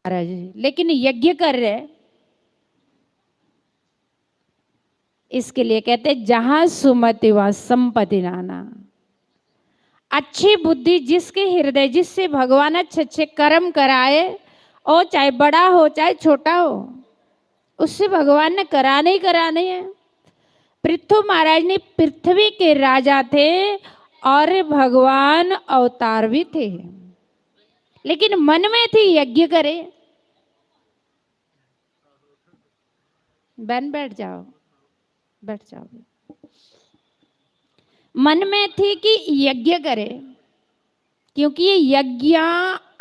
महाराज जी, लेकिन यज्ञ कर रहे, इसके लिए कहते जहां सुमति वहां संपत्ति नाना। अच्छी बुद्धि जिसके हृदय, जिससे भगवान अच्छे अच्छे कर्म कराए, और चाहे बड़ा हो चाहे छोटा हो, उससे भगवान ने कराने ही कराने हैं। पृथु महाराज ने पृथ्वी के राजा थे और भगवान अवतार भी थे, लेकिन मन में थी यज्ञ करे। बहन बैठ जाओ, बैठ जाओ। मन में थी कि यज्ञ करे, क्योंकि ये यज्ञ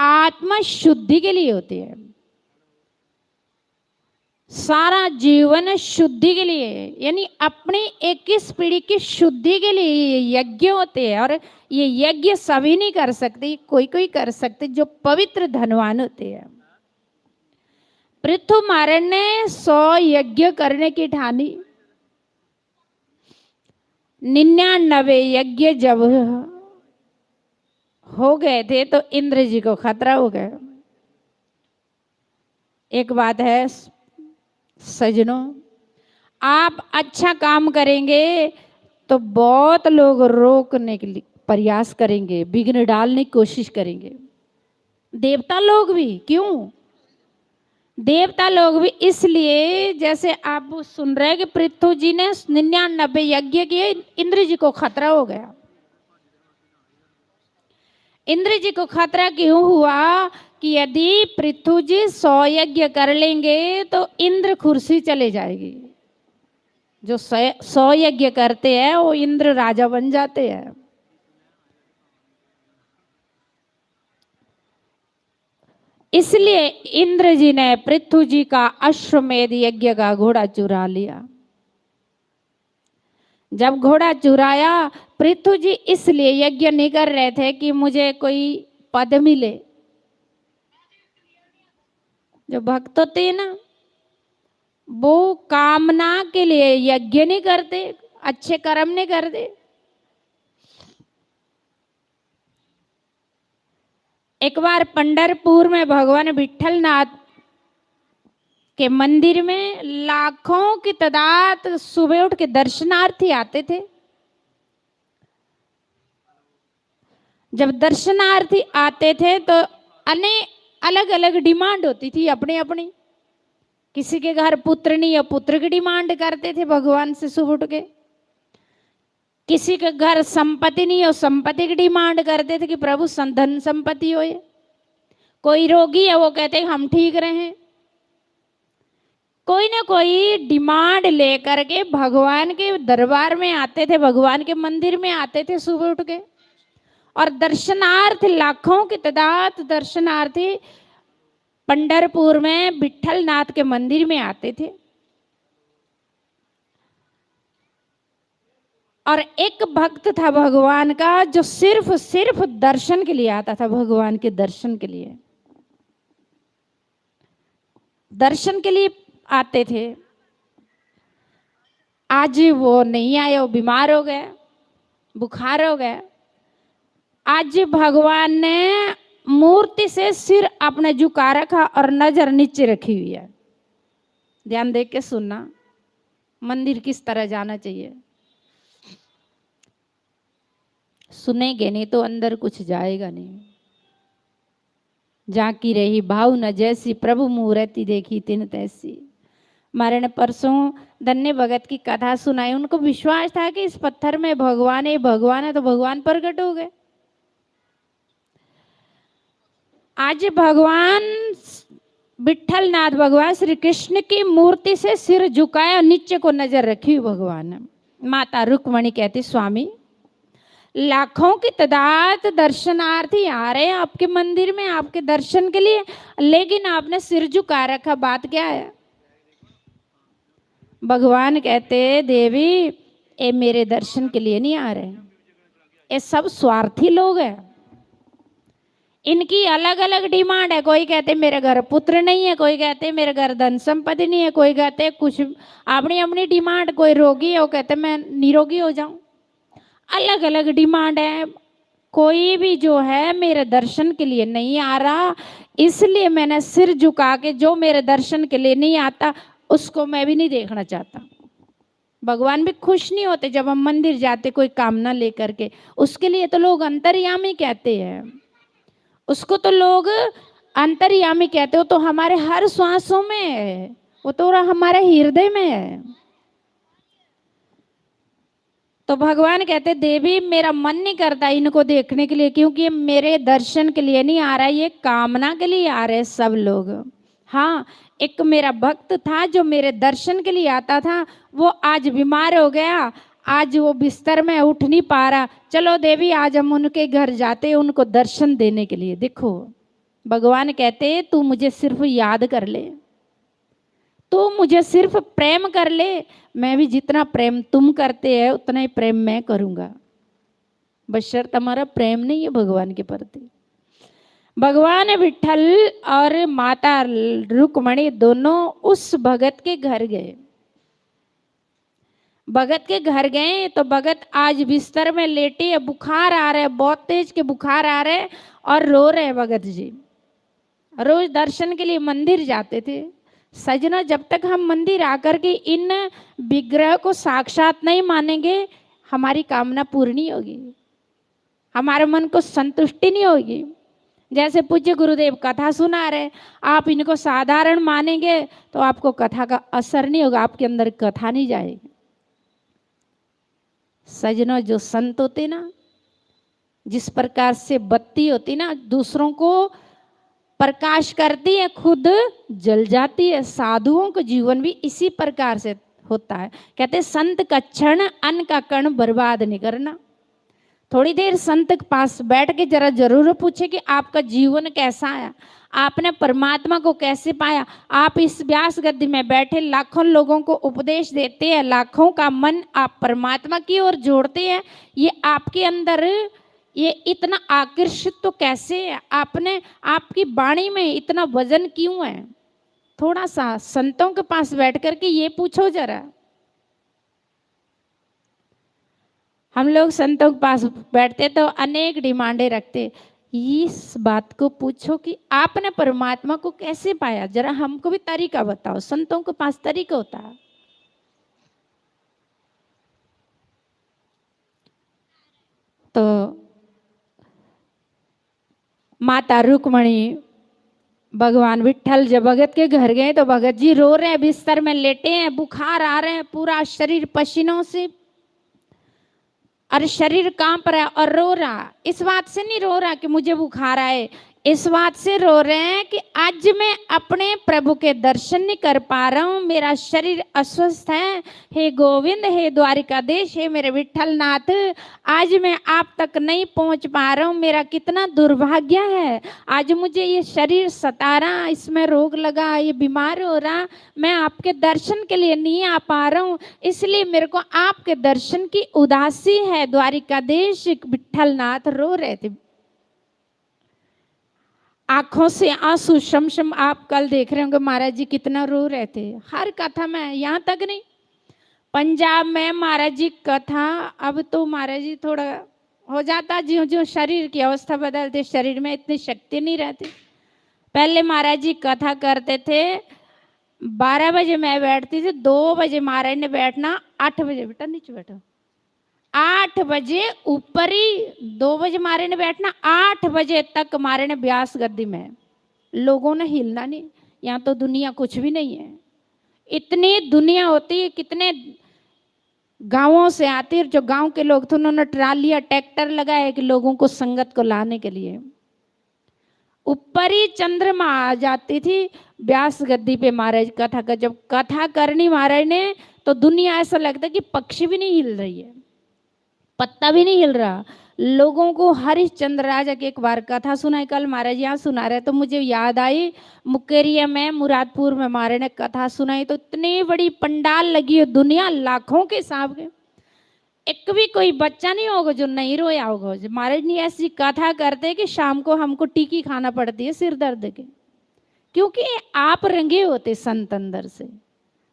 आत्मा शुद्धि के लिए होते हैं। सारा जीवन शुद्धि के लिए, यानी अपनी 21 पीढ़ी की शुद्धि के लिए ये यज्ञ होते हैं। और ये यज्ञ सभी नहीं कर सकते, कोई कोई कर सकते जो पवित्र धनवान होते हैं। पृथु महाराज ने 100 यज्ञ करने की ठानी। 99 यज्ञ जब हो गए थे तो इंद्र जी को खतरा हो गया। एक बात है सजनों, आप अच्छा काम करेंगे तो बहुत लोग रोकने के लिए प्रयास करेंगे, विघ्न डालने की कोशिश करेंगे। देवता लोग भी, क्यों? देवता लोग भी इसलिए, जैसे आप सुन रहे हैं कि पृथु जी ने 99 यज्ञ किए, इंद्र जी को खतरा हो गया। इंद्र जी को खतरा क्यों हुआ कि यदि पृथु जी 100 यज्ञ कर लेंगे तो इंद्र कुर्सी चले जाएगी। जो 100 यज्ञ करते हैं वो इंद्र राजा बन जाते हैं। इसलिए इंद्र जी ने पृथु जी का अश्वमेध यज्ञ का घोड़ा चुरा लिया। जब घोड़ा चुराया, पृथु जी इसलिए यज्ञ नहीं कर रहे थे कि मुझे कोई पद मिले। जो भक्त होते हैं ना, वो कामना के लिए यज्ञ नहीं करते, अच्छे कर्म नहीं करते। एक बार पंढरपुर में भगवान विठलनाथ के मंदिर में लाखों की तादाद सुबह उठ के दर्शनार्थी आते थे। जब दर्शनार्थी आते थे तो अनेक अलग अलग डिमांड होती थी अपनी अपनी। किसी के घर पुत्र नहीं है, पुत्र की डिमांड करते थे भगवान से सुबह उठ के। किसी के घर संपत्ति नहीं हो, संपत्ति की डिमांड करते थे कि प्रभु धन संपत्ति हो। कोई रोगी है, वो कहते हम ठीक रहे। कोई ना कोई डिमांड लेकर के भगवान के दरबार में आते थे, भगवान के मंदिर में आते थे सुबह उठ के। और दर्शनार्थी, लाखों की तादाद दर्शनार्थी पंढरपुर में विठलनाथ के मंदिर में आते थे। और एक भक्त था भगवान का जो सिर्फ दर्शन के लिए आता था, भगवान के दर्शन के लिए, दर्शन के लिए आते थे। आज वो नहीं आए, वो बीमार हो गए, बुखार हो गया। आज भगवान ने मूर्ति से सिर अपने झुका रखा और नजर नीचे रखी हुई है। ध्यान देख के सुनना, मंदिर किस तरह जाना चाहिए। सुनेंगे नहीं तो अंदर कुछ जाएगा नहीं। जाकी रही भाव न जैसी, प्रभु मूर्ति देखी तिन तैसी। हमारे ने परसों धन्य भगत की कथा सुनाई। उनको विश्वास था कि इस पत्थर में भगवान है, तो भगवान प्रकट हो गए। आज भगवान विठलनाथ, भगवान श्री कृष्ण की मूर्ति से सिर झुकाया, नीचे को नजर रखी भगवान। माता रुक्मणी कहती स्वामी, लाखों की तादाद दर्शनार्थी आ रहे हैं आपके मंदिर में आपके दर्शन के लिए, लेकिन आपने सिर झुका रखा, बात क्या है? भगवान कहते देवी, ये मेरे दर्शन के लिए नहीं आ रहे, ये सब स्वार्थी लोग हैं। इनकी अलग अलग डिमांड है। कोई कहते मेरे घर पुत्र नहीं है, कोई कहते मेरे घर धन संपत्ति नहीं है, कोई कहते कुछ अपनी अपनी डिमांड। कोई रोगी है, वो कहते मैं निरोगी हो जाऊं। अलग अलग डिमांड है। कोई भी जो है मेरे दर्शन के लिए नहीं आ रहा, इसलिए मैंने सिर झुका के, जो मेरे दर्शन के लिए नहीं आता उसको मैं भी नहीं देखना चाहता। भगवान भी खुश नहीं होते जब हम मंदिर जाते कोई कामना लेकर के। उसके लिए तो लोग अंतर्यामी कहते हैं, उसको तो लोग अंतर्यामी कहते हो। तो हमारे हर श्वासों में है, वो तो हमारे हृदय में है। तो भगवान कहते देवी मेरा मन नहीं करता इनको देखने के लिए, क्योंकि ये मेरे दर्शन के लिए नहीं आ रहा, ये कामना के लिए आ रहे सब लोग। हाँ, एक मेरा भक्त था जो मेरे दर्शन के लिए आता था, वो आज बीमार हो गया, आज वो बिस्तर में उठ नहीं पा रहा। चलो देवी आज हम उनके घर जाते हैं उनको दर्शन देने के लिए। देखो भगवान कहते तू मुझे सिर्फ याद कर ले, तू मुझे सिर्फ प्रेम कर ले, मैं भी जितना प्रेम तुम करते हैं उतना ही प्रेम मैं करूंगा। बशर्ते हमारा प्रेम नहीं है भगवान के प्रति। भगवान विठल और माता रुक्मणी दोनों उस भगत के घर गए। भगत के घर गए तो भगत आज बिस्तर में लेटे है, बुखार आ रहा है, बहुत तेज के बुखार आ रहे और रो रहे हैं। भगत जी रोज दर्शन के लिए मंदिर जाते थे। सजना, जब तक हम मंदिर आकर के इन विग्रह को साक्षात नहीं मानेंगे हमारी कामना पूरी नहीं होगी, हमारे मन को संतुष्टि नहीं होगी। जैसे पूज्य गुरुदेव कथा सुना रहे, आप इनको साधारण मानेंगे तो आपको कथा का असर नहीं होगा, आपके अंदर कथा नहीं जाएगी। सजनों, जो संत होते ना, जिस प्रकार से बत्ती होती ना दूसरों को प्रकाश करती है, खुद जल जाती है, साधुओं का जीवन भी इसी प्रकार से होता है। कहते संत का क्षण अन्न का कण बर्बाद नहीं करना। थोड़ी देर संत के पास बैठ के जरा जरूर पूछे कि आपका जीवन कैसा है, आपने परमात्मा को कैसे पाया। आप इस व्यास गद्दी में बैठे लाखों लोगों को उपदेश देते हैं, लाखों का मन आप परमात्मा की ओर जोड़ते हैं, ये आपके अंदर ये इतना आकर्षित तो कैसे है, आपने आपकी वाणी में इतना वजन क्यों है। थोड़ा सा संतों के पास बैठ करके ये पूछो जरा। हम लोग संतों के पास बैठते तो अनेक डिमांडें रखते, इस बात को पूछो कि आपने परमात्मा को कैसे पाया, जरा हमको भी तरीका बताओ। संतों के पास तरीका होता है। तो माता रुक्मणी भगवान विठल जब भगत के घर गए तो भगत जी रो रहे हैं, बिस्तर में लेटे हैं, बुखार आ रहे हैं, पूरा शरीर पसीनों से, और शरीर कांप रहा है और रो रहा। इस बात से नहीं रो रहा कि मुझे बुखार आए, इस बात से रो रहे हैं कि आज मैं अपने प्रभु के दर्शन नहीं कर पा रहा हूँ, मेरा शरीर अस्वस्थ है। हे गोविंद, हे द्वारिकाधीश, हे मेरे विठल नाथ, आज मैं आप तक नहीं पहुँच पा रहा हूँ, मेरा कितना दुर्भाग्य है। आज मुझे ये शरीर सता रहा, इसमें रोग लगा, ये बीमार हो रहा, मैं आपके दर्शन के लिए नहीं आ पा रहा हूँ, इसलिए मेरे को आपके दर्शन की उदासी है। द्वारिकाधीश विठल नाथ रो रहे थे, आंखों से आंसू शमशम। आप कल देख रहे होंगे महाराज जी कितना रो रहे थे हर कथा में। यहाँ तक नहीं, पंजाब में महाराज जी कथा, अब तो महाराज जी थोड़ा हो जाता, ज्यों ज्यों शरीर की अवस्था बदलते शरीर में इतनी शक्ति नहीं रहती। पहले महाराज जी कथा करते थे, 12 बजे मैं बैठती थी, 2 बजे महाराज ने बैठना, 8 बजे बेटा नीचे बैठो, 8 बजे ऊपर ही, 2 बजे मारे ने बैठना, 8 बजे तक मारे ने व्यास गद्दी में, लोगों ने हिलना नहीं। यहाँ तो दुनिया कुछ भी नहीं है, इतनी दुनिया होती है, कितने गांवों से आती है, जो गांव के लोग थे उन्होंने ट्रालियां ट्रैक्टर लगाए कि लोगों को संगत को लाने के लिए। ऊपर ही चंद्रमा आ जाती थी व्यास गद्दी पे महाराज कथा का। जब कथा करनी महाराज ने तो दुनिया ऐसा लगता है कि पक्षी भी नहीं हिल रही है, पत्ता भी नहीं हिल रहा। लोगों को हरिश्चंद्र राजा की एक बार कथा सुनाई, कल महाराज यहाँ सुना रहे तो मुझे याद आई, मुकेरिया में मुरादपुर में महाराज ने कथा सुनाई तो इतनी बड़ी पंडाल लगी है, दुनिया लाखों के हिसाब के, एक भी कोई बच्चा नहीं होगा जो नहीं रोया होगा। महाराज ने ऐसी कथा करते कि शाम को हमको टीकी खाना पड़ती है सिर दर्द के, क्योंकि आप रंगे होते संत अंदर से,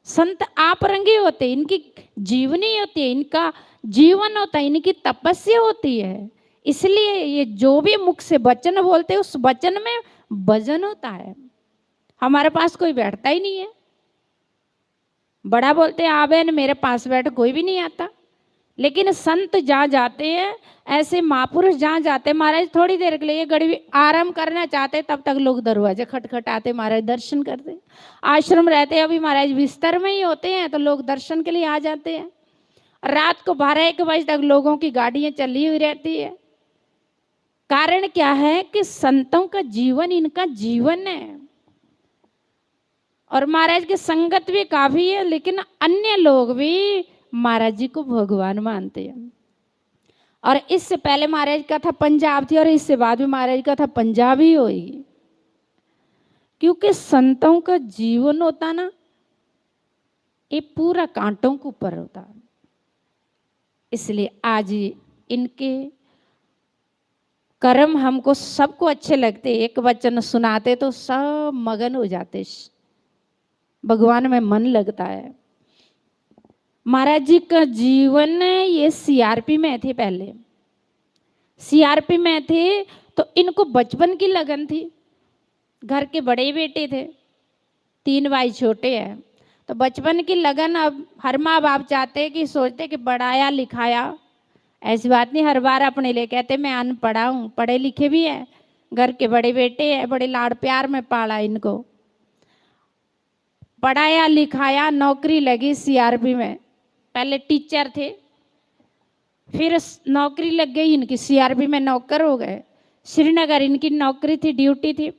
संत आप रंगे होते, इनकी जीवनी होती है, इनका जीवन होता है, इनकी तपस्या होती है, इसलिए ये जो भी मुख से वचन बोलते हैं उस वचन में वजन होता है। हमारे पास कोई बैठता ही नहीं है। बड़ा बोलते हैं आवे न मेरे पास बैठ, कोई भी नहीं आता। लेकिन संत जहाँ जाते हैं, ऐसे महापुरुष जहाँ जाते हैं, महाराज थोड़ी देर के लिए घड़ी आराम करना चाहते तब तक लोग दरवाजे खटखटाते, महाराज दर्शन करते। आश्रम रहते अभी महाराज बिस्तर में ही होते हैं तो लोग दर्शन के लिए आ जाते हैं। रात को 12-1 बजे तक लोगों की गाड़ियां चली हुई रहती है। कारण क्या है कि संतों का जीवन इनका जीवन है। और महाराज की संगत भी काफी है, लेकिन अन्य लोग भी महाराज जी को भगवान मानते हैं। और इससे पहले महाराज का था पंजाब थी और इससे बाद में महाराज का था पंजाब ही होगी। क्योंकि संतों का जीवन होता ना, ये पूरा कांटों के ऊपर होता। इसलिए आज इनके कर्म हमको सबको अच्छे लगते। एक वचन सुनाते तो सब मगन हो जाते, भगवान में मन लगता है। महाराज जी का जीवन ये सीआरपी में थे, पहले सीआरपी में थे तो इनको बचपन की लगन थी। घर के बड़े बेटे थे, 3 भाई छोटे हैं, तो बचपन की लगन। अब हर माँ बाप चाहते कि सोचते कि पढ़ाया लिखाया, ऐसी बात नहीं, हर बार अपने लिए कहते मैं अनपढ़ा हूँ, पढ़े लिखे भी है, घर के बड़े बेटे हैं, बड़े लाड़ प्यार में पाला इनको, पढ़ाया लिखाया, नौकरी लगी सीआरपी में। पहले टीचर थे, फिर नौकरी लग गई इनकी, सीआरपी में नौकर हो गए। श्रीनगर इनकी नौकरी थी, ड्यूटी थी।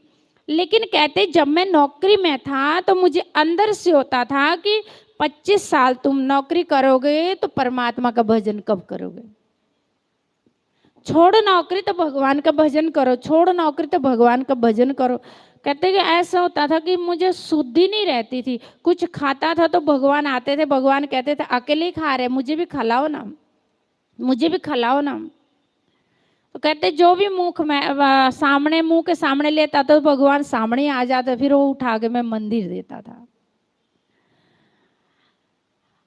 लेकिन कहते जब मैं नौकरी में था तो मुझे अंदर से होता था कि 25 साल तुम नौकरी करोगे तो परमात्मा का भजन कब करोगे। छोड़ नौकरी तो भगवान का भजन करो, छोड़ नौकरी तो भगवान का भजन करो। कहते कि ऐसा होता था कि मुझे शुद्धि नहीं रहती थी। कुछ खाता था तो भगवान आते थे, भगवान कहते थे अकेले ही खा रहे, मुझे भी खिलाओ ना, मुझे भी खिलाओ ना। तो कहते जो भी मुख में सामने, मुंह के सामने लेता तो भगवान सामने आ जाता, फिर वो उठा के मैं मंदिर देता था।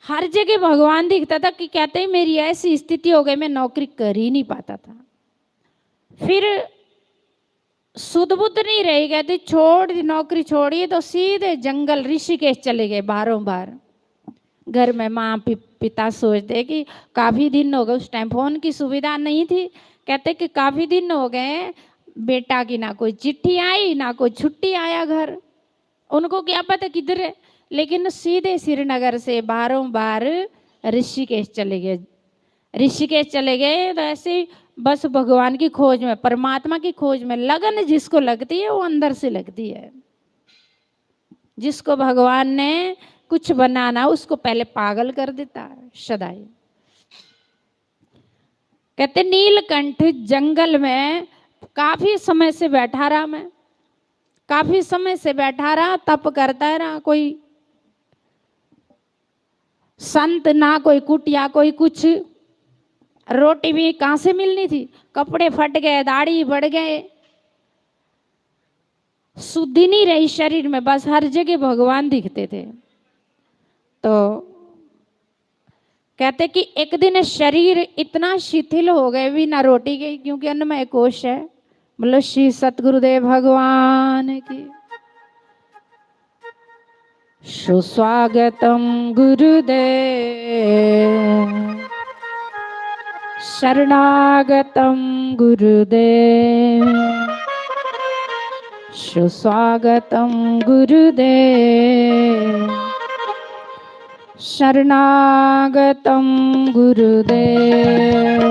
हर जगह भगवान दिखता था कि कहते हैं मेरी ऐसी स्थिति हो गई मैं नौकरी कर ही नहीं पाता था। फिर सुध बुद्ध नहीं रही, कहते छोड़ दी नौकरी, छोड़ी तो सीधे जंगल ऋषिकेश चले गए। बारों बार घर में माँ पिता सोचते कि काफ़ी दिन हो गए, उस टाइम फोन की सुविधा नहीं थी। कहते कि काफ़ी दिन हो गए बेटा की ना कोई चिट्ठी आई ना कोई छुट्टी आया घर, उनको क्या पता किधर है। लेकिन सीधे श्रीनगर से बारों बार ऋषिकेश चले गए। ऋषिकेश चले गए तो ऐसे बस भगवान की खोज में, परमात्मा की खोज में लगन जिसको लगती है वो अंदर से लगती है। जिसको भगवान ने कुछ बनाना उसको पहले पागल कर देता है सदाई। कहते नीलकंठ जंगल में काफी समय से बैठा रहा, मैं काफी समय से बैठा रहा, तप करता रहा। कोई संत ना कोई कुटिया कोई कुछ, रोटी भी कहाँ से मिलनी थी, कपड़े फट गए, दाढ़ी बढ़ गए, शुद्धि नहीं रही शरीर में, बस हर जगह भगवान दिखते थे। तो कहते कि एक दिन शरीर इतना शिथिल हो गए बिना रोटी के, क्योंकि अन्नमय कोश है। बोलो श्री सतगुरुदेव भगवान की। सुस्वागतम गुरुदेव, शरणागतम गुरुदेव, सुस्वागतम गुरुदेव, शरणागतम गुरुदेव।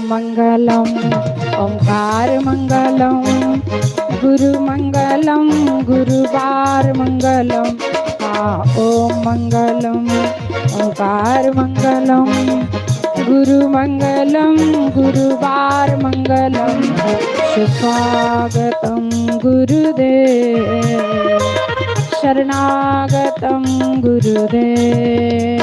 मंगलम ओंकार मंगलम, गुरु मंगलम गुरुवार मंगलम। ओम मंगलम ओंकार मंगलम, गुरु मंगलम गुरुवार मंगलम। सुस्वागतम गुरुदेव, शरणागतम गुरुदेव।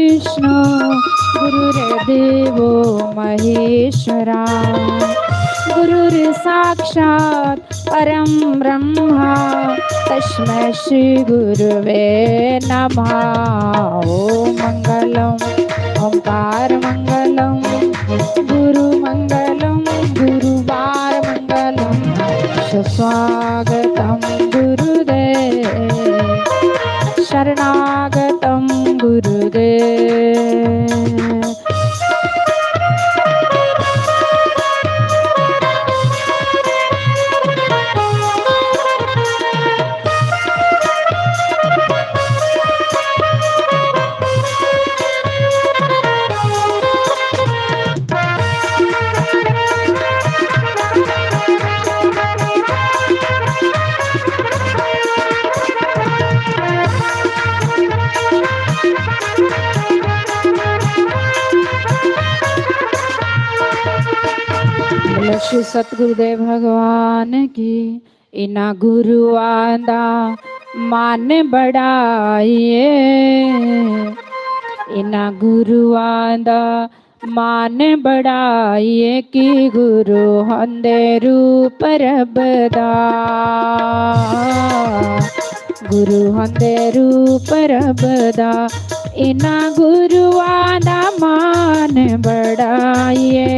विष्णु गुरुर्देवो महेश्वरा गुरुर्साक्षात् परं ब्रह्मा तस्मै श्री गुरुवे नमः। ओम मंगलम ओंकार मंगलम गुरु मंगलम गुरुवार मंगलम स्वागतम गुरुदेव शरणागतम गुरुदेव। श्री सतगुरुदेव भगवान की इना गुरुआं दा मान बढ़ाइए, इना गुरुआं दा मान बढ़ाइए कि गुरु होंदे रूप रब दा, गुरु होंदे रूप रब दा। इना गुरुआं दा मान बढ़ाइए,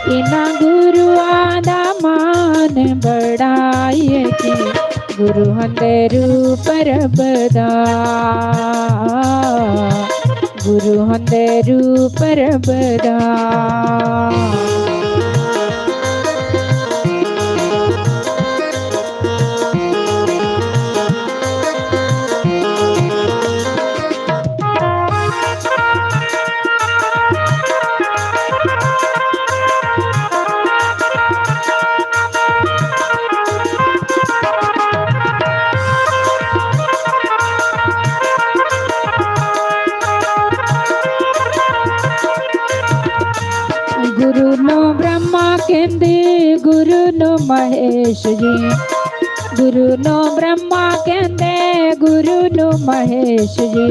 इना गुरुआं दा मान बढ़ाइए कि गुरु होंदे रूप रब दा, गुरु होंदे रूप रब दा। गुरु नो ब्रह्मा कहंदे गुरु नो महेश जी, गुरु नो ब्रह्मा कहंदे गुरु नो महेश जी।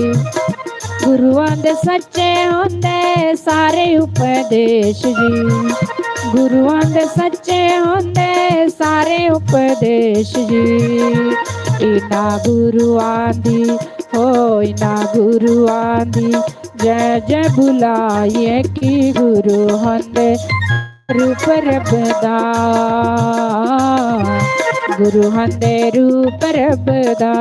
गुरुआं दे सच्चे होंदे सारे उपदेश जी, गुरुआं दे सच्चे होंदे सारे उपदेश जी। इना गुरुआं दी हो इना गुरुआं दी जय जय बुलाइए कि गुरु होंदे रूप रब दा, गुरु होंदे रूप रब दा।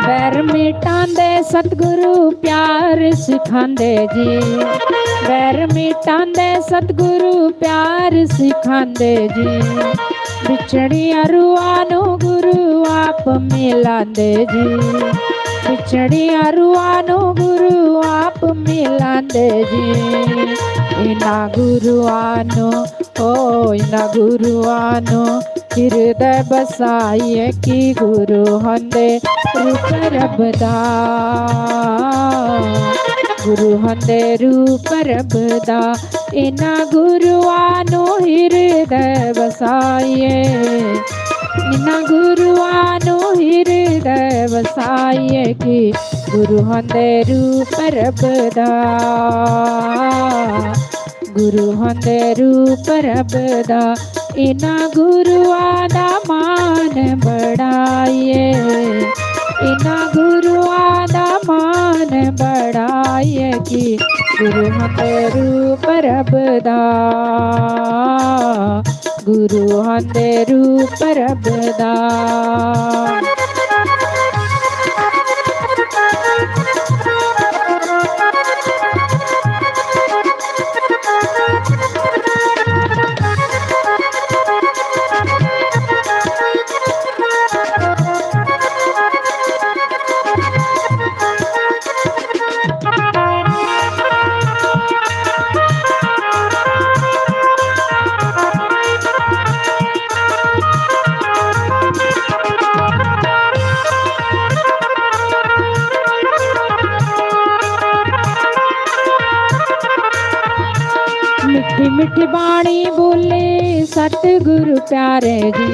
बैर मिटांदे सतगुरु प्यार सिखांदे जी, बैर मिटांदे सतगुरु प्यार सिखांदे जी। बिछड़ियां रूहां नू गुरु आप मिलांदे जी, बिछड़ियां रूहां नू गुरु आप मिलांदे जी। इना गुरुआं नू ओ इना गुरुआं नू हृदय बसाइए कि गुरु होंदे रूप रब दा, गुरु होंदे रूप रब दा। इना गुरुआं नू हृदय बसाइए, इना गुरुआं नू हृदय बसाइए कि गुरु होंदे रूप रब दा, गुरु होंदे रूप रब दा। इना गुरुआं दा मान बढ़ाइए, इना गुरुआं दा मान बढ़ाइए कि गुरु होंदे रूप रब दा, गुरु होंदे रूप रब दा। सतगुरु प्यारे जी।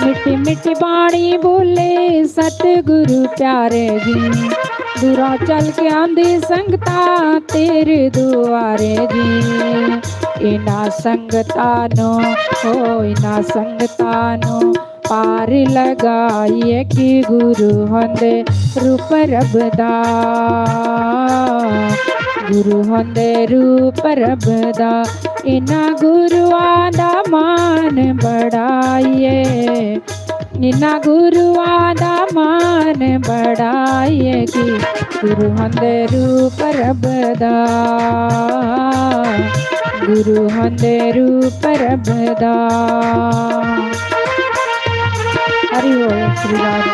मिठी मिठी बाणी बोले सतगुरु प्यारे जी। दूरा चल के आंदी संगता तेरे दुआरे जी। इना संगता नो हो इना संगता नो पार लगाइए कि गुरु होंदे रूप रबदा। गुरु होंदे रूप रबदा। इना गुरुआं दा मान बढ़ाइए। इना गुरुआं दा मान बढ़ाइए कि गुरु होंदे रूप रबदा। गुरु होंदे रूप रबदा। हरि बोल श्री राम।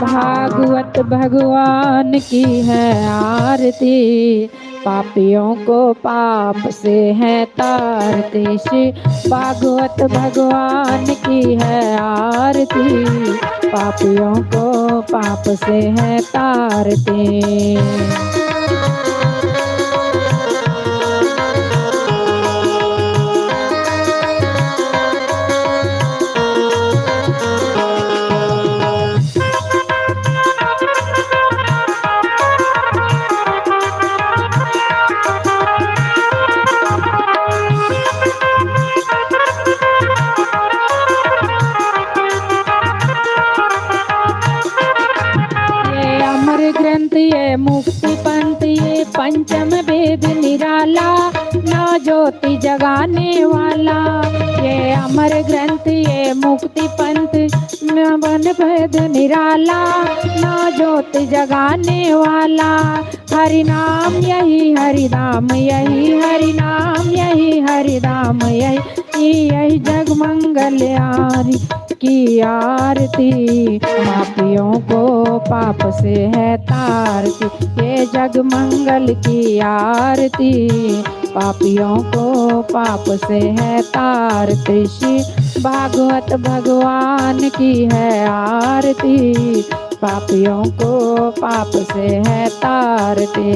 भागवत भगवान की है आरती। पापियों को पाप से है तारती। श्री भागवत भगवान की है आरती। पापियों को पाप से है तारती। ग्रंथ ये मुक्ति पंथ ये पंचम वेद निराला। ना ज्योति जगाने वाला ये अमर ग्रंथ ये मुक्ति पंथ वन वेद निराला। ना ज्योति जगाने वाला हरि नाम यही हरि नाम यही हरि नाम यही हरि नाम यही जग मंगल आरी की आरती। पापियों को पाप से है तारती। ये जग मंगल की आरती। पापियों को पाप से है तारती। श्री भागवत भगवान की है आरती। पापियों को पाप से है तारती।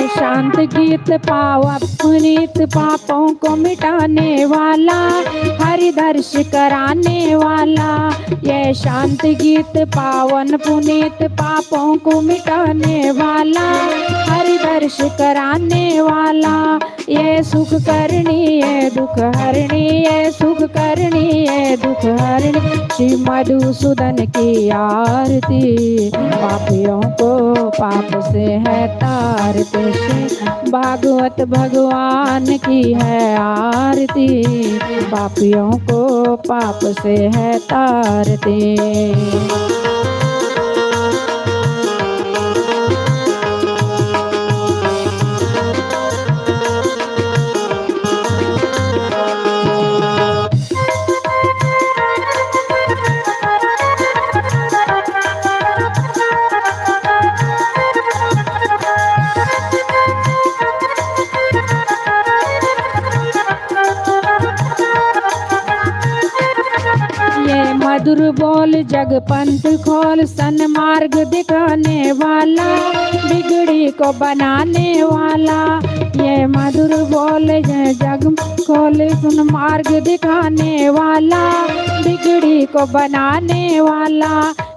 शांत गीत पावा पुनीत पापों को मिटाने वाला हरि दर्श कराने वाला। ये शांत गीत पावन पुनीत पापों को मिटाने वाला हरि दर्श कराने वाला। ये सुख करनी ये दुख हरणी ये सुख करनी ये दुख हरणी। श्री मधुसूदन की आरती। पापियों को पाप से है तारती। भागवत भगवान की है आरती। पापियों को पाप से है तारती। मधुर बोल जग पंथ खोल सन्मार्ग दिखाने वाला बिगड़ी को बनाने वाला। ये मधुर बोल जग खोल सन्मार्ग दिखाने वाला बिगड़ी को बनाने वाला।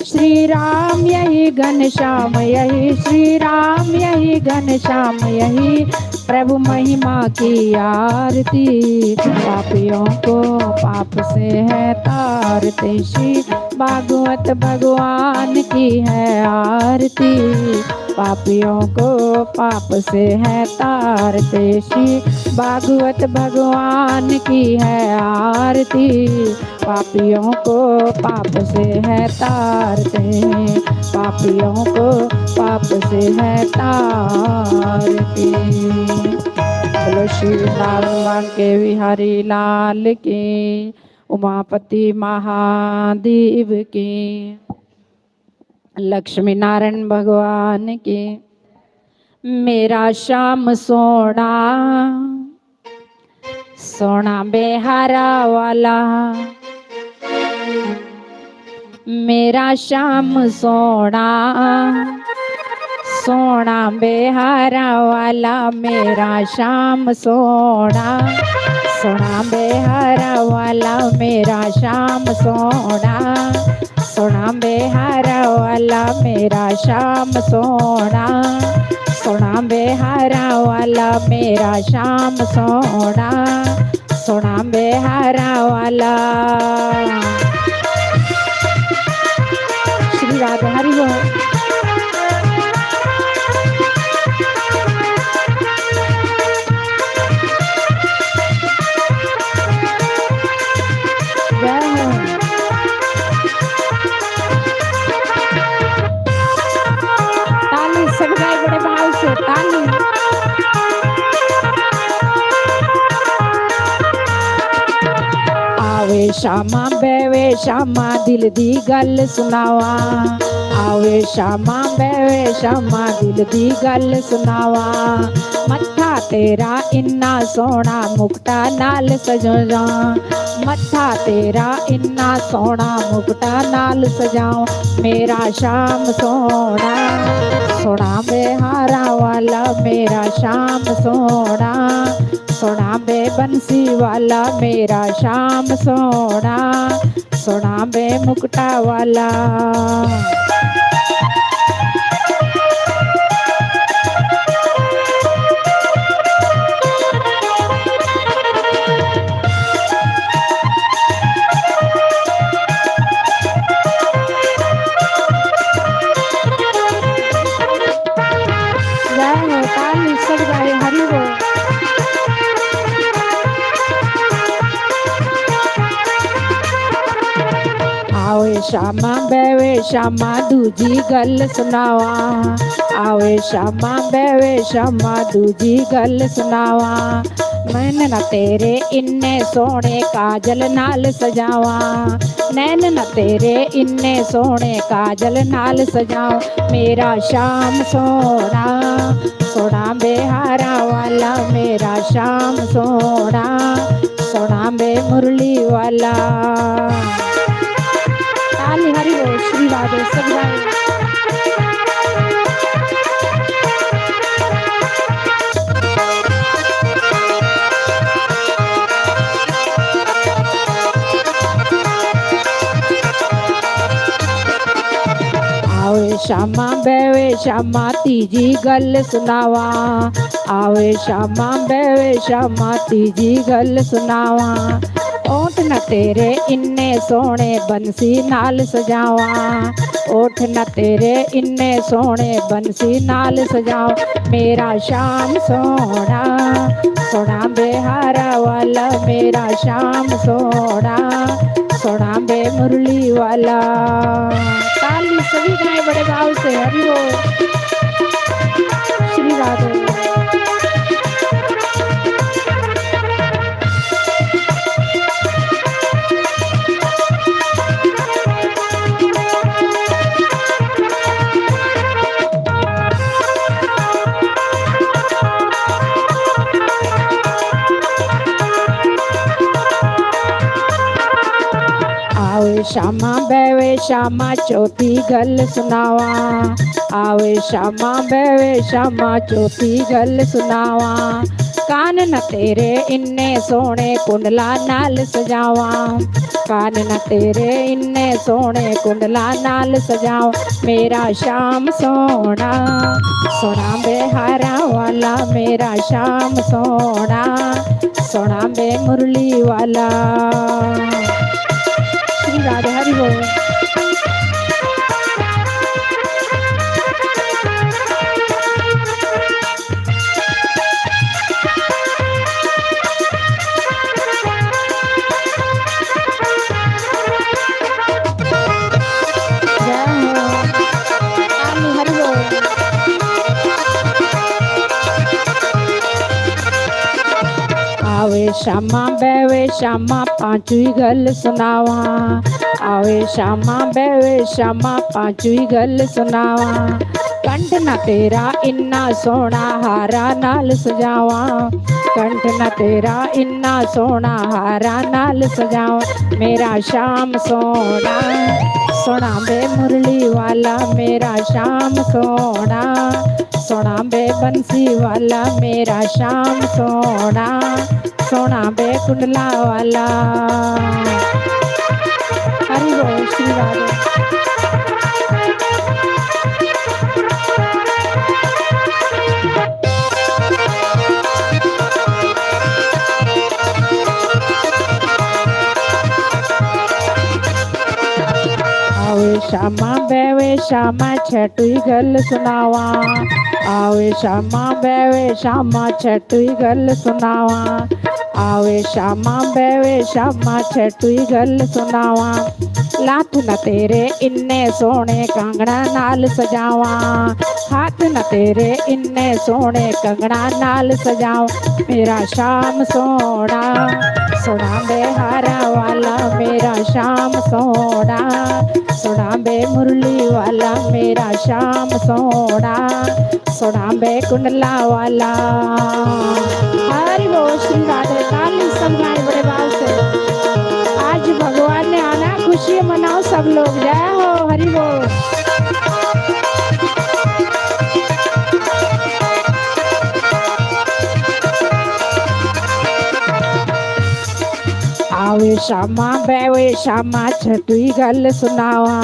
श्री राम यही घनश्याम यही, श्री राम यही घनश्याम यही, प्रभु महिमा की आरती। पापियों को पाप से है तारते, श्री भागवत भगवान की है आरती। पापियों को पाप से है तारते, श्री भागवत भगवान की है आरती। पापियों को पाप से है तारते, पापियों को पाप से है तारते। बोलो श्री वृंदावन के बिहारी लाल की, उमापति महादेव की, लक्ष्मी नारायण भगवान की। मेरा श्याम सोना सोना बेहारा वाला, मेरा श्याम सोना सोना बेहारा वाला, मेरा श्याम सोना सोना बेहारा वाला, मेरा श्याम सोना सोना बेहारा वाला, मेरा श्याम सोना सोना बेहारा वाला, मेरा श्याम सोना सोना बेहारा वाला। श्री राधे हरि बोल। ताली सब गाय बड़े भाव से ताली। आवे श्यामा बेवे श्यामा दिल दी गल सुनावा, आवे श्यामा बेवे श्यामा दिल दी गल सुनावा। मत्था तेरा इन्ना सोना मुकुटा नाल सजा, मत्था तेरा इन्ना सोना मुकुटा नाल सजाओ। मेरा श्याम सोना सोना बेहारा वाला, मेरा श्याम सोना सोना बे बंसी वाला, मेरा श्याम सोना सोना बे मुकुटा वाला। आवे श्यामा बेवे श्यामा दूजी गल सुनावा, आवे श्यामा बेवे श्यामा दूजी गल सुनावा। नैन न तेरे इन्ने सोने काजल नाल सजावा, नैन न तेरे इन्ने सोने काजल नाल सजाओ। मेरा श्याम सोना सोना बेहारा वाला, मेरा श्याम सोना सोना बे मुरली वाला। ताली हरि बोल। श्री राधे सब गाए। आवे श्यामा बेवे श्यामा तीजी गल सुनावा, आवे श्यामा बेवे श्यामा तीजी गल सुनावा। ओठ न तेरे इन्ने सोने बंसी नाल सजावा, ओठ न तेरे इन्ने सोने बंसी नाल सजाओ। मेरा श्याम सोना सोना बेहारा वाला, मेरा श्याम सोना सोना बे मुरली वाला। ताली सभी गाए बड़े भाव से हरि बोल। श्री राधे। आवे श्यामा बेवे श्यामा चौथी गल सुनावा, आवे श्यामा बेवे श्यामा चौथी गल सुनावा। कान न तेरे इन्ने सोने कुंडला नाल सजावा, कान न तेरे इन्ने सोने कुंडला नाल सजावा, मेरा श्याम सोना सोना बेहारा वाला, मेरा श्याम सोना सोना बे मुरली वाला। श्री राधे हरि बोल। आवे श्यामा बेवे श्यामा पांचवी गल सुनावा, आवे श्यामा बेवे श्यामा पांचवी गल सुनावा, कंठ न तेरा इन्ना सोना हारा नाल सजावा, कंठ न तेरा इन्ना सोना हारा नाल सजावा, मेरा श्याम सोना सोना बे मुरली वाला, मेरा श्याम सोना सोना बे बंसी वाला, मेरा श्याम सोना सोना बे कुंडला वाला। हरि बोल श्री राधे। आवे श्यामा बेवे श्यामा छठवी गल सुनावा, आवे श्यामा बेवे श्यामा छठवी गल सुनावा, आवे श्यामा बेवे श्यामा छठवी गल सुनावा, लाथ न तेरे इन्ने सोने कंगना नाल सजावा, हाथ न तेरे इन्ने सोने कंगना नाल सजावा, मेरा श्याम सोना सोना बेहारा वाला, मेरा श्याम सोना सोना बे मुरली वाला, मेरा श्याम सोना सोना बे कुंडला वाला। हरि बोल श्री राधे। काली सब गाने बड़े भाव से। आज भगवान ने आना, खुशी मनाओ सब लोग। जय हो हरि बोल। आवे श्यामा बेवे श्यामा छठवी गल सुनावा,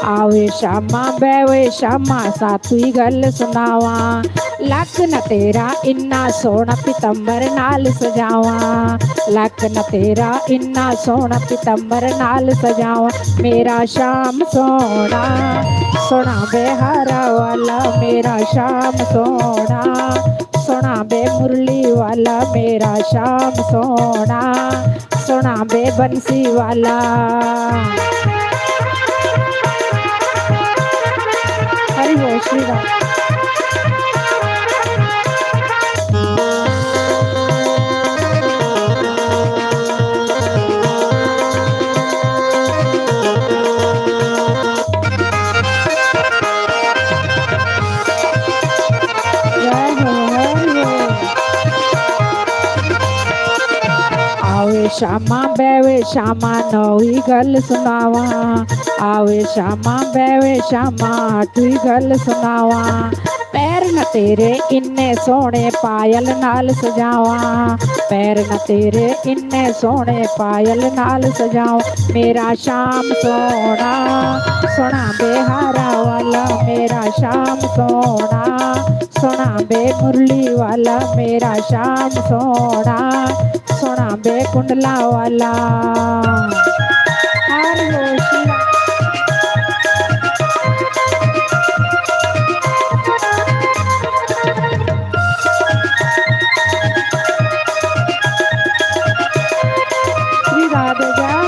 आवे श्यामा बेवे श्यामा सातवी गल सुनावा, लख न तेरा इन्ना सोना पितंबर नाल सजावा, लख न तेरा इन्ना सोना पितंबर नाल सजावा, मेरा श्याम सोना सोना बेहारा वाला, मेरा श्याम सोना सोना बे मुरली वाला, मेरा श्याम सोना सोना बे बंसी वाला। हरि बोल श्री राम। आवे श्यामा बेवे श्यामा नौवी गल सुनावा, आवे श्यामा बेवे श्यामा आठवी गल सुनावा, पैर न तेरे इन्ने सोने पायल नाल सजावा, पैर न तेरे इन्ने सोने पायल नाल सजावा, मेरा श्याम सोना सोना बेहारा वाला, मेरा श्याम सोना सोना बे मुरली वाला, मेरा श्याम सोना सोना बे कुंडला वाला। हरि बोल श्री राम। श्री राधे जाओ।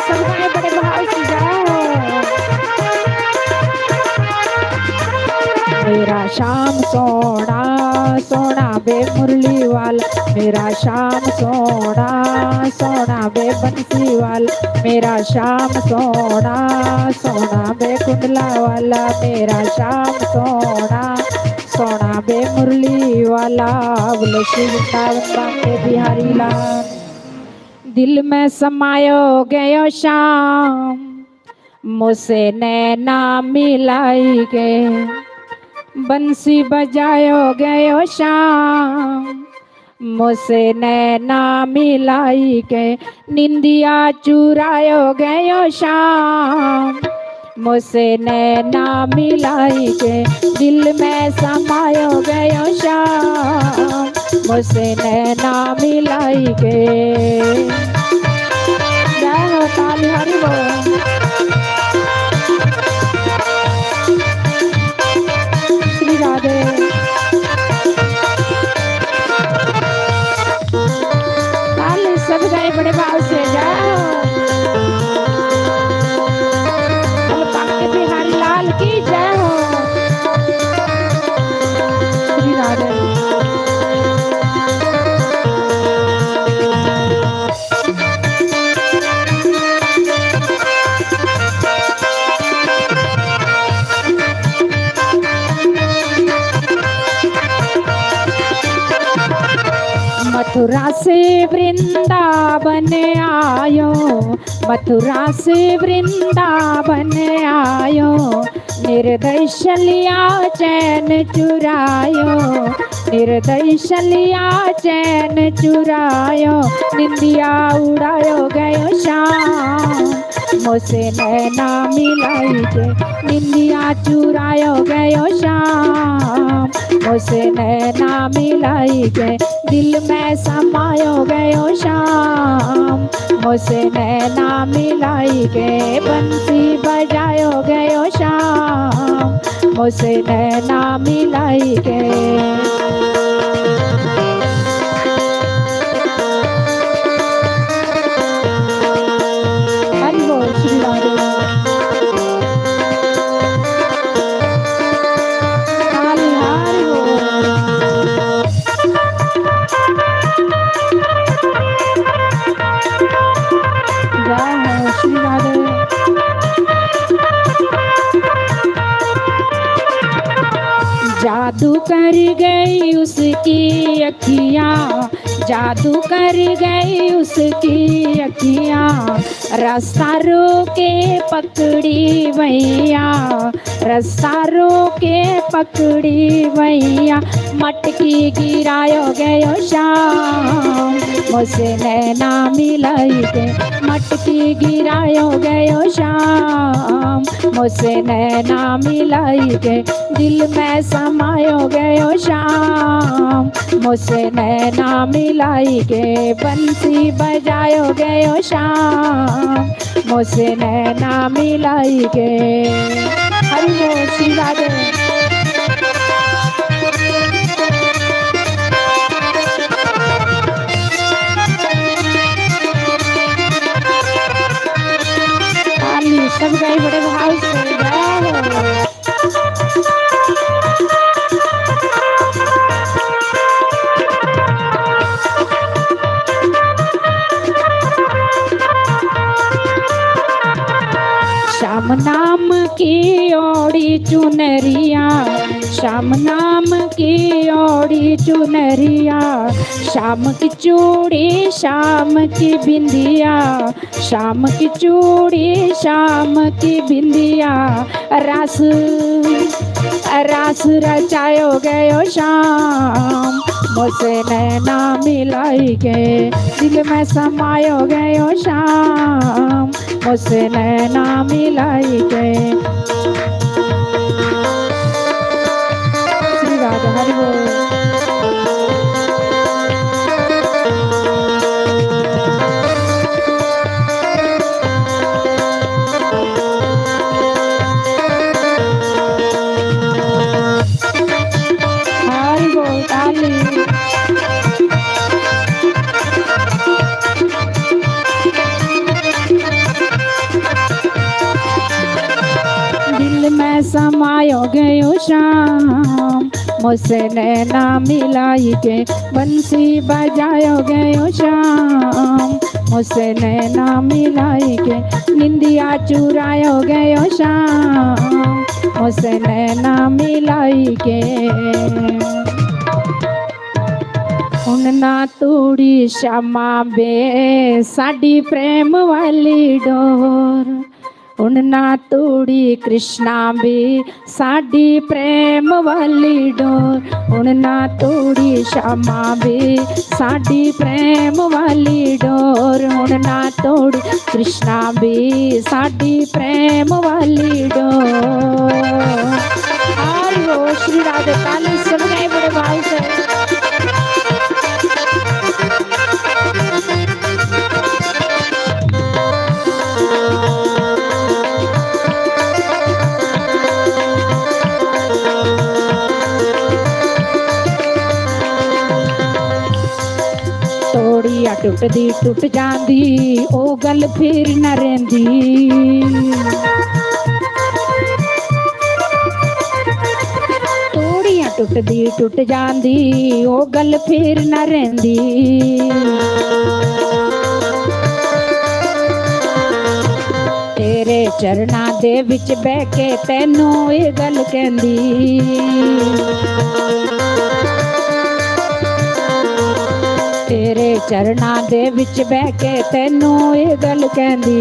सब बड़े भाव से जाओ। मेरा श्याम सोना सोना बे मुरली वाला, मेरा श्याम सोना सोना बे बंसी वाला, मेरा श्याम सोना सोना बे कुंडला वाला, मेरा श्याम सोना सोना बे मुरली वाला। बोलो श्री वृंदावन के बिहारी लाल। दिल में समायो गयो श्याम, मुझसे नैना मिलाई के, बंसी बजायो गयो शाम, मुझसे नैना मिलाई के निंदिया चुरायो गयो शाम, मुझसे नैना मिलाई के दिल में समायो गयो शाम, मुझसे नैना मिलाई के। जय हो काली हरि बोल। श्री राधे। काली सब गए बड़े भाव से जाओ। पाके बिहारी लाल की जय हो। श्री राधे। मथुरा से वृंदावन आयो, मथुरा से वृंदावन आयो, निर्दय शलिया चैन चुरायो, निर्दय शलिया चैन चुरायो, निंदिया उड़ायो गयो शाम, मुझसे नैना मिलाई के निंदिया चुरायो गयो शाम, मुझसे नैना मिलाई के दिल में समायो गयो शाम, मुझसे नैना मिलाई के बंसी बजायो गयो शाम, मुझसे नैना मिलाई के। हरि बोल श्री राधे। हरि हरि बोल। जय हो श्री राधे। जादू कर गई उसकी अखियाँ, जादू कर गई उसकी अखियाँ, रास्ता रोके पकड़ी मैया, रास्ता रोके पकड़ी मैया, मटकी गिरायो गयो शाम, मुझसे नैना मिलाई के मटकी गिरायो गयो शाम, मुझसे नैना मिलाई के दिल में समायो गयो शाम, मुझसे नैना मिलाई के बंसी बजायो गयो शाम, मुझसे नैना मिलाई के। हरि बोल श्री राधे। सब गए बड़े भाव से जय हो। श्याम नाम की ओड़ी चुनरिया, श्याम नाम की ओड़ी चुनरिया, शाम की चूड़ी शाम की बिंदिया, शाम की चूड़ी शाम की बिंदिया, रास रास रचायो गयो शाम, मुझसे नैना मिलाई के दिल में समायो गयो शाम, मुझसे नैना मिलाई के। श्री राधे हरि बोल। हरि बोल काली। दिल में समायो गयो शाम, मुझसे नैना मिलाई के बंसी बजायो गयो शाम, मुझसे नैना मिलाई के निंदिया चुरायो गयो शाम, मुझसे नैना मिलाई के। हुन ना तोड़ी श्यामा बे साडी प्रेम वाली डोर, ਹੁਣ ਨਾ ਤੋੜੀ ਕ੍ਰਿਸ਼ਨਾ ਵੇ ਸਾਡੀ ਪ੍ਰੇਮ ਵਾਲੀ ਡੋਰ, ਹੁਣ ਨਾ ਤੋੜੀ ਸ਼ਾਮਾ ਵੇ ਸਾਡੀ ਪ੍ਰੇਮ ਵਾਲੀ ਡੋਰ, ਹੁਣ ਨਾ ਤੋੜੀ ਕ੍ਰਿਸ਼ਨਾ ਵੇ ਸਾਡੀ ਪ੍ਰੇਮ वाली डोर। हरि बोल श्री राधे काली सब गए बड़े भाई से। तोड़िया टुटदी टुट जांदी ओ गल फिर न रहिंदी, तोड़िया टुटदी टुट जांदी ओ गल फिर न रहिंदी, तेरे चरना दे विच बह के तैनू ये गल कहंदी, तेरे चरना दे विच बह के तैनू ये गल कहंदी,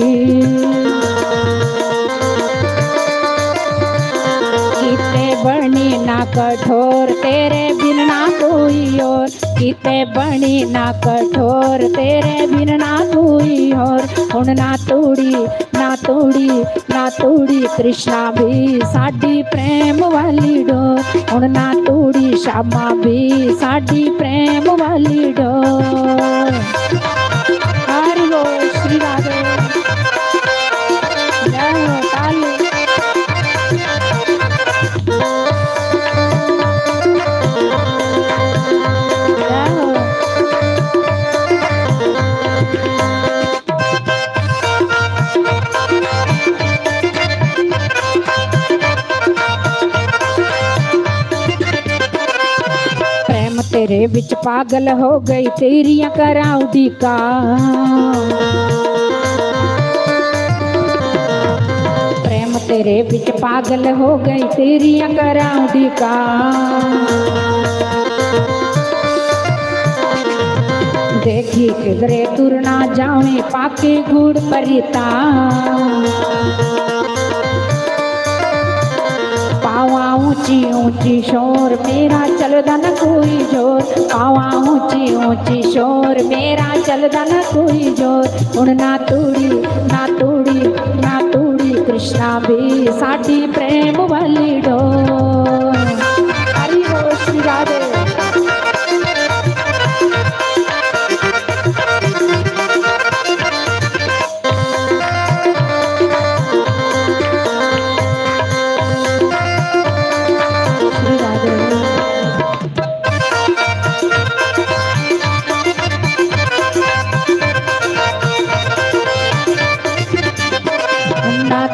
कीते बनी ना कठोर तेरे बिन ना कोई और, कीते बनी ना कठोर तेरे बिन ना कोई और, हुण ना तोड़ी ना तोड़ी ना तोड़ी कृष्णा भी साडी प्रेम वाली डोर, हुण ना तोड़ी श्यामा भी साडी प्रेम वाली डोर। हरि बोल श्री राधे जय हो काली। तेरे विच पागल हो गई तेरियां करां उड़ीका, प्रेम तेरे विच पागल हो गई तेरियां करां उड़ीका, देखी किधरे तुर ना जावे पाके गुड़ परिता, पावा ऊंची ऊंची शोर मेरा चलदा न कोई जोर, पावा ऊंची ऊंची शोर मेरा चलदा न कोई जोर, हुण ना तोड़ी ना तोड़ी ना तोड़ी कृष्णा भी साडी प्रेम वाली डोर। हरि बोल श्री राधे।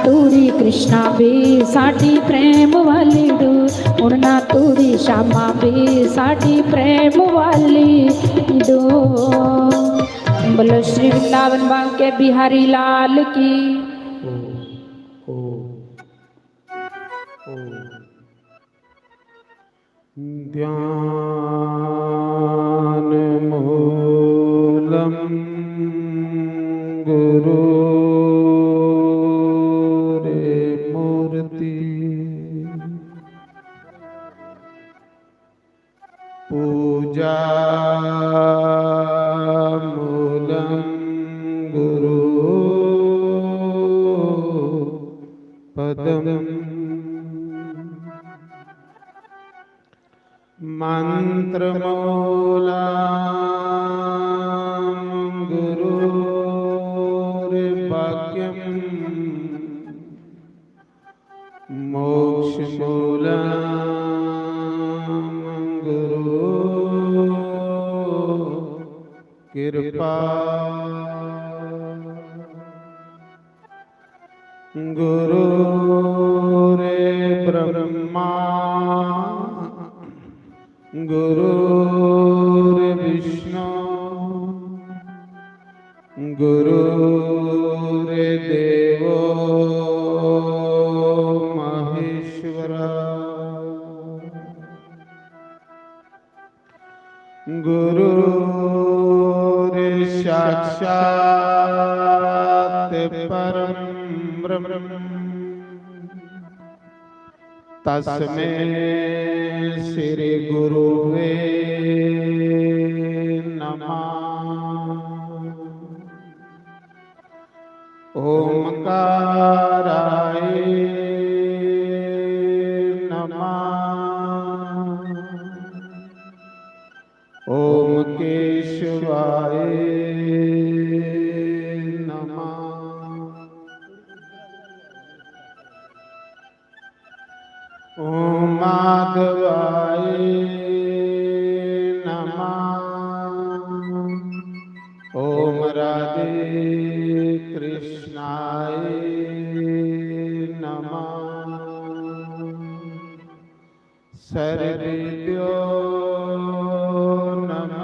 तोड़ी कृष्णा भी साडी प्रेम वाली डोर, हुण ना तोड़ी श्यामा भी साडी प्रेम वाली डोर। बोलो श्री वृंदावन बांके बिहारी लाल की। ध्यान मूलम गुरु पूजा मूलम गुरु पदम, मंत्र मूलम गुरु वाक्यम, मोक्ष मूलम कृपा, गुरु रे ब्रह्मा गुरु रे विष्णु गुरु रे देवो महेश्वरा, गुरु साक्षात् परम ब्रह्म, तस्मै श्री गुरुवे नमः। ओमकाराय नमः। ओम केशवाय नमः। ओम माधवाय नमः। ओम राधे कृष्णाय नमः। सर्वेभ्यो नमः।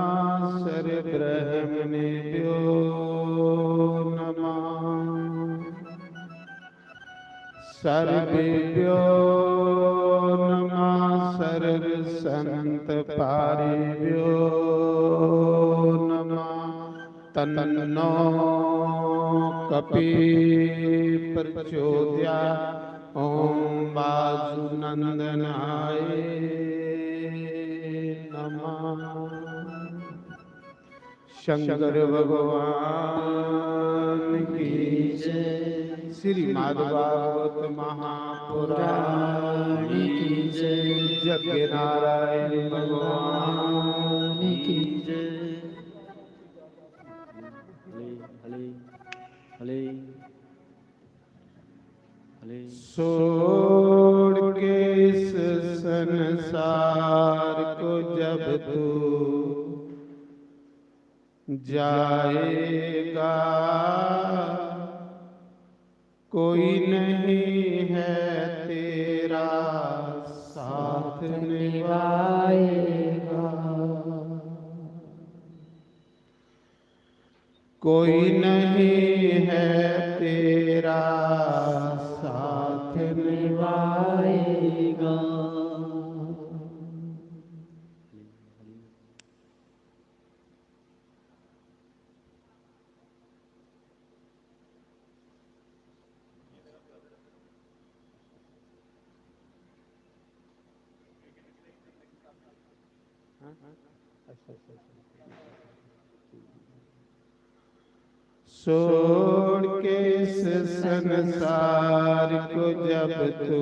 सर्वब्रह्मणेभ्यो नमः। सर्वेभ्यो नमः। सर्वसंतपारेभ्यो नमः। तन्नो कपिः प्रचोदयात्। ओम वासुनंदनाय नमः। शंकर भगवान की जय। श्रीमद् भागवत महापुराण की जय। यज्ञ नारायण भगवान की जय। छोड़ के इस संसार को जब तू जाएगा, कोई नहीं है तेरा साथ निभाएगा। कोई नहीं है तेरा साथ निभाएगा। छोड़ के इस संसार को जब तू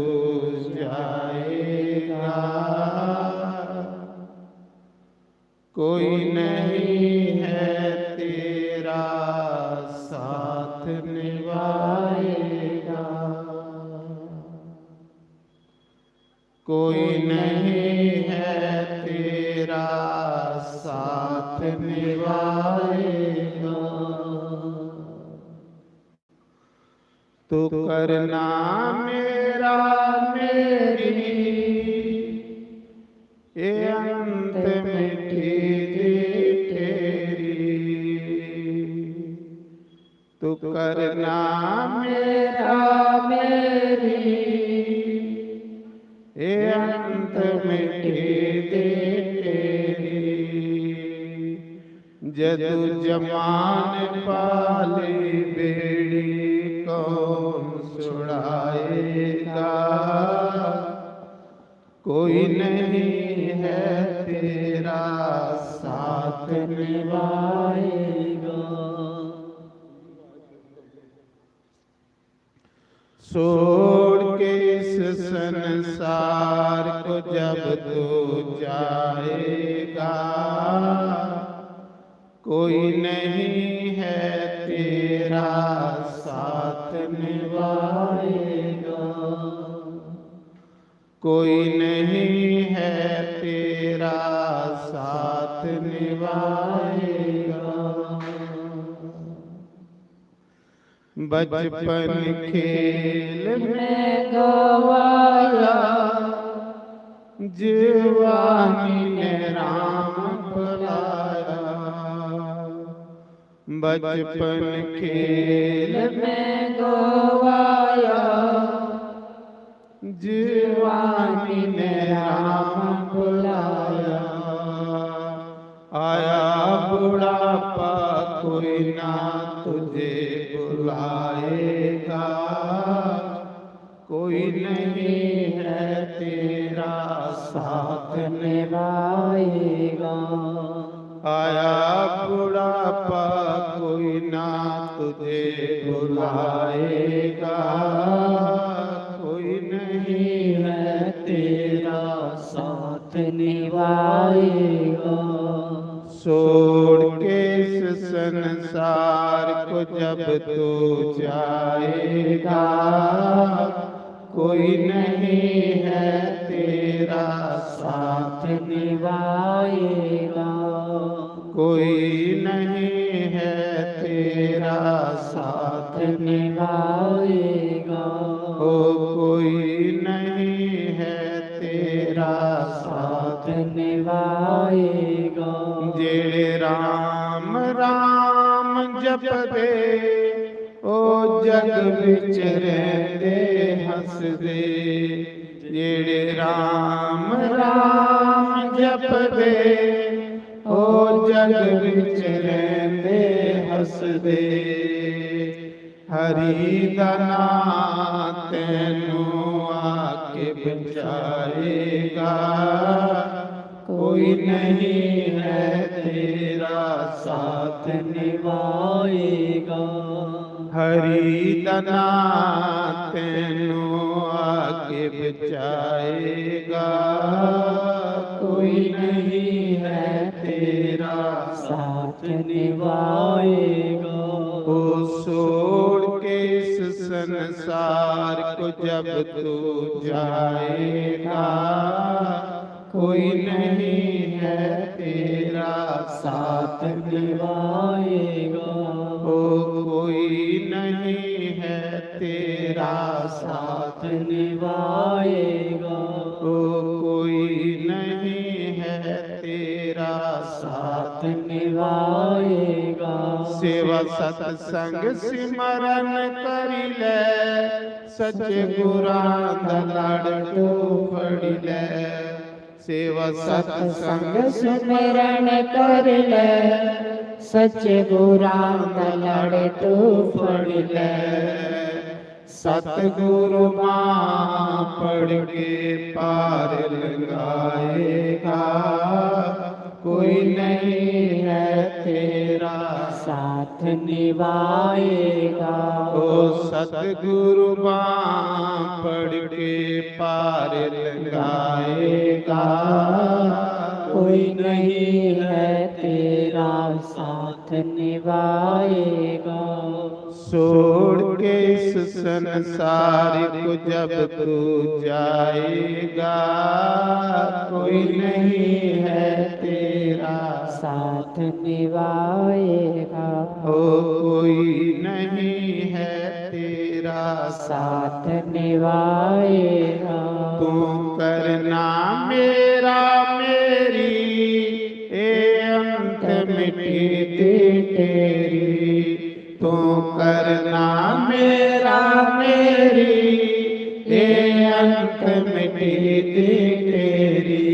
जाएगा, कोई नहीं है तेरा साथ निभाएगा। कोई नहीं है तेरा साथ निभाएगा। तो करना मेरा मेरी ये अंत मिट्टी दे तेरी। तो करना मेरा मेरी ये अंत मिट्टी दे तेरी। जदु जमान पाली बेड़ी कौन छुड़ाएगा। कोई नहीं है तेरा साथ निभाएगा। छोड़ के इस संसार को जब तू जाएगा, कोई नहीं है तेरा साथ निभाएगा। कोई नहीं है तेरा साथ निभाएगा। बचपन खेल में गवाया, जीवानी ने राम बुलाया। बचपन खेल में गवाया, जीवानी ने राम बुलाया। आया बुढ़ापा कोई ना तुझे बुलाएगा, कोई नहीं है तेरा साथ निभाएगा। आया बुढ़ापा कोई ना तुझे बुलाएगा, कोई नहीं है तेरा साथ निभाएगा। छोड़ के इस संसार को जब तू जाएगा, कोई नहीं है तेरा साथ निभाएगा। कोई नहीं है तेरा साथ निभाएगा। ओ कोई नहीं है तेरा साथ निभाएगा। जेड़े राम राम जपदे ओ जग विच रहंदे हसदे, जेड़े राम राम जपदे ओ जग विच रहंदे हसदे, हरि दा नाम तैनू आके बचाएगा, कोई नहीं है तेरा साथ निभाएगा। हरि दा नाम तैनू आके बचाएगा, कोई नहीं है तेरा साथ निभाएगा। ओ छोड़ के इस संसार को जब तू जाएगा, कोई नहीं है तेरा साथ निभाएगा। ओ कोई नहीं है तेरा साथ निभाएगा। ओ कोई नहीं है तेरा साथ निभाएगा। सेवा सत्संग सिमरन करी ले, सच्चे गुरां दा लड़ तू फड़ी ले, सेवा सत्संग सिमरन कर ले, सच्चे गुरां दा लड़ तू फड़ ले। सतगुरु मां पढ़ के पार लगाएगा, कोई नहीं है तेरा साथ निभाएगा। ओ सतगुरु मां पढ़ के पार लगाएगा, कोई नहीं है तेरा साथ निभाएगा। छोड़ के इस संसार को जब तू जाएगा, कोई नहीं है तेरा साथ निभाएगा। ओ कोई नहीं है तेरा साथ निभाएगा। तू करना मेरा मेरी ए अंत मिटी तेरी, तू करना मेरा मेरी ए अंत मिटी तेरी,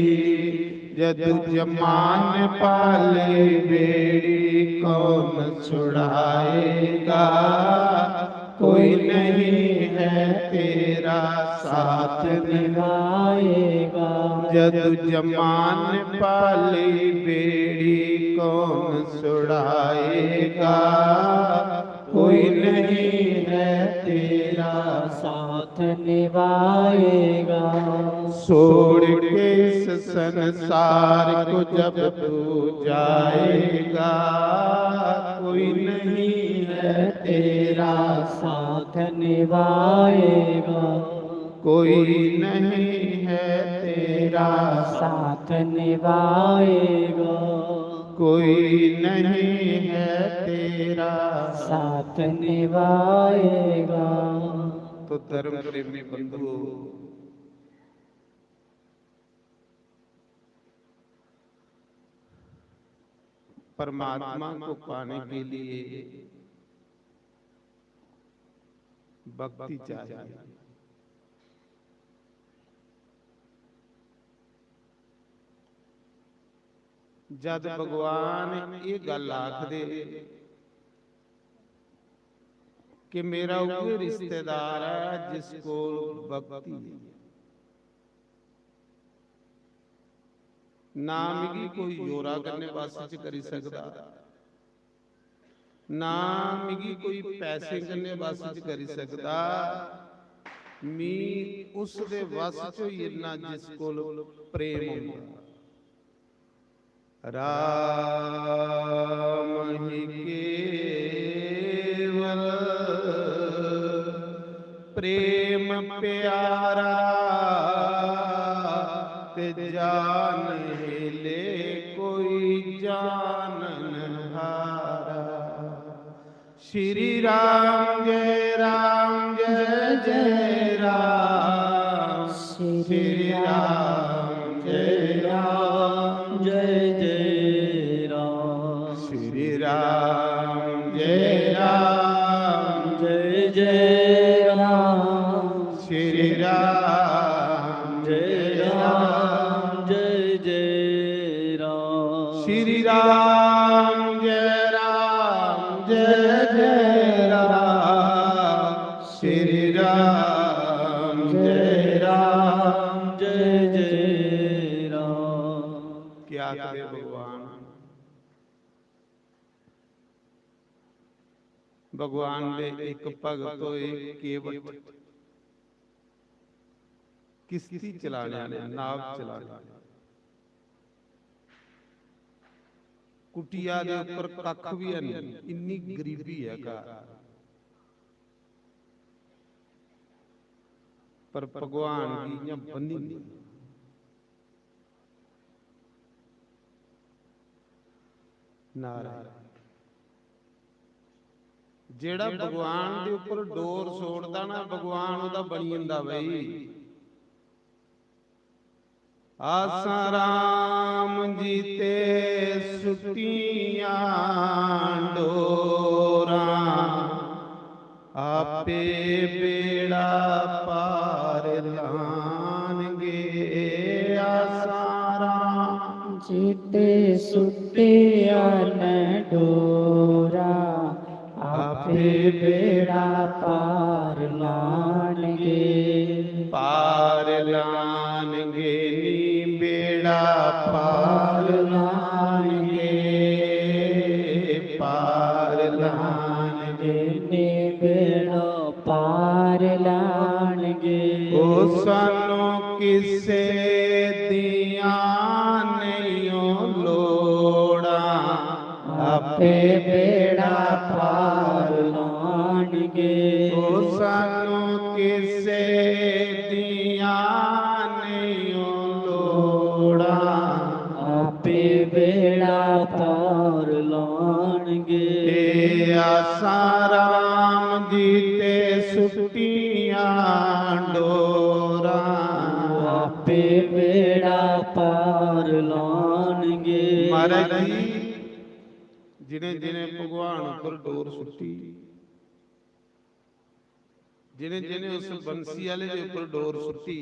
जद जमान पाले बेड़ी कौन छुड़ाएगा, कोई नहीं है तेरा साथ निभाएगा। जद जमान पाली बेड़ी कौन छुड़ाएगा, कोई नहीं है तेरा साथ निभाएगा। छोड़ के इस संसार को जब तू जाएगा, कोई नहीं है तेरा साथ निभाएगा। कोई नहीं है तेरा साथ निभाएगा। कोई नहीं है तेरा साथ निभाएगा। तो धर्म प्रेमी बंधु, परमात्मा को पाने के लिए भक्ति चाहिए। ਜਦ ਭਗਵਾਨ ਇਹ ਗੱਲ ਆਖਦੇ ਕਿ ਮੇਰਾ ਉਹ ਰਿਸ਼ਤੇਦਾਰ ਹੈ ਜਿਸ ਕੋਲ ਭਗਤੀ ਹੈ, ਨਾ ਮਿਗੀ ਕੋਈ ਜੋਰਾ ਕਰਨੇ ਵਾਸਤੇ ਚ ਕਰੀ ਸਕਦਾ, ਨਾ ਮਿਗੀ ਕੋਈ ਪੈਸੇ ਕਰਨੇ ਵਾਸਤੇ ਚ ਕਰੀ ਸਕਦਾ, ਮੀ ਉਸ ਦੇ ਵਸ ਚੋਂ ਹੀ ਇੰਨਾ ਜਿਸ ਕੋਲ ਪ੍ਰੇਮ ਹੁੰਦਾ। ਰਾਮ ਹੀ ਕੇਵਲ ਪ੍ਰੇਮ ਪਿਆਰਾ, ਤੇ ਜਾਨ ਲੇ ਕੋਈ ਜਾਨਨ ਹਾਰਾ। श्री राम जय जय राम, श्री राम जय जय जय राम, श्री राम जय जय जय राम, श्री राम जय जय जय राम, श्री राम जय जय राम, श्री राम जय जय राम। क्या करे भगवान, भगवान दे एक भगत होए केवट, किश्ती चलाने ने, नाव चलाने, कुटिया दे ऊपर कख भी है नहीं, इन्नी गरीबी है घर, पर भगवान की इयां बनी नहीं। नारायण जेड़ा भगवान दे ऊपर डोर छोड़दा ना, भगवान ओदा बनी जंदा बई। आसा राम जी ते सुटियां डोरा, आपे बेड़ा पार लानगे। आसा राम जीते सुटिया न डोरा, आपे बेड़ा पार लानगे। पार लानगे नी बेड़ा पार लानगे, पार लानगे ने बेड़ा पार लानगे। ओ सानू किसे दिया नहीं लोड़ा, आपे बेड़ा पार लानगे। ओ सानू किसे दिया नहीं लोड़ा, आपे बेड़ा पार लानगे। आसा राम जी ते सुटियां डोरा, आपे बेड़ा पार लानगे। महाराज जी जिन्हें जिन्हें भगवान ऊपर डोर सुटी, जिन्हें जिन्हें उस बंसी वाले के ऊपर डोर सुटी,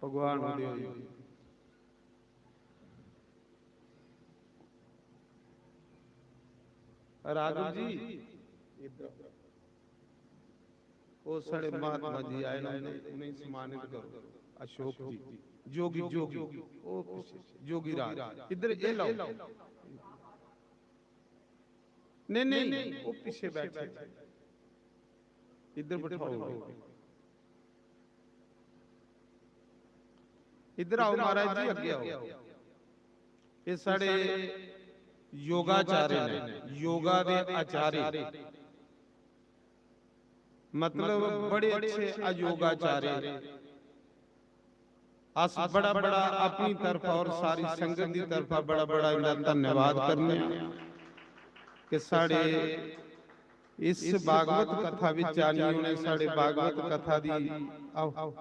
भगवान उड़े होए। राघव जी वो साढ़े महात्मा जी आए ना, उन्हें सम्मानित करो। अशोक जी जोगी जोगी ओ जोगी राज इधर ये लाओ। नहीं नहीं वो पीछे बैठे, इधर बैठाओ, इधर आओ महाराज जी, अगे आओ। ये साढ़े योगाचार्य ने, योगा दे आचार्य, मतलब बड़े अच्छे अयोगाचार्य। अस बड़ा बड़ा अपनी तरफ और सारी संगत की तरफ बड़ा बड़ा इनका धन्यवाद करने कि साढ़े इस भागवत कथा विच आनी उन्हें साढ़े भागवत कथा दी। आओ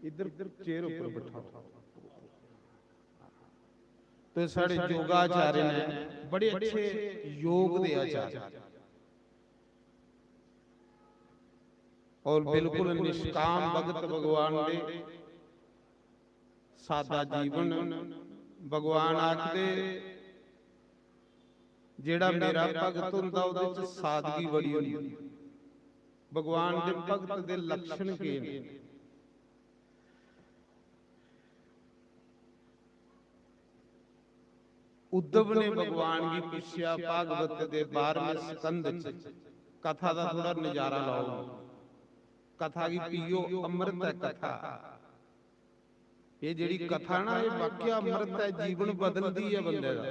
इधर चेयर ऊपर बैठाओ। तो साढ़े योगाचार्य ने बड़े अच्छे योग दे आचार्य, ਔਰ ਬਿਲਕੁਲ ਨਿਸ਼ਕਾਮ ਭਗਤ ਭਗਵਾਨ ਦੇ, ਸਾਦਾ ਜੀਵਨ। ਭਗਵਾਨ ਆਖਦੇ ਜਿਹੜਾ ਮੇਰਾ ਭਗਤ ਹੁੰਦਾ ਉਹਦੇ ਚ ਸਾਦਗੀ ਬੜੀ ਹੁੰਦੀ। ਭਗਵਾਨ ਦੇ ਭਗਤ ਦੇ ਲੱਛਣ ਕੀ ਨੇ? उद्धव ने भगवान की पूछा भागवत के 12वें स्कंद च, कथा का थोड़ा नजारा लाओ। कथा की पीओ, अमृत है कथा। ये जिहड़ी कथा ना, ये वाकया अमृत है, जीवन बदलती है बंदे का।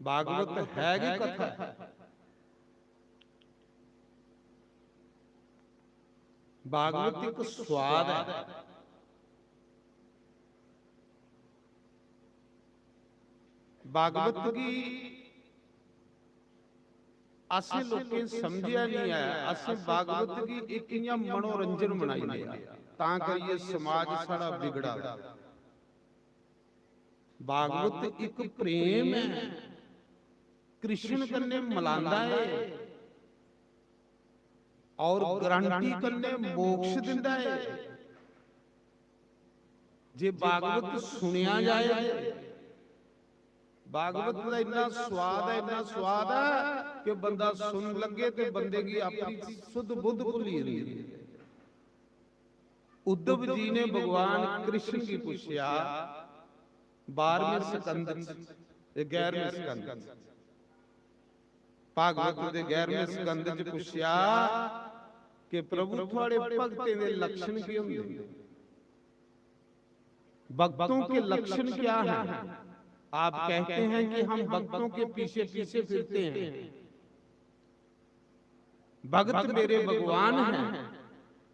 भागवत है कि कथा है? भागवत एक स्वाद है। भागवत की असें लोकें समझिया नहीं है। असें भागवत की एक इयां मनोरंजन बनाई लिया, तां करिए समाज सारा बिगड़ा। भागवत एक प्रेम है, कृष्ण कन्ने मिलांदा है और गारंटी कन्ने मोक्ष दिंदा है। जे भागवत सुनिया जाए, भागवत का इन्ना स्वाद है, इन्ना स्वाद है कि बंदा सुन लगे तो बंदे की अपनी शुद्ध बुद्ध भुली रही। उद्धव जी ने भगवान कृष्ण की पूछा 12वें स्कंद, 11वें स्कंद, भागवत के 11वें स्कंद च पूछा कि प्रभु थोड़े भगते के लक्षण की होंगे? भक्तों के लक्षण क्या है? आप कहते हैं कि हम भक्तों के पीछे पीछे फिरते हैं। भक्त मेरे भगवान हैं।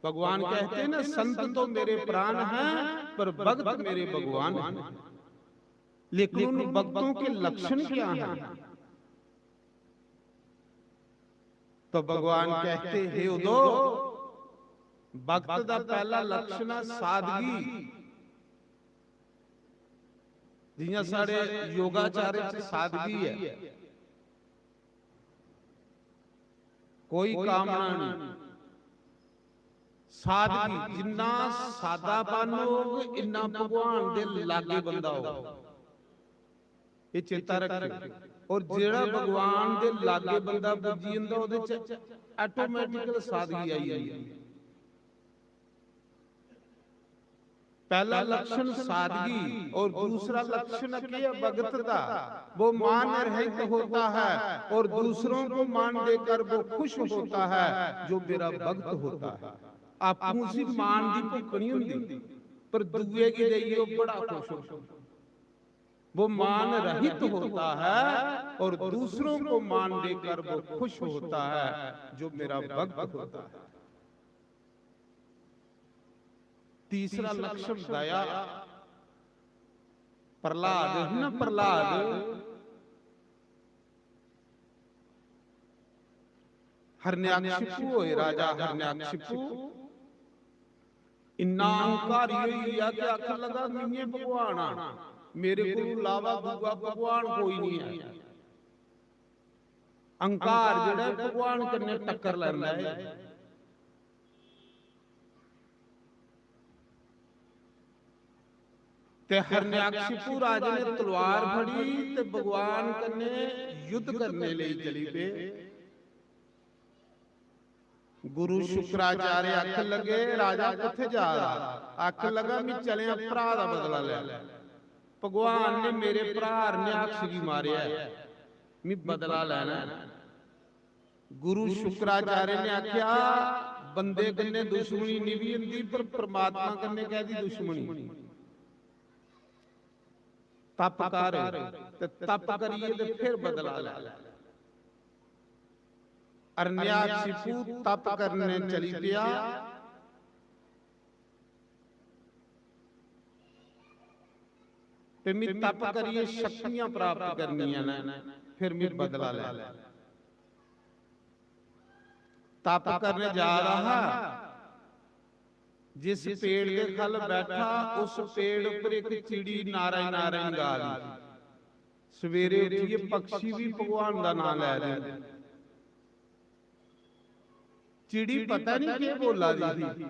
भगवान कहते हैं ना, संत तो मेरे प्राण हैं पर भक्त मेरे भगवान हैं। लेकिन उन भक्तों के लक्षण क्या हैं? तो भगवान कहते हे उदो, भक्त दा पहला लक्षण है सादगी। जियां साढ़े योगाचार्य च सादगी है, कोई कामना नहीं। सादगी, जिन्ना सादापन हो इन्ना भगवान दे लागे बंदा हो, ये चेता रखे। और जेड़ा भगवान दे लागे बंदा पुजी जंदा ओदे च ऑटोमैटिकल सादगी आई जांदी। पहला लक्षण सादगी और दूसरा लक्षण क्या? भगत का वो मान रहित होता है और दूसरों को मान देकर वो खुश होता है जो मेरा भक्त होता है। आप उसी मान दी भुख नहीं होती, पर दुए की देइयो बड़ा खुश होता है। वो मान रहित होता है और दूसरों को मान देकर वो खुश होता है जो मेरा भक्त होता है। तीसरा लक्षण दया। प्रहलाद है ना, प्रहलाद हरण्याक्षिपु होए, राजा हरण्याक्षिपु इन्ना अहंकारी होइया कि आखन लगा मैं भगवान आ, मेरे को अलावा दूजा भगवान कोई नहीं है। अहंकार जेड़ा भगवान कन्ने टक्कर लैंदा है। ते हरण्याक्षिपु राजे ने तलवार फड़ी ते भगवान कन्ने युद्ध करने लई चली पे। गुरु शुक्राचार्य आख लगे राजा किथे जा रहा? आख लगा मैं चलिया भरा दा बदला ले। भगवान ने मेरे भरा हरण्याक्ष की मारिया, मैं बदला लेना। गुरु शुक्राचार्य ने आख्या बंदे कन्ने दुश्मनी नहीं भी हुंदी, पर परमात्मा कन्ने कहदी दुश्मनी। तप कर, तप करिए तो फिर बदला ले। हरण्याक्षिपु तप करने चली पिया। मैं तप करिए शक्तियां प्राप्त करनियां ने, फिर मैं बदला ले। तप करने जा रहा, जिस पेड़ के खल बैठा उस पेड़ पर एक चिड़ी नारायण नारायण गा रही। सवेरे उठिए पक्षी भी भगवान का नाम ले रहे। चिड़ी पता नहीं के बोला दी थी,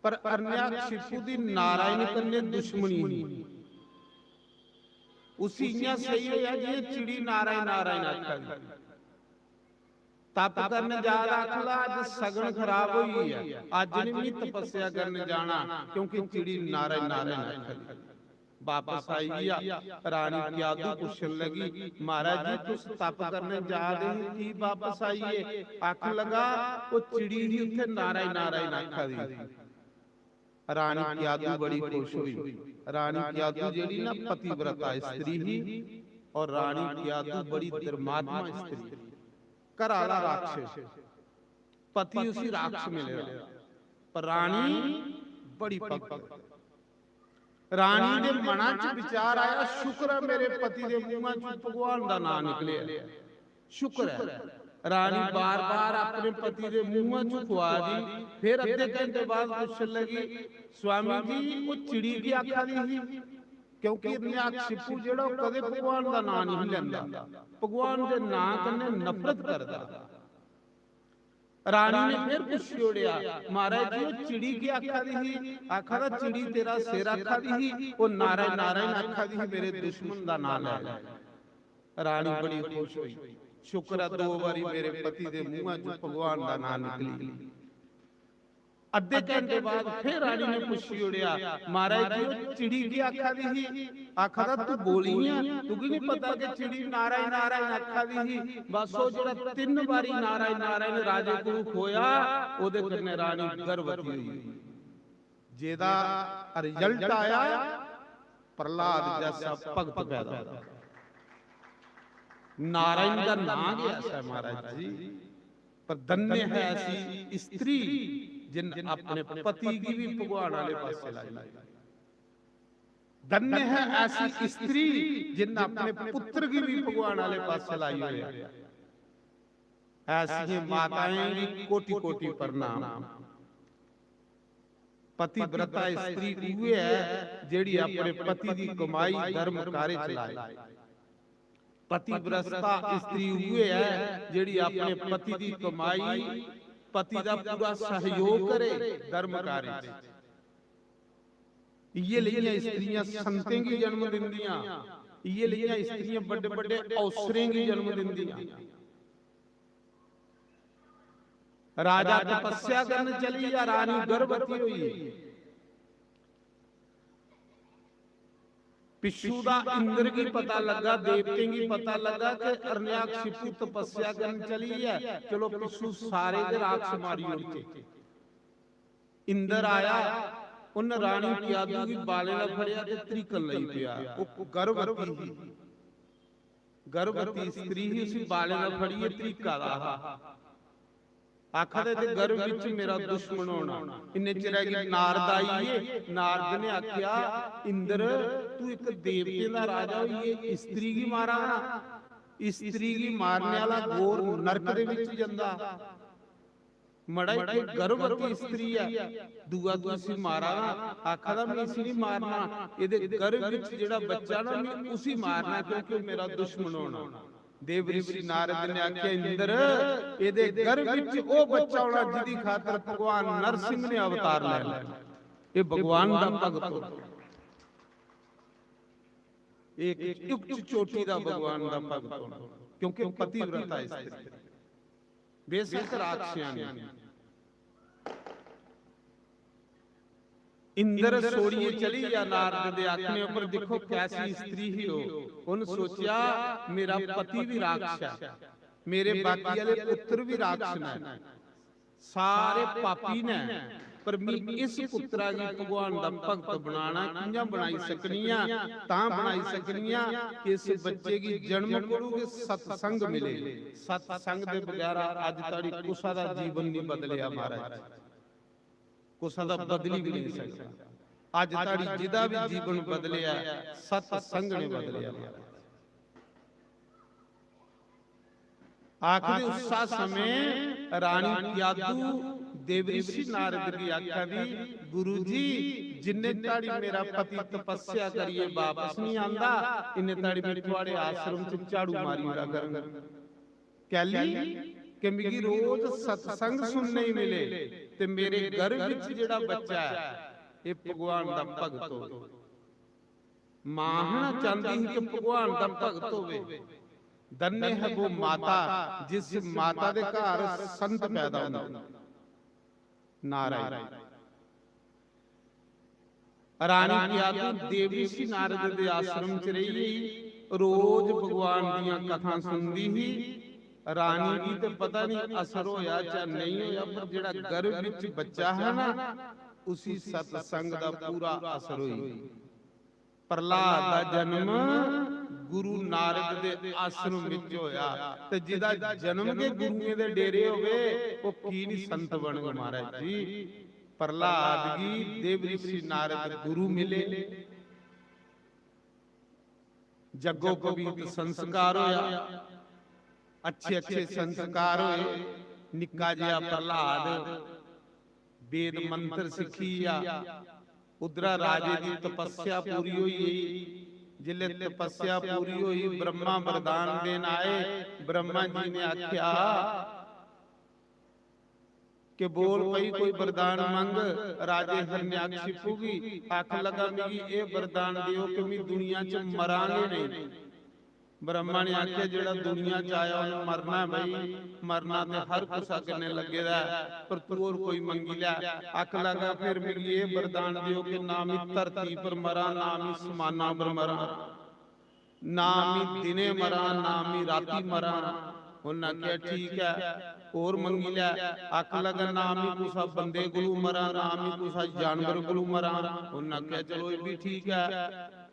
पर हिरण्यकशिपु दी नारायण कन्ने दुश्मनी ही उसी इयां सही है जी चिड़ी नारायण नारायण आखा दी। तप करने जा रखला अज सगन खराब हुई है, अज नहीं तपस्या करने जाना क्योंकि चिड़ी नारायण नारायण आखा दी। वापस आई रानी क्यादू पूछन लगी महाराज जी तुस तप करने जा रहे की वापस आइए? आख लगा वो चिड़ी ही उथे नारायण नारायण आखा दी। रानी क्यादू बड़ी खुश हुई। रानी क्यादू जेड़ी ना पतिव्रता स्त्री ही, और रानी क्यादू बड़ी धर्मात्मा स्त्री, कराला राक्षस, पति उसी राक्षस में ले रहा, पर रानी बड़ी भक्त। रानी दे मना च विचार आया शुक्र है मेरे पति दे मुंह च भगवान दा नाम निकले, शुक्र है। रानी बार बार अपने पति दे मुंह च खुआ दी। फिर अद्धे घंटे बाद पूछन लगी स्वामी जी वो चिड़ी की आखा दी थी, क्योंकि हिरण्यकशिपु जेड़ा कदे भगवान दा नाम नहीं लेंदा, भगवान दे नाम कन्ने नफरत करदा। रानी ने फिर पूछ छोड़िया महाराज जी वो चिड़ी की आखा दी थी? आखा दा चिड़ी तेरा सिर आखा दी थी, वो नारायण नारायण आखा दी थी, मेरे दुश्मन दा नाम ले। रानी बड़ी खुश हुई, शुक्र है 2 बारी मेरे पति दे मुंह च भगवान दा नाम निकली। अद्धे घंटे बाद फिर रानी ने पूछी उड़िया महाराज जी वो चिड़ी की आखा दी थी? आखा दा तू बोली है, तू की नहीं पता कि चिड़ी नारायण नारायण आखा दी थी? बस वो जेड़ा 3 बारी नारायण नारायण राजे को खोया ओदे कन्ने रानी गर्भवती हुई, जेदा रिजल्ट आया प्रहलाद जैसा भगत पैदा होया। नारायण का नाम गया सा महाराज जी, पर धन्य है ऐसी स्त्री जिन अपने पति की भी भगवान वाले पासे लाई। धन्य है ऐसी स्त्री जिन अपने पुत्र की भी भगवान वाले पासे लाई हुई है। ऐसी माताएं भी कोटि कोटि प्रणाम। पतिव्रता स्त्री हुए है जेड़ी अपने पति की कमाई धर्म कार्य चलाए। पतिव्रता स्त्री हुए है जेड़ी अपने पति की कमाई पति का पूरा सहयोग करे धर्म कार्य। ये लिया स्त्रियां संतें की जन्म दिंदियां, ये लिया स्त्रियां बड़े बड़े अवसरें की जन्म दिंदियां। राजा तपस्या करने चली या रानी गर्भवती हुई। पिछू दा इंद्र की पता लगा, देवते की पता लगा कि हिरण्यकशिपु तपस्या करने चली है, चलो पिछू सारे दे राक्षस मारी उड़के। इंद्र आया उन रानी क्यादू की बाले ना फड़िया ते त्रिकन लई पिया। वो गर्भवती ही, गर्भवती स्त्री ही उसी बाले ना फड़िए त्रिका रहा। आखा दे गर्भ विच मेरा दुश्मन होना। इन्ने चिर नारद आईए, नारद ने आख्या इंद्र तू एक देवते दा राजा होइए स्त्री की मारा ना, स्त्री की मारने वाला घोर नरक दे विच जंदा। मड़ा एक गर्भवती स्त्री है दूआ तू इसी मारा ना। आखा दा मैं इसी नहीं मारना, इहदे गर्भ विच जेड़ा बच्चा ना मैं उसी मारना क्योंकि मेरा दुश्मन होना। देव ऋषि नारद ने आख्या इंद्र इहदे गर्भ विच ओ बच्चा होना जिदी खातर भगवान नरसिंह ने अवतार लेना। ये भगवान दा भगत हो, एक उच्च चोटी दा भगवान दा भगत होना, क्योंकि पतिव्रता स्त्री बेशक राक्षसियां ने। इंद्र सोड़िए चली या नारद दे आखने ऊपर देखो कैसी स्त्री ही हो। उन सोचा मेरा पति भी राक्षस है, मेरे बाकी वाले पुत्र भी राक्षस हैं, सारे पापी ने, पर मैं इस पुत्रा की भगवान दा भगत बनाना कियां बनाई सकनिया? तां बनाई सकनिया कि इस बच्चे की जन्म कोलू के सत्संग मिले। सत्संग दे बगैर अज ताड़ी कुसा दा जीवन नहीं बदलिया महाराज, कुसा दा बदली भी नहीं सकता। अज ताड़ी जिदा भी जीवन बदलिया सत्संग ने बदलिया। आखिरी उस समय रानी क्यादू देवऋषि नारद की आख्या दी गुरुजी जिन्ने ताड़ी मेरा पति तपस्या करिए वापस नहीं आंदा, इन्ने ताड़ी मैं थोड़े आश्रम च झाड़ू मारी उड़ा कर। कैली ਕਿ ਮਿਗੀ ਰੋਜ਼ ਸਤਸੰਗ ਸੁਣਨੇ ਹੀ ਮਿਲੇ ਤੇ ਮੇਰੇ ਗਰਭ ਵਿੱਚ ਜਿਹੜਾ ਬੱਚਾ ਹੈ ਇਹ ਭਗਵਾਨ ਦਾ ਭਗਤ ਹੋਵੇ। ਮਾਂ ਹਨਾ ਚਾਹੁੰਦੀ ਸੀ ਕਿ ਭਗਵਾਨ ਦਾ ਭਗਤ ਹੋਵੇ। ਧन्य है वो माता जिस माता ਦੇ ਘਰ ਸੰਤ ਪੈਦਾ ਹੁੰਦੇ। ਨਾਰਾਇਣ ਰਾਣੀ ਪਿਆਦੂ ਦੇਵੀ ਸੀ ਨਾਰਦ ਦੇ ਆਸ਼ਰਮ ਚ ਰਹੀ, ਰੋਜ਼ ਭਗਵਾਨ ਦੀਆਂ ਕਥਾ ਸੁਣਦੀ ਹੀ। ਰਾਣੀ ਜੀ ਤੇ ਪਤਾ ਨਹੀਂ ਅਸਰ ਹੋਇਆ ਜਾਂ ਨਹੀਂ ਹੋਇਆ, ਪਰ ਜਿਹੜਾ ਗਰਭ ਵਿੱਚ ਬੱਚਾ ਹੈ ਨਾ ਉਸੀ ਸਤਸੰਗ ਦਾ ਪੂਰਾ ਅਸਰ ਹੋਈ। ਪ੍ਰਹਲਾਦ ਦਾ ਜਨਮ ਗੁਰੂ ਨਾਰਦ ਦੇ ਆਸ਼ਰਮ ਵਿੱਚ ਹੋਇਆ, ਤੇ ਜਿਹਦਾ ਜਨਮ ਕੇ ਗੁਰੂਆਂ ਦੇ ਡੇਰੇ ਹੋਵੇ ਉਹ ਕੀ ਨਹੀਂ ਸੰਤ ਬਣਨ ਮਹਾਰਾਜ ਜੀ। ਪ੍ਰਹਲਾਦ ਜੀ ਦੇਵ ਰਿਸ਼ੀ ਨਾਰਦ ਗੁਰੂ ਮਿਲੇ, ਜੱਗੋ ਪਵਿੱਤ ਸੰਸਕਾਰ ਹੋਇਆ, ਅੱਛੇ ਅੱਛੇ ਸੰਸਕਾਰ ਹੋਏ। ਨਿੱਕਾ ਜਿਹਾ ਪ੍ਰਹਲਾਦ वेद मंत्र सिखी आ, उधरा राजे की तपस्या पूरी हुई। जिले तपस्या पूरी हुई ब्रह्मा वरदान देन आए। ब्रह्मा जी ने आख्या कि बोल पई कोई वरदान मंग। राजे हरण्याक्ष पूगी आख लगा मिगी ये वरदान दियो कि मैं दुनिया च मरांगे नहीं। ब्रह्मा ने आख्या जेड़ा दुनिया च आया उन्हें मरना भाई, मरना ते हर कुसा करने लगे दा, पर तू और कोई मंगी लै। आख लगा फिर मिगी ये वरदान दियो कि ना मैं धरती पर मरा, ना मैं समाना पर मरा, ना मैं दिने मरा, ना मैं राती मरा। उन्हें आख्या ठीक है और मंगी लै। आख लगा ना मैं कुसा बंदे कोलू मरा, ना मैं कुसा जानवर कोलू मरा। उन्हें आख्या चलो ये भी ठीक है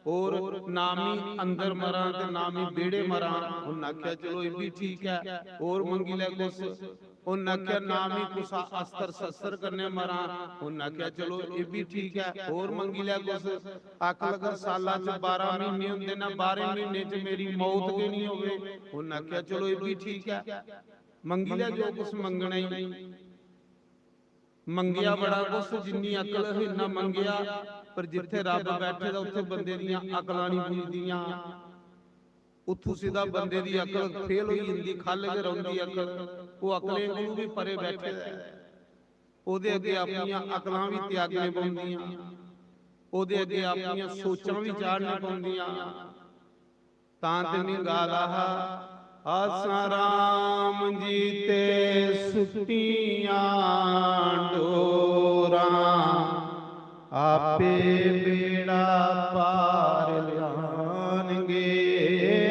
और ना मैं अंदर मरा ते ना मैं बेड़े मरा। उन्हें आख्या चलो ये भी ठीक है और मंगी लै कुछ। उन्हें आख्या ना मैं कुसा अस्त्र शस्त्र करने मरा। उन्हें आख्या चलो ये भी ठीक है और मंगी लै कुछ। आख लगा साला च 12 महीने होंदे ना, 12 महीने च मेरी मौत के नहीं होवे। उन्हें आख्या चलो ये भी ठीक है, मंगी लै जो कुछ मंगना ही। मंगिया बड़ा कुछ, जिन्नी अकल है इन्ना मंगिया, पर जिथे रब बैठे दा उत्थे बंदे दियां अकलां नहीं पुजदियां। उत्थों सीधा बंदे दी अकल फेल होई जंदी, खल के रौंदी अकल। वो अकलें कोलों भी परे बैठे दा, ओदे अगे अपनियां अकलां भी त्यागने पौंदियां, ओदे अगे अपनियां सोचां भी चाढ़ने पौंदियां। तां ते मैं गा रहा आसा राम जी ते सुटियां डोरां, आपे बेड़ा पार लानगे।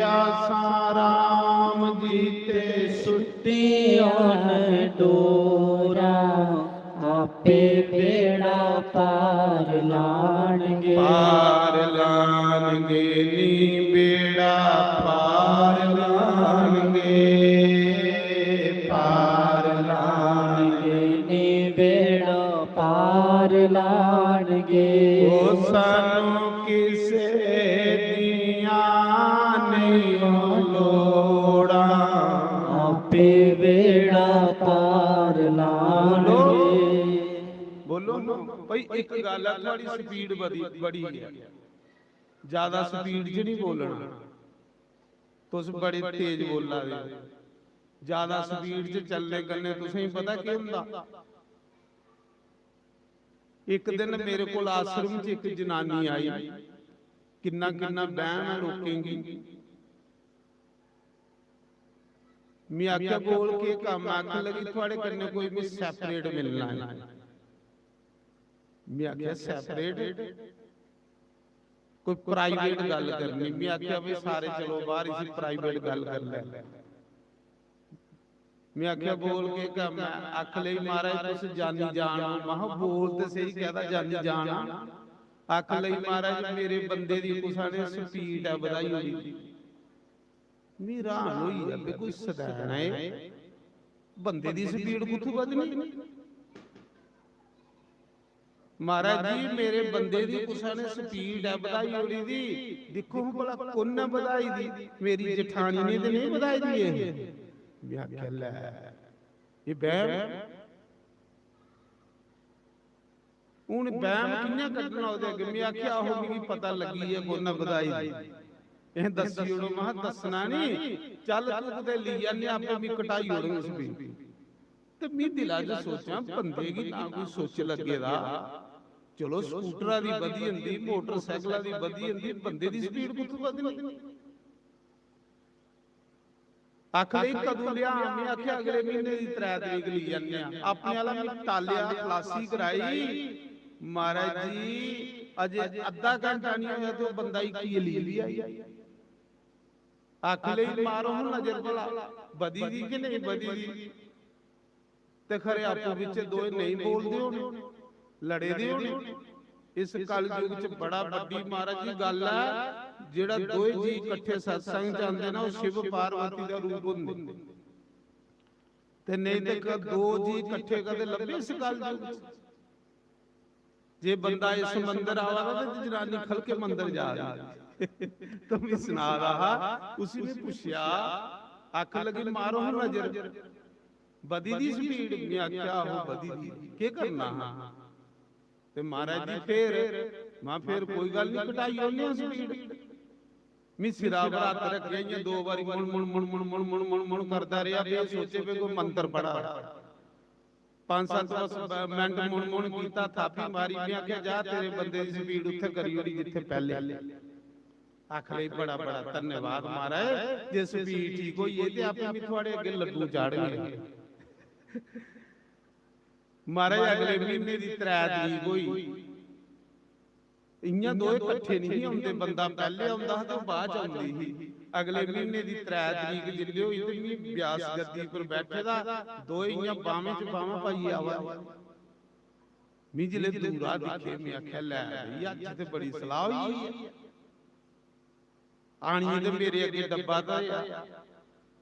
आसा राम जी ते सुटियां डोरा, आपे बेड़ा पार लानगे। पार लानगे नी बेड़ा पार लानगे, पार लानगे नी बेड़ा पार लानगे। ओ सानू किसे दिया नहीं लोड़ा, आपे बेड़ा पार लानगे। बोलो भाई एक गल है थोड़ी स्पीड बड़ी है, ज्यादा स्पीड च नहीं बोलना। तुस बड़े तेज बोला दे, ज्यादा स्पीड च चलने कन्ने तुसें पता की हुंदा। एक दिन मेरे को आश्रम च एक जनानी आई, किन्ना किन्ना बहम है लोकें गी। मैं आख्या बोल के काम, आखन लगी थोड़े कन्ने कोई भी सैपरेट मिलना है। मैं आख्या सैपरेट कोई प्राइवेट गल करनी। मैं आख्या भी सारे चलो बाहर इसी प्राइवेट गल कर ले। मैं आख्या बोल के क्या, मैं आख ले महाराज तुस जानी जान। महा बोल ते सही कहदा जानी जान। आख ले महाराज मेरे बंदे दी कुसा ने स्पीड है ਵਧਾਈ होई। मैं हैरान होई अबे कोई सदैन है बंदे दी स्पीड कुथों ਵਧਣੀ। महाराज जी मेरे बंदे दी कुसा ने स्पीड है ਵਧਾਈ होई दी। देखो भला कौन ने ਵਧਾਈ दी, मेरी जेठानी ने ते नहीं ਵਧਾਈ दी है। मैं आख्या लै ये बहम हूं बहम कियां कड्ढना ओहदे अगे। मैं आख्या आहो मिगी पता लगी है कोई ने ਵਧਾਈ दी। ਇਹ ਦੱਸੀ ਉੜੋ ਮਾ ਦੱਸਣਾ ਨਹੀਂ, ਚੱਲ ਤੂੰ ਕਿਤੇ ਲਈ ਜਾਂਦੇ ਆਪੇ ਵੀ ਕਟਾਈ ਉੜੋ ਸਪੀਡ ਤੇ ਮੈਂ ਦਿਲਾਂ 'ਚ ਸੋਚਾਂ ਬੰਦੇ ਕੀ ਨਾ ਕੋਈ ਸੋਚ ਲੱਗੇਦਾ। ਚਲੋ ਸਕੂਟਰਾਂ ਦੀ ਵਧੀ ਹੁੰਦੀ, ਮੋਟਰਸਾਈਕਲਾਂ ਦੀ ਵਧੀ ਹੁੰਦੀ, ਬੰਦੇ ਦੀ ਸਪੀਡ ਕਿੱਥੋਂ ਵਧਣੀ। ਆਖ ਲਈ ਕਦੋਂ ਲਿਆ, ਮੈਂ ਆਖਿਆ ਅਗਲੇ ਮਹੀਨੇ ਦੀ 3 ਤਰੀਕ ਲਈ ਜਾਂਦੇ ਆ। ਆਪਣੇ ਵਾਲਾ ਮੈਂ ਟਾਲਿਆ, ਖਲਾਸੀ ਕਰਾਈ। ਮਹਾਰਾਜ ਜੀ ਅਜੇ ਅੱਧਾ ਘੰਟਾ ਨਹੀਂ ਹੋਇਆ ਤੇ ਉਹ ਬੰਦਾ ਹੀ ਕੀ ਲਈ ਆਈ। ਆਖ ਲਈ ਮਾਰੋ ਹੁਣ ਨਜ਼ਰ ਭਲਾ ਵਧੀ ਦੀ ਕਿ ਨਹੀਂ ਵਧੀ ਦੀ। ਤੇ ਖਰੇ ਆਪੋ ਵਿੱਚ ਦੋਏ ਨਹੀਂ ਬੋਲਦੇ ਹੋਣੇ, ਲੜੇ ਦੇ ਹੋਣੇ। ਇਸ ਕਲਯੁਗ ਚ ਬੜਾ ਵੱਡੀ ਮਹਾਰਾਜ ਜੀ ਗੱਲ ਹੈ, ਜਿਹੜਾ ਦੋਏ ਜੀ ਇਕੱਠੇ ਸਤਸੰਗ ਜਾਂਦੇ ਨਾ ਉਹ ਸ਼ਿਵ ਪਾਰਵਤੀ ਦਾ ਰੂਪ ਹੁੰਦੇ। ਤੇ ਨਹੀਂ ਤੇ ਦੋ ਜੀ ਇਕੱਠੇ ਕਦੇ ਲੱਭੇ ਇਸ ਕਲਯੁਗ ਚ। ਜੇ ਬੰਦਾ ਇਸ ਮੰਦਰ ਆਵਾ ਤੇ ਜਨਾਨੀ ਖਲ ਕੇ ਮੰਦਰ ਜਾ ਰਹੀ तो मैं सुना रहा। उसी ने पूछा, आख लगी मारो हम नजर बदी दी स्पीड में। आख्या हो बदी दी के करना ते महाराज जी फिर मां फिर कोई गल नहीं कटाई ओने स्पीड। मैं सिरा बरात रख गई 2 बारी मुड़ मुड़ मुड़ मुड़ मुड़ मुड़ मुड़ मुड़ करता रहा। फिर सोचे पे कोई मंत्र पढ़ा 5-7 मिनट मुड़ मुड़ कीता, थापी मारी। मैं आख्या जा तेरे बंदे दी स्पीड उत्थे करी होरी जिथे पहले। आख ਲਈ बड़ा बड़ा धन्यवाद महाराज, जे स्पीड ठीक होई है ते आपे भी थोड़े अगे लड्डू चाड़नगे। महाराज अगले महीने दी 3 तरीक होई। इयां दोए इकट्ठे नहीं आउंदे, बंदा पहले आउंदा ते बाद च आउंदी ही। अगले महीने दी 3 तरीक जिल्ले होई ते मैं ब्यास गद्दी पर बैठे दा दोए इयां बावें च बावां पाई आवा। मैं जिले दूरा दिखे मैं आख्या लै भई अज ते बड़ी सलाह होई है। आनी ते मेरे अगे डब्बा दा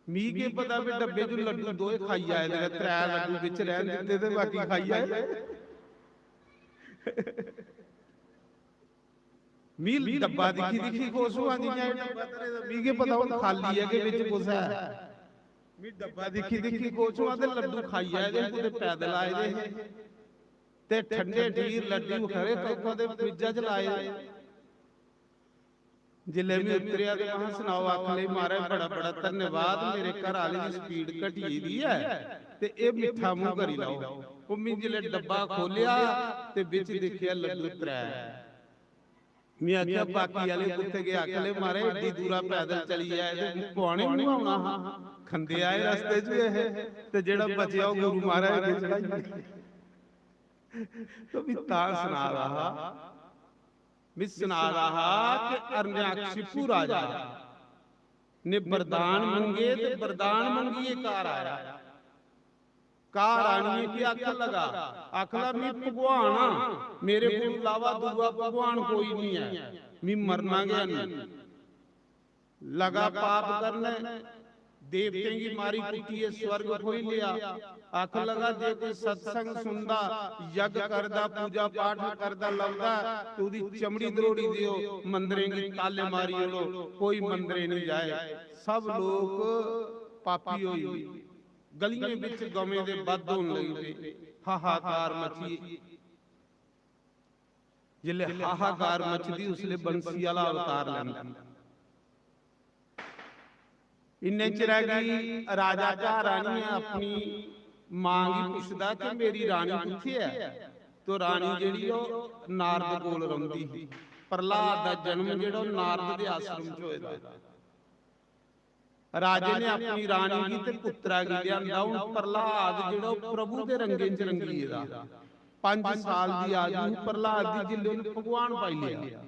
मी के पता भी डब्बे चों लड्डू दोए खाई आए ने। 3 लड्डू विच रहन दित्ते ते बाकी खाई आए। मील डब्बा दिखी दिखी खुश हुआ जियां डब्बा तेरे दा मी के पता हुन खाली है के विच कुछ है। मी डब्बा दिखी दिखी खुश हुआ ते लड्डू खाई आए दे कुते पैदल आए दे ते ठंडे ढीर लड्डू खरे कदे फ्रिजा च लाए। जिले में उतरिया तो वहां सुनाओ आख ले मारे बड़ा बड़ा धन्यवाद, मेरे घर वाले की स्पीड घटी दी है ते ए मिठा मुंह करी लाओ। उम्मी जिले डब्बा खोलिया ते विच देखिया लड्डू 3। मैं आख्या बाकी वाले कुत्ते गए। आख ले मारे एडी दूरा पैदल चली आए ते पौने नहीं आउणा खंदे आए रस्ते च ए ते जेड़ा बचिया ओ गुरु महाराज दे चढ़ाई। तो भी ता सुना रहा मैं सुना रहा कि अरण्यकशिपु राजा ने वरदान मंगे ते वरदान मंगिए कार आया। कार आनी की आख लगा, आखला मैं भगवान मेरे को अलावा दूसरा भगवान कोई नहीं है, मैं मरना गया नहीं। लगा पाप करने देवते की मारी कुटी स्वर्ग खोई लिया। आख लगा जे कोई सत्संग सुनदा यज्ञ करदा पूजा पाठ करदा लवदा तो उदी चमड़ी दरोड़ी दियो, मंदरे की ताले मारी लो, कोई मंदरे नहीं जाए। सब लोग पापी होई गलियां विच गवे दे बद होण लगे। हाहाकार मची। जिले हाहाकार मचदी उसले बंसी वाला अवतार लैंदा। इन्ने च रह गई राजा का रानी अपनी मां की पुछदा कि मेरी रानी किथे है। तो रानी जेड़ी ओ नारद कोल रहिंदी सी। प्रहलाद दा जन्म जेड़ा नारद दे आश्रम च होया। राजे ने अपनी रानी की ते पुत्रा की लियांदा। हुण प्रहलाद जेड़ा प्रभु दे रंगे च रंगीए दा 5 साल दी आयु प्रहलाद दी जिल्ले उन्हें भगवान पाई लिया।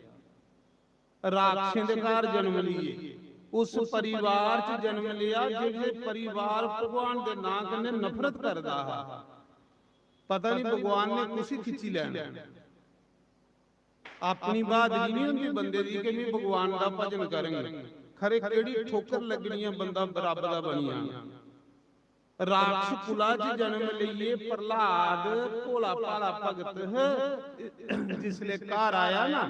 राक्षसें दे घर जन्म लिए, उस परिवार च जन्म लिया जिहड़े परिवार भगवान दे नां कन्ने नफरत करदा है। पता नहीं भगवान ने खुशी खिंची लैना। अपनी बहादुरी नहीं हुंदी बंदे दी कि मैं भगवान दा भजन करांगा। खरे केड़ी ठोकर लगनी है बंदा रब दा बनिया। राक्षस कुला च जन्म लईए प्रहलाद भोला भाला भगत जिसले घर आया ना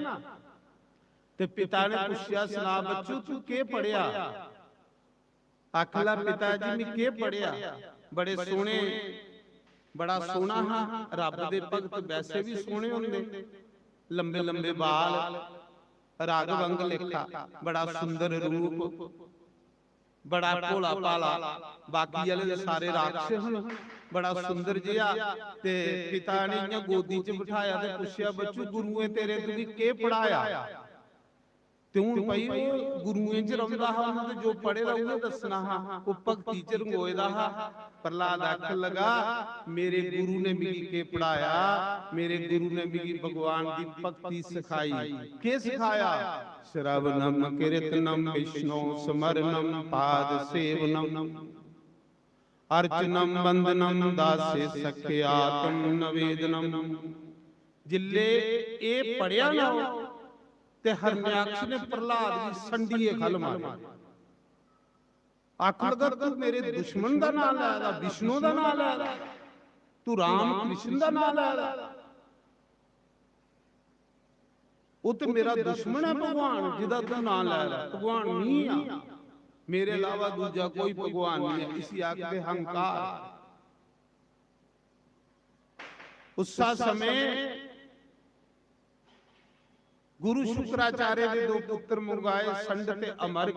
ते पिता ने पूछया सुना बच्चू तू के पढ़िया। आखला पिताजी मैं के पढ़िया, बड़े सोने बड़ा सोना हा। रब दे भगत वैसे भी सोने होंदे, लंबे लंबे बाल राघवंग लेखा बड़ा सुंदर रूप, बड़ा भोला भाला, बाकी वाले दे सारे राक्षस हन, बड़ा सुंदर जिहा। ते पिता ने इयां गोदी च बिठाया ते पुछया, बच्चू गुरुए तेरे तुगी के पढ़ाया? ते हुण पई वो गुरुए च रौंदा हा, उन्हां ते जो पढ़े दा उहे दसना हा, वो भगती च रंगोए दा हा। प्रहलाद आखन लगा, मेरे गुरु ने मिगी के पढ़ाया? मेरे गुरु ने मिगी भगवान दी भक्ति सिखाई। के सिखाया? श्रवणम कीर्तनम विष्णु स्मरणम पाद सेवनम अर्चनम वंदनम दासे सख्यातम नवेदनम। जिल्ले ए पढ़िया ना ते हरण्याक्ष ने प्रहलाद की संडीए खल मारी। आख लगा, तू मेरे दुश्मन का नाम लै, विष्णु का नाम लै, तू राम कृष्ण का नाम लै, वो तो मेरा दुश्मन है भगवान जिदा तू नाम लै रहा। भगवान नहीं आ, मेरे अलावा दूजा कोई भगवान नहीं है। इसी आखते हंकार। उस समय गुरु शुक्राचार्य के दो पुत्र मंगाए, संड ते अमरक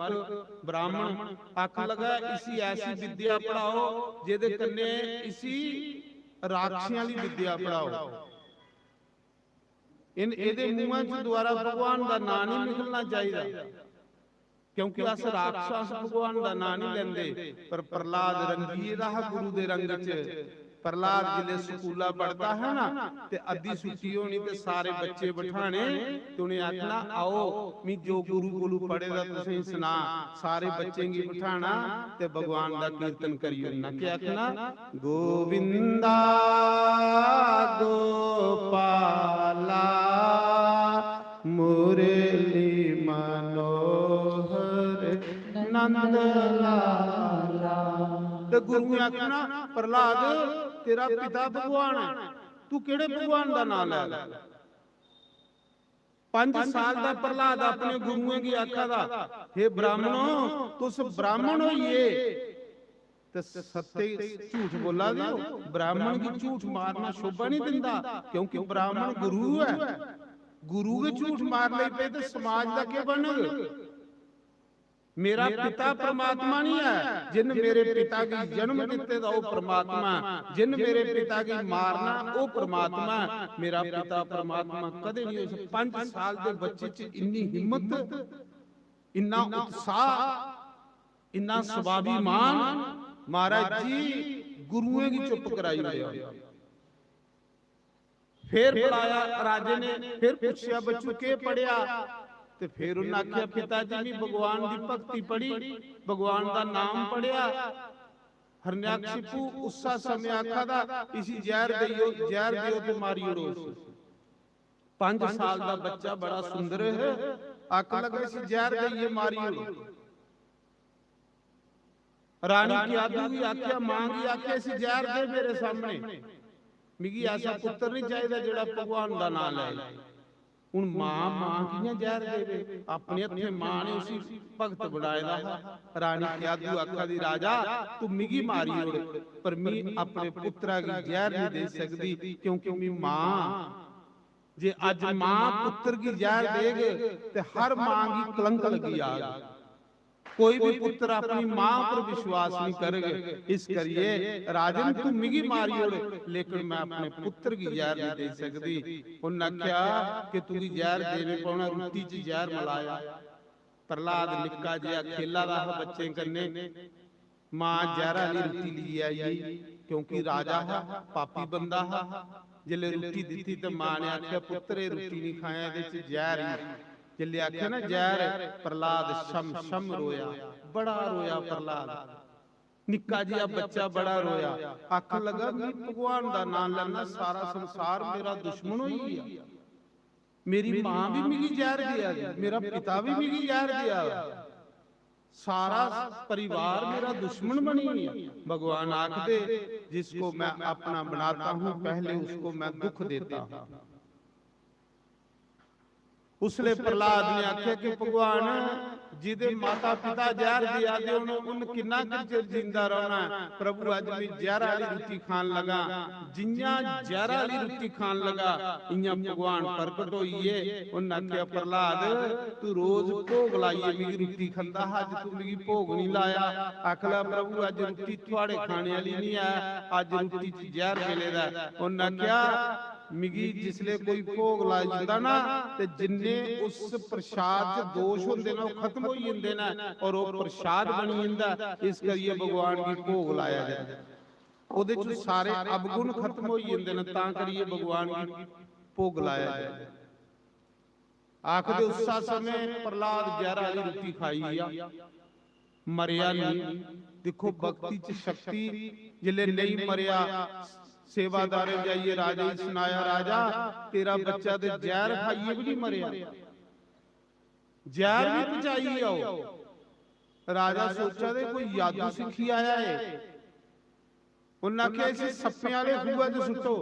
ब्राह्मण। आख लगा, इसी ऐसी विद्या पढ़ाओ जिहदे कन्ने इसी राक्षियां दी विद्या पढ़ाओ। इन एदे मुंहां च द्वारा भगवान दा नाम नहीं निकलना चाहिए, क्योंकि अस राक्षस भगवान दा नाम नहीं लेंदे। पर प्रहलाद रंगीए दा गुरु दे रंग च। प्रहलाद जिले स्कूला पढ़ता है ना, ते अद्धी छुट्टी होनी ते सारे बच्चे बिठाने ते उन्हें आखना, आओ मी जो गुरु कोलू पढ़े दा तुसें सुना। सारे बच्चे गी बिठाना ते भगवान दा कीर्तन करियो ना। क्या आखना? गोविंदा गोपाला मुरली मनोहर नंद लाला। ते गुरु ने आखना, प्रहलाद तेरा पिता भगवान है, तू केड़े भगवान दा नाम लै? 5 साल दा प्रहलाद अपने गुरुएं की आखा दा, हे ब्राह्मणो तुस ब्राह्मण होइए ते सत्य झूठ बोला दियो। ब्राह्मण की झूठ मारना शोभा नहीं दिंदा, क्योंकि ब्राह्मण गुरु है। गुरु के झूठ मार ले पे तो समाज का क्या बनग? मेरा पिता परमात्मा नहीं है, जिन मेरे पिता की जन्म दिते दा वो परमात्मा, जिन मेरे पिता की मारना वो परमात्मा। मेरा पिता परमात्मा कदे नहीं हो सकता। 5 साल के बच्चे च इन्नी हिम्मत, इन्ना उत्साह, इन्ना स्वाभिमान। महाराज जी गुरुएं की चुप कराई गया। फिर बुलाया राजे ने, फिर पूछया, बच्चू के पढ़िया? ते फिर उन्हें आख्या, पिताजी भी भगवान की भक्ति पढ़ी, भगवान का नाम पढ़िया। हरण्याक्षिपु उस समय आखा था, इसी जहर दियो, जहर दियो तो मारियो रोज। 5 साल का बच्चा बड़ा सुंदर है, आख लगा इसी जहर दिए मारियो। रानी की आदू की आख्या, मां की आख्या, इसी जहर दे मेरे सामने। मिगी ऐसा पुत्र नहीं चाहिए जिहड़ा भगवान का नाम लै। हुण मां कियां जहर देवे? अपने हत्थे मां ने उसी भगत बनाया दा। रानी क्यादू आखा दी, राजा तू मिगी मारी ओड़, पर मी अपने पुत्रा की जहर नहीं दे सकती, क्योंकि मी मां। जे अज मां पुत्र की जहर देगे ते हर मां की कलंक लगी आग। कोई भी पुत्र अपनी मां पर विश्वास नहीं करेगा। इस करिए राजन तू मिगी मारी ओड़, लेकिन मैं अपने पुत्र की जहर नहीं दे सकती। उन्हें आख्या कि तू जहर देने पौना, रोटी च जहर मिलाया। प्रहलाद निक्का जिहा खेला दा बच्चे कन्ने, मां जहर वाली रोटी ली आई, क्योंकि राजा है पापी बंदा है। जिले रोटी दी तो मां ने आख्या, पुत्र रोटी नहीं खाया, इहदे च जहर ही। जिले आख्या ना जहर, प्रहलाद शम शम रोया, बड़ा रोया प्रहलाद। निक्का जिहा बच्चा बड़ा रोया, आखन लगा मैं भगवान का नाम लेना, सारा संसार मेरा दुश्मन होई गया। मेरी मां भी मिगी जहर दिया, मेरा पिता भी मिगी जहर दिया, सारा परिवार मेरा दुश्मन बनी है। भगवान आखदे, जिसको मैं अपना बनाता हूं पहले उसको मैं दुख देता हूं। उसले प्रहलाद ने आख्या कि भगवान ਜਿਹਦੇ ਮਾਤਾ ਪਿਤਾ ਜ਼ਹਿਰ ਦਿਆ ਦੇ ਉਹਨੂੰ ਕਿੰਨਾ ਕੁ ਚਿਰ ਜਿੰਦਾ ਰਹਿਣਾ। ਪ੍ਰਭੂ ਅੱਜ ਵੀ ਜ਼ਹਿਰ ਵਾਲੀ ਰੋਟੀ ਖਾਣ ਲਗਾ, ਜਿੰਨਾ ਜ਼ਹਿਰ ਵਾਲੀ ਰੋਟੀ ਖਾਣ ਲਗਾ ਇਆਂ ਭਗਵਾਨ ਪ੍ਰਗਟ ਹੋਈਏ। ਉਹਨਾਂ ਆਖਿਆ ਪ੍ਰਹਲਾਦ ਤੂੰ ਰੋਜ਼ ਭੋਗ ਲਾਈਏ ਮੇਰੀ ਰੋਟੀ ਖਾਂਦਾ, ਅੱਜ ਤੂੰ ਮੇਰੀ ਭੋਗ ਨਹੀਂ ਲਾਇਆ। ਆਖਲਾ ਪ੍ਰਭੂ ਅੱਜ ਰੋਟੀ ਤੁਹਾਡੇ ਖਾਣੇ ਵਾਲੀ ਨਹੀਂ ਆ, ਅੱਜ ਰੋਟੀ ਚ ਜ਼ਹਿਰ ਮਿਲੇਦਾ। ਉਹਨਾਂ ਆਖਿਆ ਮਿਗੀ ਜਿਸਲੇ ਕੋਈ ਭੋਗ ਲਾ ਜਾਂਦਾ ਨਾ ਤੇ ਜਿੰਨੇ ਉਸ ਪ੍ਰਸ਼ਾਦ ਚ ਦੋਸ਼ ਹੁੰਦੇ ਨੇ ਉਹ ਖਤਮ ਹੋ ਜਾਂਦੇ ਨੇ ਔਰ ਉਹ ਪ੍ਰਸ਼ਾਦ ਬਣੀ ਜਾਂਦਾ। ਇਸ ਕਰੀਏ ਭਗਵਾਨ ਦੀ ਭੋਗ ਲਾਇਆ ਜਾਂਦਾ, ਉਹਦੇ ਚ ਸਾਰੇ ਅਵਗੁਣ ਖਤਮ ਹੋ ਜਾਂਦੇ ਨੇ, ਤਾਂ ਕਰੀਏ ਭਗਵਾਨ ਦੀ ਭੋਗ ਲਾਇਆ ਜਾਂਦਾ। ਆਖਦੇ ਉਸਾ ਸਮੇਂ ਪ੍ਰਹਲਾਦ ਜ਼ਹਿਰ ਵਾਲੀ ਰੋਟੀ ਖਾਈ ਆ, ਮਰਿਆ ਨਹੀਂ। ਦੇਖੋ ਭਗਤੀ ਚ ਸ਼ਕਤੀ, ਜਿਲੇ ਨਹੀਂ ਮਰਿਆ ਸੇਵਾਦਾਰੇ ਜਾਈਏ ਰਾਜੇ ਨੂੰ ਸੁਨਾਇਆ, ਰਾਜਾ ਤੇਰਾ ਬੱਚਾ ਤੇ ਜ਼ਹਿਰ ਖਾਈਏ ਵੀ ਨਹੀਂ ਮਰਿਆ, ਜ਼ਹਿਰ ਵੀ ਪਚਾਈ ਆਓ। ਰਾਜਾ ਸੋਚਿਆ ਦੇ ਕੋਈ ਜਾਦੂ ਸਿੱਖੀ ਆਇਆ ਹੈ। ਉਹਨਾਂ ਆਖਿਆ ਇਸੇ ਸੱਪਿਆਂ ਵਾਲੇ ਖੂਹਾਂ 'ਚ ਸੁੱਟੋ।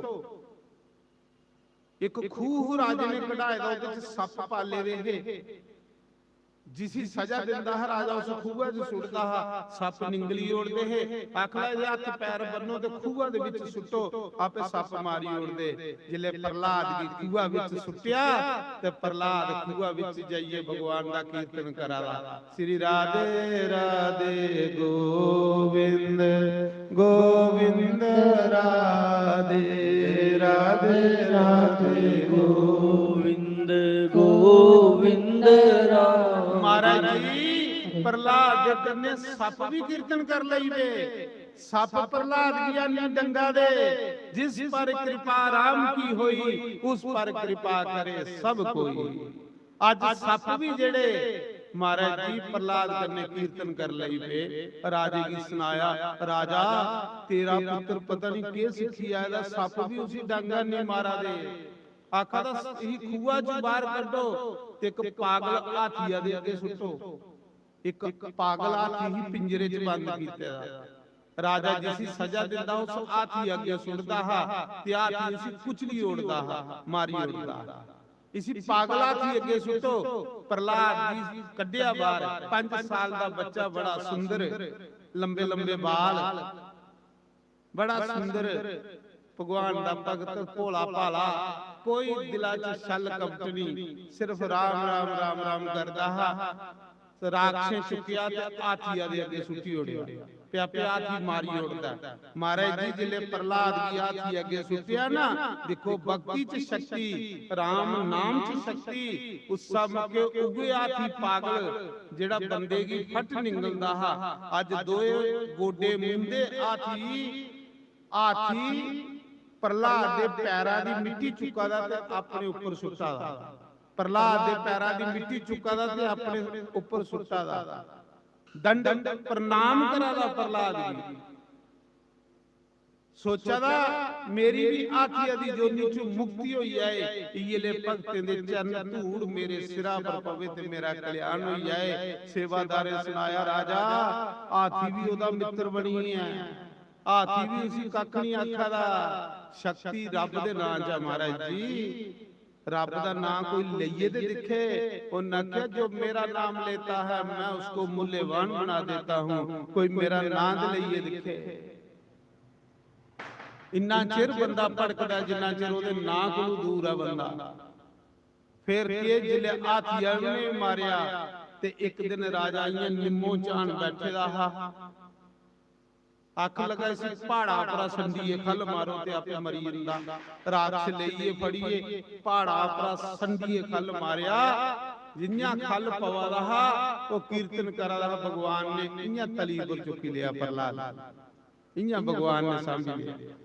ਇੱਕ ਖੂਹ ਰਾਜੇ ਨੇ ਕਢਾਇਆ ਦਾ, ਉਹਦੇ 'ਚ ਸੱਪ ਪਾਲੇ ਰਹੇ। ਜਿਸੀ ਸਜ਼ਾ ਦਿੰਦਾ ਹੈ ਰਾਜਾ ਉਸ ਖੂਹਾਂ 'ਚ ਸੁੱਟਦਾ ਹੈ, ਸੱਪ ਨਿੰਗਲੀ ਉੜਦੇ ਹੈ। ਆਖਲਾ ਇਹ ਹੱਥ ਪੈਰ ਬੰਨੋ ਤੇ ਖੂਹਾਂ ਦੇ ਵਿੱਚ ਸੁੱਟੋ, ਆਪੇ ਸੱਪ ਮਾਰੀ ਉੜਦੇ। ਜਿਲੇ ਪ੍ਰਹਲਾਦ ਦੀ ਖੂਹਾਂ ਵਿੱਚ ਸੁੱਟਿਆ ਤੇ ਪ੍ਰਹਲਾਦ ਖੂਹਾਂ ਵਿੱਚ ਜਾਈਏ ਭਗਵਾਨ ਦਾ ਕੀਰਤਨ ਕਰਾਵਾ। ਸ੍ਰੀ ਰਾਧੇ ਰਾਧੇ ਗੋਬਿੰਦ ਗੋਬਿੰਦ ਰਾਧੇ ਰਾਧੇ ਰਾਧੇ ਗੋਬਿੰਦ ਗੋਬਿੰਦ ਰਾਧੇ। महाराज जी प्रहलाद के कन्ने सप भी कीर्तन कर लई वे। सप प्रहलाद किया नी डंगा दे, जिस पर कृपा राम की होई उस पर कृपा करे सब कोई। आज सप भी जेड़े महाराज जी प्रहलाद कन्ने कीर्तन कर लई वे। राजे की सुनाया, राजा तेरा पुत्र पता नहीं के सिखी आया, सप भी उसी डंगा ने मारा दे। आखा दा खूहा चों बाहर कड्डो ते एक पागल हाथी दे अगे सुੱਟੋ। एक पागल हाथी ही पिंजरे च बंद कीता। राजा जिसी सजा दिंदा उस हाथी अगे सुੱਟਦਾ हा ते हाथी उसी कुचली उड़दा हा, मारी उड़दा। इसी पागल हाथी अगे सुੱਟੋ। प्रहलाद जी कड्डिया बाहर, 5 साल दा बच्चा, बड़ा सुंदर, लंबे लंबे बाल, बड़ा सुंदर, भगवान दा भगत, भोला भाला, कोई दिला च छल कपट नहीं, सिर्फ राम राम राम राम करदा हा। राक्षे चुकिया ते हाथी दे अगे सुੱਟੀ उड़िया, पिया पिया हाथी मारी उड़दा। महाराज जी जिले प्रहलाद की हाथी अगे सुੱਟਿਆ ना, देखो भक्ति च शक्ति, राम नाम च शक्ति। उस सब के उगे हाथी पागल जेड़ा बंदे की फट निकलदा हा, अज दोए गोडे मुंदे हाथी प्रहलाद दे पैरां दी मिट्टी चुका दा ते अपने ऊपर सुੱਟਾ दा। प्रहलाद दे पैरां दी मिट्टी चुका दा ते अपने ऊपर सुੱਟਾ दा। दंड प्रणाम करा दा प्रहलाद जी। सोचा दा मेरी भी हाथी दी जोनी चों मुक्ति होई जाए, इले भगतें दे चरण धूड़ मेरे सिरा पर पवे ते मेरा कल्याण होई जाए। सेवादारे सुनाया, राजा हाथी भी ओदा मित्र बनी है, हाथी भी उसी कख नहीं आखा दा। शक्ति रब दे नां च महाराज जी, रब दा नां कोई लइए ते दिखे। उन्होंने आख्या जो मेरा नाम लेता है मैं उसको मूल्यवान बना देता हूं, कोई मेरा नाम लइए दिखे। इन्ना चिर बंदा भड़कदा जिन्ना चिर ओदे नां कोलों दूर है बंदा। फिर के जिले हाथिया ने मारिया ते एक दिन राजा इयां निम्मो चान बैठे दा हा। अख लगा इसी पहाड़ा पर संडीए खल मारो ते आपे मरी जंदा। राक्ष लईए फड़िए पहाड़ा पर संडीए खल मारिया। जिन्ना खल पवा रहा वो कीर्तन करा रहा। भगवान ने इयां तली पर चुकी लिया प्रहलाद, इयां भगवान ने समझ लिया।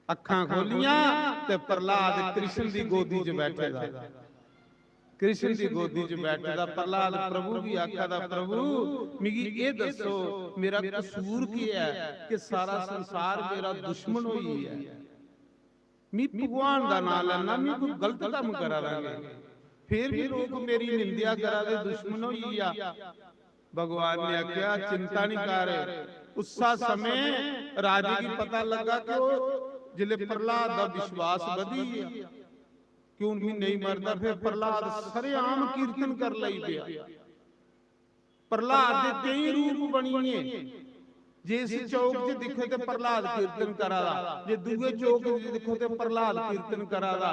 अखां खोलियां ते प्रहलाद कृष्ण दी गोदी च बैठेगा। कृष्ण की गोदी च बैठदा प्रहलाद प्रभु की आखा दा, प्रभु मिगी ये दसो मेरा कसूर की है कि सारा संसार मेरा दुश्मन होई है। मैं भगवान दा नाम लेना, मैं कोई गलत काम करा रहा, फिर भी लोग मेरी निंदा करा दे, दुश्मन होई है। भगवान ने आख्या चिंता नहीं कर। उसा समय राजे की पता लगा कि जिले प्रहलाद दा विश्वास वधी है, क्यों भी नहीं मरता। फिर प्रहलाद सरेआम कीर्तन कर लई पिया। प्रहलाद दे कई रूप बणीए जे इस चौक च दिखे ते प्रहलाद कीर्तन करादा जे दूजे चौक च दिखो ते प्रहलाद कीर्तन करादा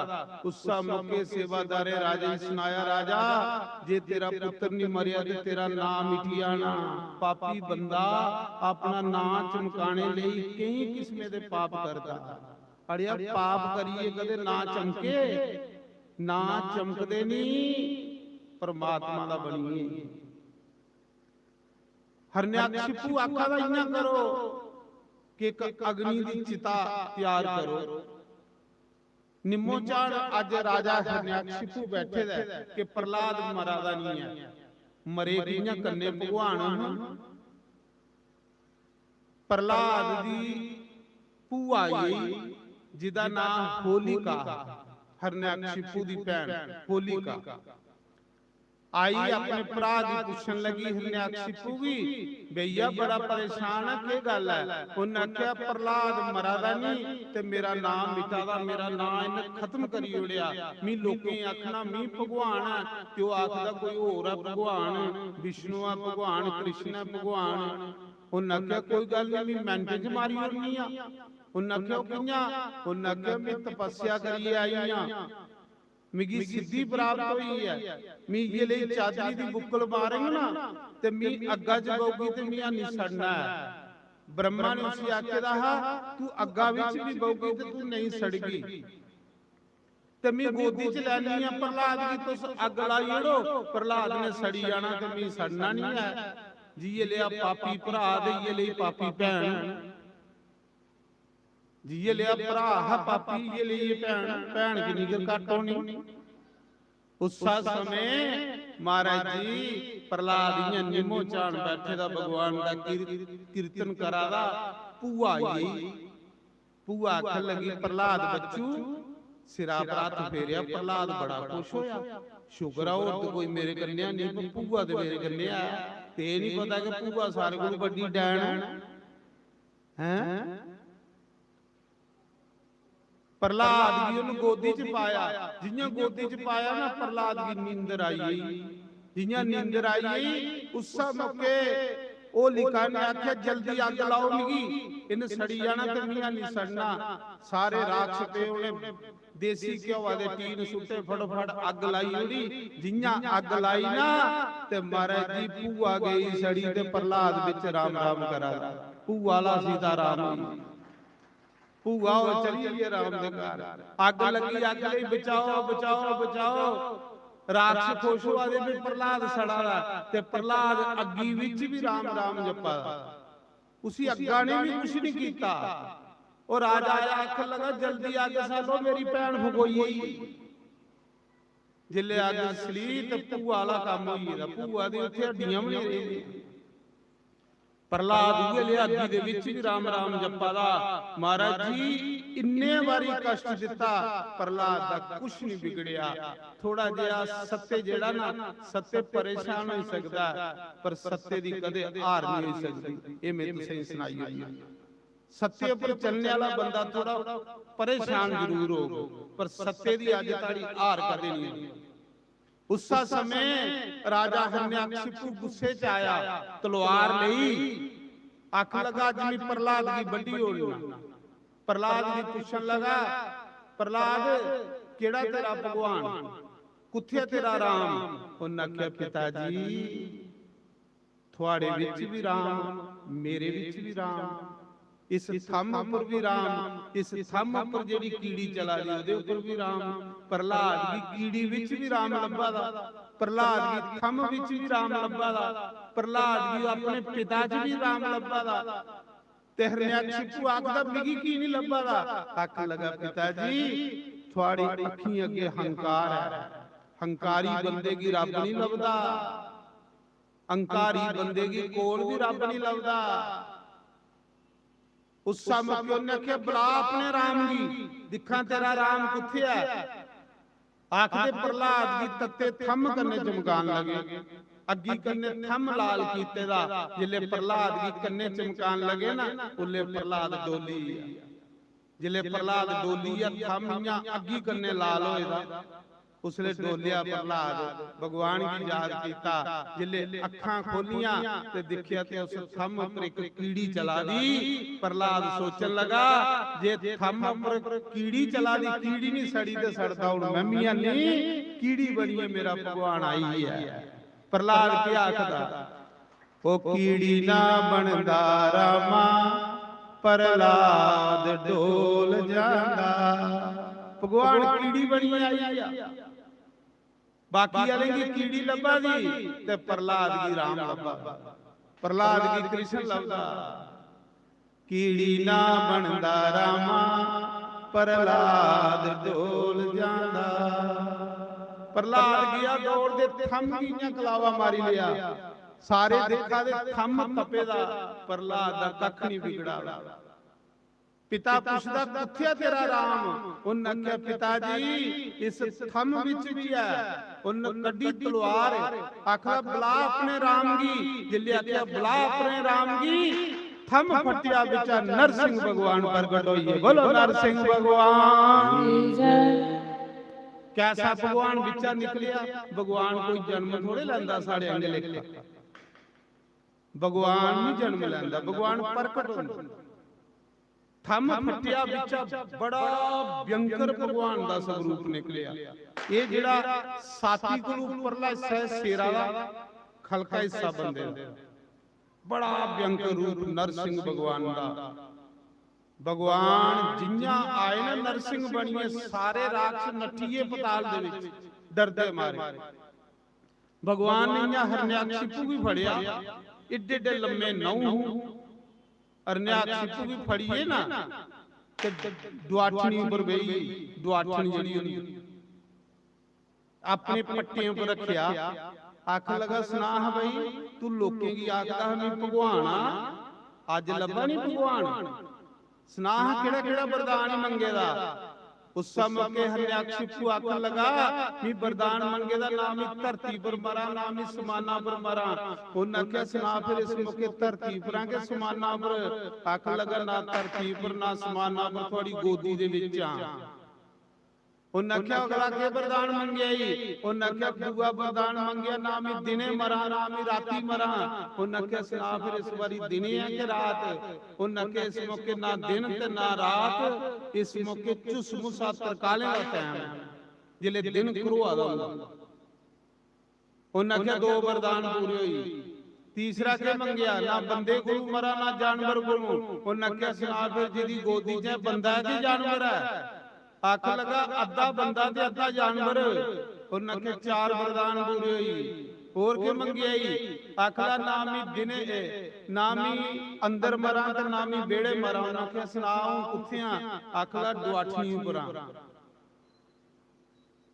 उस्सा मौके सेवादारे राजा ने सुनाया राजा जे तेरा पुत्र नहीं मरिया ते तेरा नाम मिटी जाना पापी बंदा अपना नाम चमकाने लई कई किस्मे दे पाप करदा अड़िया पाप करिए कदे ना चमके ना चमकदे नहीं परमात्मा दा बणीए हरण्याकशिपु आखा दा इना करो कि एक अग्नि दी चिता तैयार करो निम्मोचाड़ अज राजा हरण्याकशिपु बैठे दा कि प्रहलाद मरा दा नहीं है मरे कियां कन्ने भगवान प्रहलाद दी भूआ आई जिदा नाम होलिका हरण्याकशिपु दी भैन होलिका आई अपने भरा दी पुछन लगी हरण्याकशिपु भी भैया बड़ा परेशान है के गल है उन्हें आख्या प्रहलाद मरा दा नहीं ते मेरा नाम मिटादा मेरा नाम इन्हें खत्म करी ओड़िया मी लोकें आखना मी भगवान है ते ओह आखदा कोई होर है भगवान विष्णु है भगवान कृष्ण है भगवान उन्हें आख्या कोई गल नहीं मी मिंट च मारी ओड़नी आ उन्हें आख्या कियां उन्हें आख्या मैं तपस्या करिए आई हां मिगी सिद्धि प्राप्त हुई है मी ये ले चादरी दी बुक्कल मारेंगे ना ते मी अग्गा जगोगी ते मियां नहीं सड़ना है ब्रह्मा ने उसे आखेदा हा तू अग्गा विच भी बहोगी ते तू नहीं सड़गी ते मी गोदी च लैनी है प्रहलाद की तुस अग लाई ओड़ो प्रहलाद ने सड़ी जाना ते मी सड़ना नहीं है जी ये लिया पापी भरा दे ये ले पापी भैन जी ये लिया भरा है पापी ये लिए भैन भैन की निगर काट होनी उस समय महाराज जी प्रहलाद निमो चाण बैठे दा भगवान दा कीर्तन करादा भूआ आई भूआ आखन लगी प्रहलाद बच्चू सिरा पर हथ फेरिया प्रहलाद बड़ा खुश होया शुक्र है और कोई मेरे कन्या नहीं भूआ ते मेरे कन्या ते नहीं पता कि भूआ सारे कोल बड़ी डैन हैं प्रहलाद जी उन्हें गोदी च पाया जियां गोदी च पाया ना प्रहलाद की नींदर आई जियां नींदर आई उस मौके होलिका ने आख्या जल्दी अग लाओ मिगी इन सड़ी जाना ते मियां नहीं सड़ना सारे राक्षस पे उन्हें देसी घ्योआ दे टीन सुट्टे फटाफट अग लाई ओड़ी जियां अग लाई ना ते महाराज जी भूआ गई सड़ी ते प्रहलाद विच राम राम करा भूआ ला सीता राम भूआ चली राम दे घर अग लगी अग लई बचाओ बचाओ बचाओ राक्षस खुश हुआ दे भी प्रहलाद सड़ा दा ते प्रहलाद अग्गी विच भी राम राम जपा उसी अग्गा ने भी कुछ नहीं कीता और राजा आया आखन लगा जल्दी अग सालो मेरी भैन भगोई जिले अग सली ते भूआ वाला काम होई दा भूआ दी उत्थे हड्डियां भी नहीं रही प्रहलाद उहे ले अग्गी दे विच भी राम राम जपा दा महाराज जी इन्ने बारी कष्ट दिता प्रहलाद दा कुछ नहीं बिगड़िया थोड़ा जिहा सत्ते जेड़ा ना सत्ते परेशान हो सकदा पर सत्ते दी कदे हार नहीं हो सकदी ये मैं तुसें सुनाई होई सत्ते पर चलने वाला बंदा थोड़ा परेशान जरूर हो पर सत्ते दी अज ताड़ी हार कदे नहीं होगी उस समय राजा हरण्याकशिपु गुस्से च आया तलवार लई आख लगा जिमी प्रहलाद की बड़ी होनी प्रहलाद की पूछन लगा प्रहलाद केड़ा तेरा भगवान कुत्थे तेरा राम उन्हें आख्या पिताजी थोड़े विच भी राम मेरे विच भी राम इस थम पर भी राम इस थम पर जेडी कीड़ी चला दी ओदे ऊपर भी राम प्रहलाद की कीड़ी विच भी राम लब्भा दा प्रहलाद की थम विच भी राम लब्भा दा प्रहलाद की अपने पिता च भी राम लब्भा दा ते हरण्याकशिपु आखदा मिगी की नहीं लब्भा दा आख लगा पिताजी थोड़ी अखी अगे हंकार है हंकारी बंदे की रब नहीं लभदा अंकारी बंदे की कोल भी रब नहीं लभदा उस समय उन्हें आख्या बुला अपने राम की दिखा तेरा राम कुत्थे है आखदे प्रहलाद की तत्ते थम कन्ने चमकान लगे अग्गी कन्ने थम लाल कीते दा जिले प्रहलाद की कन्ने चमकान लगे ना उले प्रहलाद डोली जिले प्रहलाद डोली थम इयां अग्गी कन्ने लाल होए दा उसने डोलिया प्रहलाद भगवान की याद किया जिले अखां खोलियां ते दिखिया ते उस थम पर एक कीड़ी चला दी। प्रहलाद सोचन लगा जे थम पर कीड़ी चला दी, कीड़ी नहीं सड़ी ते सड़दा हुण मैं भी नहीं, कीड़ी बनी है मेरा भगवान आई है। प्रहलाद क्या आखदा, ओ कीड़ी ना बनदा रामा प्रहलाद डोल जांदा। भगवान कीड़ी बनी आई आ, बाकी वाले की कीड़ी लभा दी ते प्रहलाद की राम लभा, प्रहलाद की कृष्ण लभदा। कीड़ी ना बनदा रामा प्रहलाद डोल जांदा। प्रहलाद गया दौड़ दे थम गईयां कलावा मारी लिया, सारे देखा दे थम तपे दा, प्रहलाद दा कख नहीं बिगड़ा। पिता पुछदा किथे तेरा राम, उन्हें आख्या पिता जी इस थम विच भी है। उन्हें कड्डी तलवार, आखदा बुला अपने राम की, जिले आख्या बुला अपने राम की, थम फटिया बिचा नरसिंह भगवान प्रगट होइए। बोलो नरसिंह भगवान। कैसा भगवान बिचा निकलिया, भगवान कोई जन्म थोड़े लैंदा साढ़े अंगे लेखा, भगवान नहीं जन्म लैंदा, भगवान प्रकट होंदा। थम फटिया बिचा बड़ा भयंकर भगवान दा स्वरूप निकलिया। ये जिहड़ा साथी कोल उपरला हिस्सा है शेरा दा, खलका हिस्सा बंदे दा, बड़ा भयंकर रूप नरसिंह भगवान दा। भगवान जिन्ना आए ना नरसिंह बनिए, सारे राक्षस नठिए पताल दे विच डरदे मारे। भगवान ने इन्ना हरण्याकशिपु भी फड़िया, इड्डे इड्डे लम्मे नौ हरण्याकशिपु भी फड़िए ना ते दुआठनी उपर गई, दुआठनी जड़ी होनी अपने पट्टियों पर रखिया, आख लगा सुना भाई तू लोकें की आखदा हमें भगवान आ, अज लभा नहीं भगवान, सुना केड़ा केड़ा वरदान मंगेदा। उस मौके हरण्याकशिपु आखन लगा मी वरदान मंगेदा, ना मी धरती पर मरा ना मी समाना पर मरा। उन्हें आख्या सुना फिर इस मौके धरती पर के समाना पर, आखन लगा ना धरती पर ना समाना पर, थोड़ी गोदी दे विच आ। उन्हें आख्या अगला के वरदान मंगया ही, उन्हें आख्या दूआ वरदान मंगया ना मी दिने मरा ना मी राती मरा। उन्हें आख्या सुना फिर इस बारी दिने है कि रात, उन्हें आख्या इस मौके ना दिन ते ना रात, इस मौके चुस मुसा तरकाले दा टाइम है, जिले दिन करोआ दा हुंदा। उन्हें आख्या दो वरदान पूरे होई। तीसरा के मंगया ना बंदे को मरा ना जानवर को। उन्हें आख्या सुना फिर जिहदी गोदी च बंदा है कि जानवर है, आख लगा अद्धा बंदा ते अद्धा जानवर। उन्हें आख्या चार वरदान पूरे होई। होर के मंगया ही, आखला ना मी दिने ना मी अंदर मरा ते ना मी बेड़े मरा। उन्हें आख्या सुनाओ कुत्थे आ, आखला दुआठनी उपर।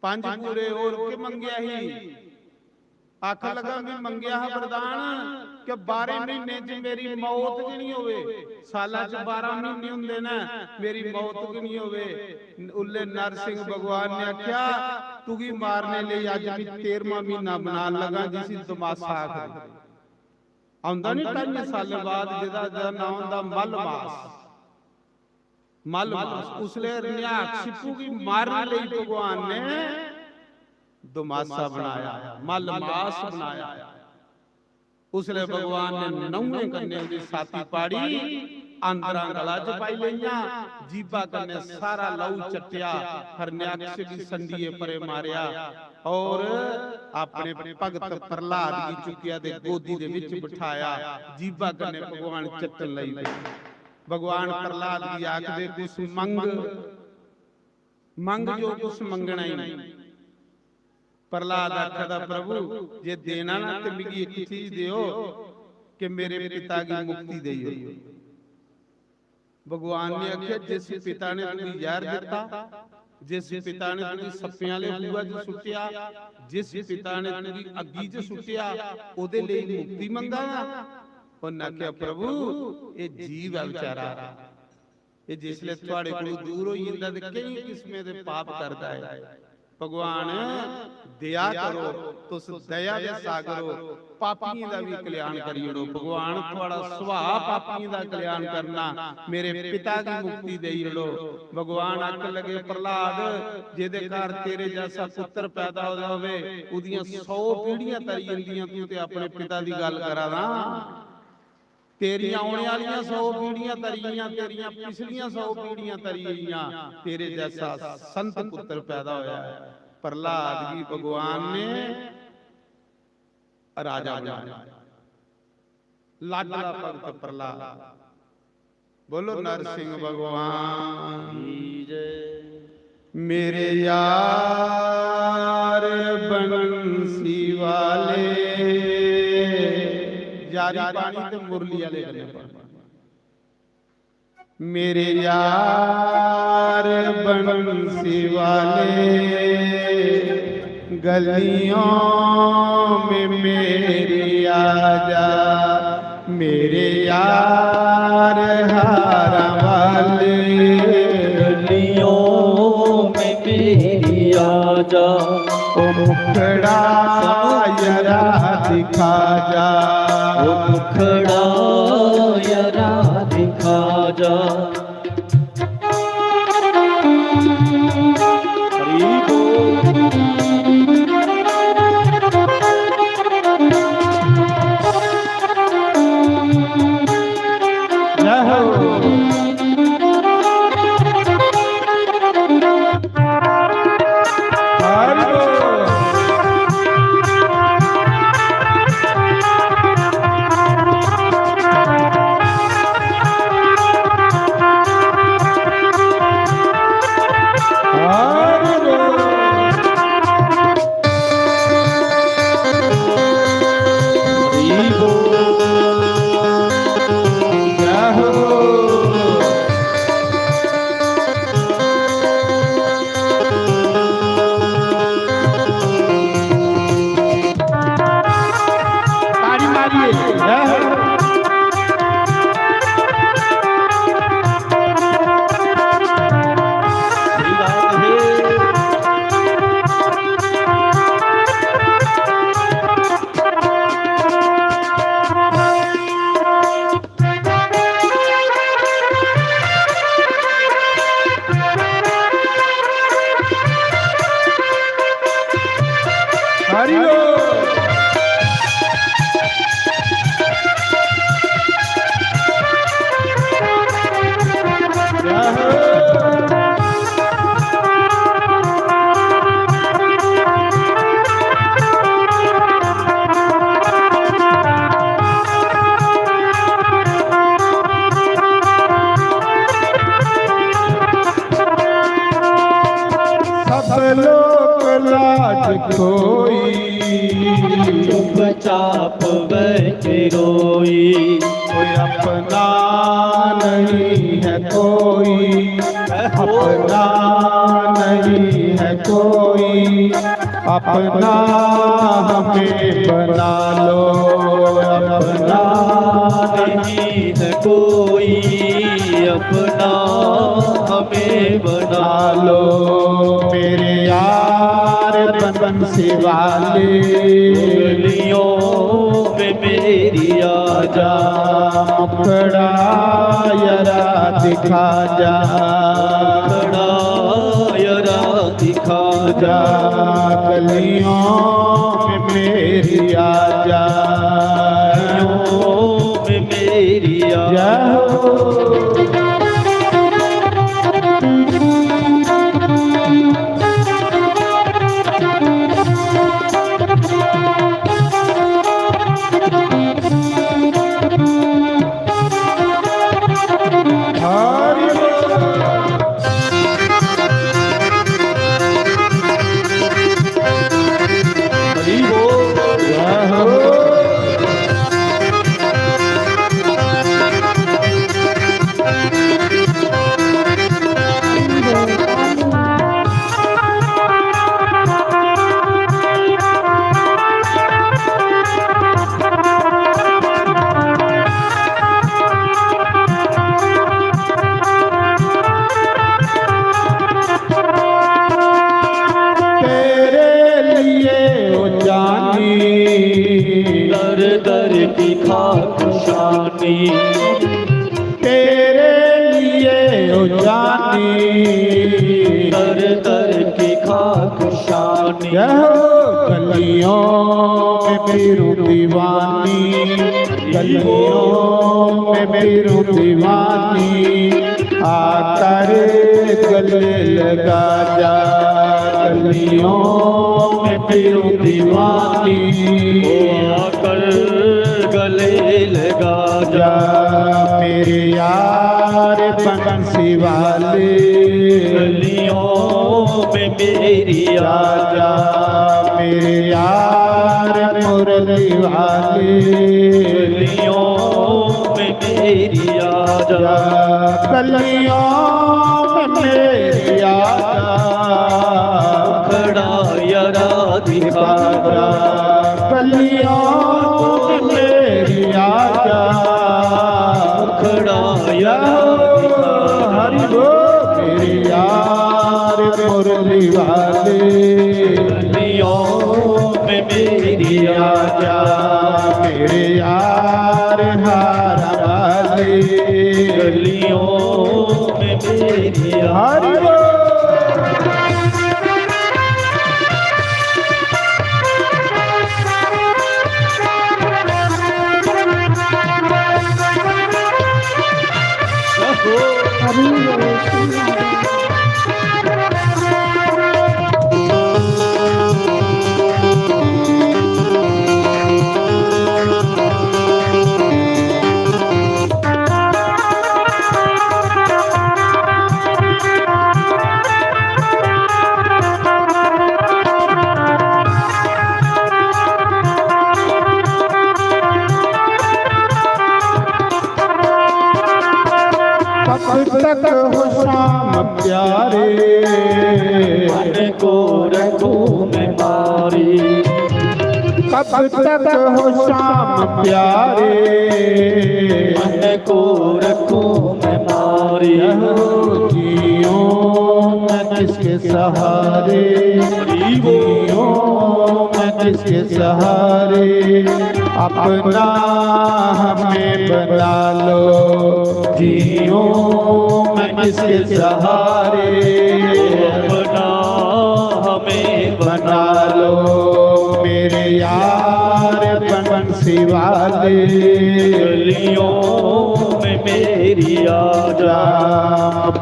पंज पूरे होर के मंगया ही, आख लगा मैं मंगया है वरदान कि 12 महीने च मेरी मौत की नहीं होवे, साला च 12 महीने हुंदे ना, मेरी मौत की नहीं होवे। उल्ले नरसिंह भगवान ने आख्या तू की मारने लिए अज भी 13वां महीना बनान लगा, जिसी तमाशा आखदे आंदा नहीं 2 साल बाद, जिहदा नाम हुंदा मलमास। मलमास उसले हरण्याकशिपु की मारने लिए भगवान ने दुमासा बनाया, मलमास बनाया। उसले भगवान ने 9 कन्या की साथी पाड़ी, आंदरा गला च पाई लईयां, जीबा कन्ने सारा लहू चट्टिया, हरण्याकशिपु की संडिये परे मारिया और अपने भगत प्रहलाद की चुकिया दे गोदी दे विच बिठाया। जीबा कन्ने भगवान चट्टन लई पे। भगवान प्रहलाद की आखदे कुछ मंग जो कुछ मंगना ही नहीं। प्रहलाद आखदा प्रभु जे देना ना ते मिगी एक चीज दियो कि मेरे पिता की मुक्ति देइयो। भगवान ने आख्या जिस पिता ने तुझे जहर दिता, जिस पिता ने तुझे सप्पे वाले बूआ च सुट्टिया, जिस पिता ने तुझे अग्गी च सुट्टिया, ओदे लई मुक्ति मंगा ना। उन्हें आख्या प्रभु ये जीव है बेचारा, ये जिसले तुहाडे कोलों दूर होई जंदा ते कई किस्में दे पाप करदा है, ਭਗਵਾਨ ਦਇਆ ਕਰੋ, ਤੁਸ ਦਇਆ ਦੇ ਸਾਗਰੋ, ਪਾਪੀਆਂ ਦਾ ਵੀ ਕਲਿਆਣ ਕਰੀੜੋ। ਭਗਵਾਨ ਤੁਹਾਡਾ ਸੁਭਾਅ ਪਾਪੀਆਂ ਦਾ ਕਲਿਆਣ ਕਰਨਾ, ਮੇਰੇ ਪਿਤਾ ਦੀ ਮੁਕਤੀ ਦੇਈੜੋ। ਭਗਵਾਨ ਅੱਖ ਲਗੇ ਪ੍ਰਹਲਾਦ, ਜਿਹਦੇ ਘਰ ਤੇਰੇ ਜੈਸਾ ਪੁੱਤਰ ਪੈਦਾ ਹੋ ਜਾਵੇ, ਉਹਦੀਆਂ 100 ਪੀੜ੍ਹੀਆਂ ਤਰੀ ਜਾਂਦੀਆਂ, ਤੂੰ ਤੇ ਆਪਣੇ ਪਿਤਾ ਦੀ ਗੱਲ ਕਰਾਦਾ। ਤੇਰੀਆਂ ਆਉਣ ਵਾਲੀਆਂ 100 ਪੀੜ੍ਹੀਆਂ ਤਰੀਆਂ, ਤੇਰੀਆਂ ਪਿਛਲੀਆਂ 100 ਪੀੜ੍ਹੀਆਂ ਤਰੀਆਂ, ਤੇਰੇ ਜੈਸਾ ਸੰਤ ਪੁੱਤਰ ਪੈਦਾ ਹੋਇਆ ਹੈ। ਪ੍ਰਹਲਾਦ ਜੀ ਭਗਵਾਨ ਨੇ ਰਾਜਾ ਬਣਾਇਆ, ਲਾਡਲਾ ਭਗਤ ਪ੍ਰਹਲਾਦ। ਬੋਲੋ ਨਰਸਿੰਘ ਭਗਵਾਨ ਕੀ ਜੈ। ਮੇਰੇ यार बंसी वाले, जारी पानी तो मुरली वाले करने पड़ते। मेरे यार बंसी वाले, गलियों में मेरी आजा, मेरे यार हारा वाले, गलियों में मेरी आजा, ओ मुखड़ा यरा दिखा जा, ओ मुखड़ा यरा दिखा जा। हरि बोल। जय हो। हरि बोल। हरि बोल। हरि बोल। जय हो। ताड़ी मारिए। जय हो। श्री राधे। हरि बोल। जय हो। सब लोग लाज खोई, चुपचाप बैठे रोई, कोई अपना नहीं है कोई, अपना नहीं है कोई, अपना हमें बना लो, अपना नहीं है कोई, अपना हमें बना बना लो। मेरे यार बंसी वाले, गलियों में मेरी आजा, मुखड़ा यरा दिखा जा, मुखड़ा यरा दिखा जा गलियों में मेरी आजा, गलियों में मेरी आजा। जय हो। हरि बोल। हरि बोल। जय हो। दर दर की खाक शानी तेरे लिए ओ जानी दर दर की खाक शानी गलियों में मेरू दीवानी गलियों में मेरू दीवानी आकर गले लगा जा गलियों में मेरू दीवानी आकर गले लगा जा मेरे यार बंसी वाले गलियों में मेरी राजा मेरे यार मुरली वाले गलियों में मेरी आजा गलियों में मेरी आजा खड़ा यारा दिखा राजा गलियों में मेरी आजा खड़ा यारा हरि बोल मेरे यार मुरली वाले गलियों में मेरी आजा मेरे यार हार वाले गलियों में मेरी हरि बोल कब तक हो शाम प्यारे मन को रखूं मैं मारी कब तक हो शाम प्यारे मन को रखूं मैं मारी जियो मैं किसके सहारे जियो मैं किसके सहारे अपना हमें बना लो जियो मैं किसके सहारे अपना हमें बना लो मेरे यार बंसी वाले गलियों में मेरी आजा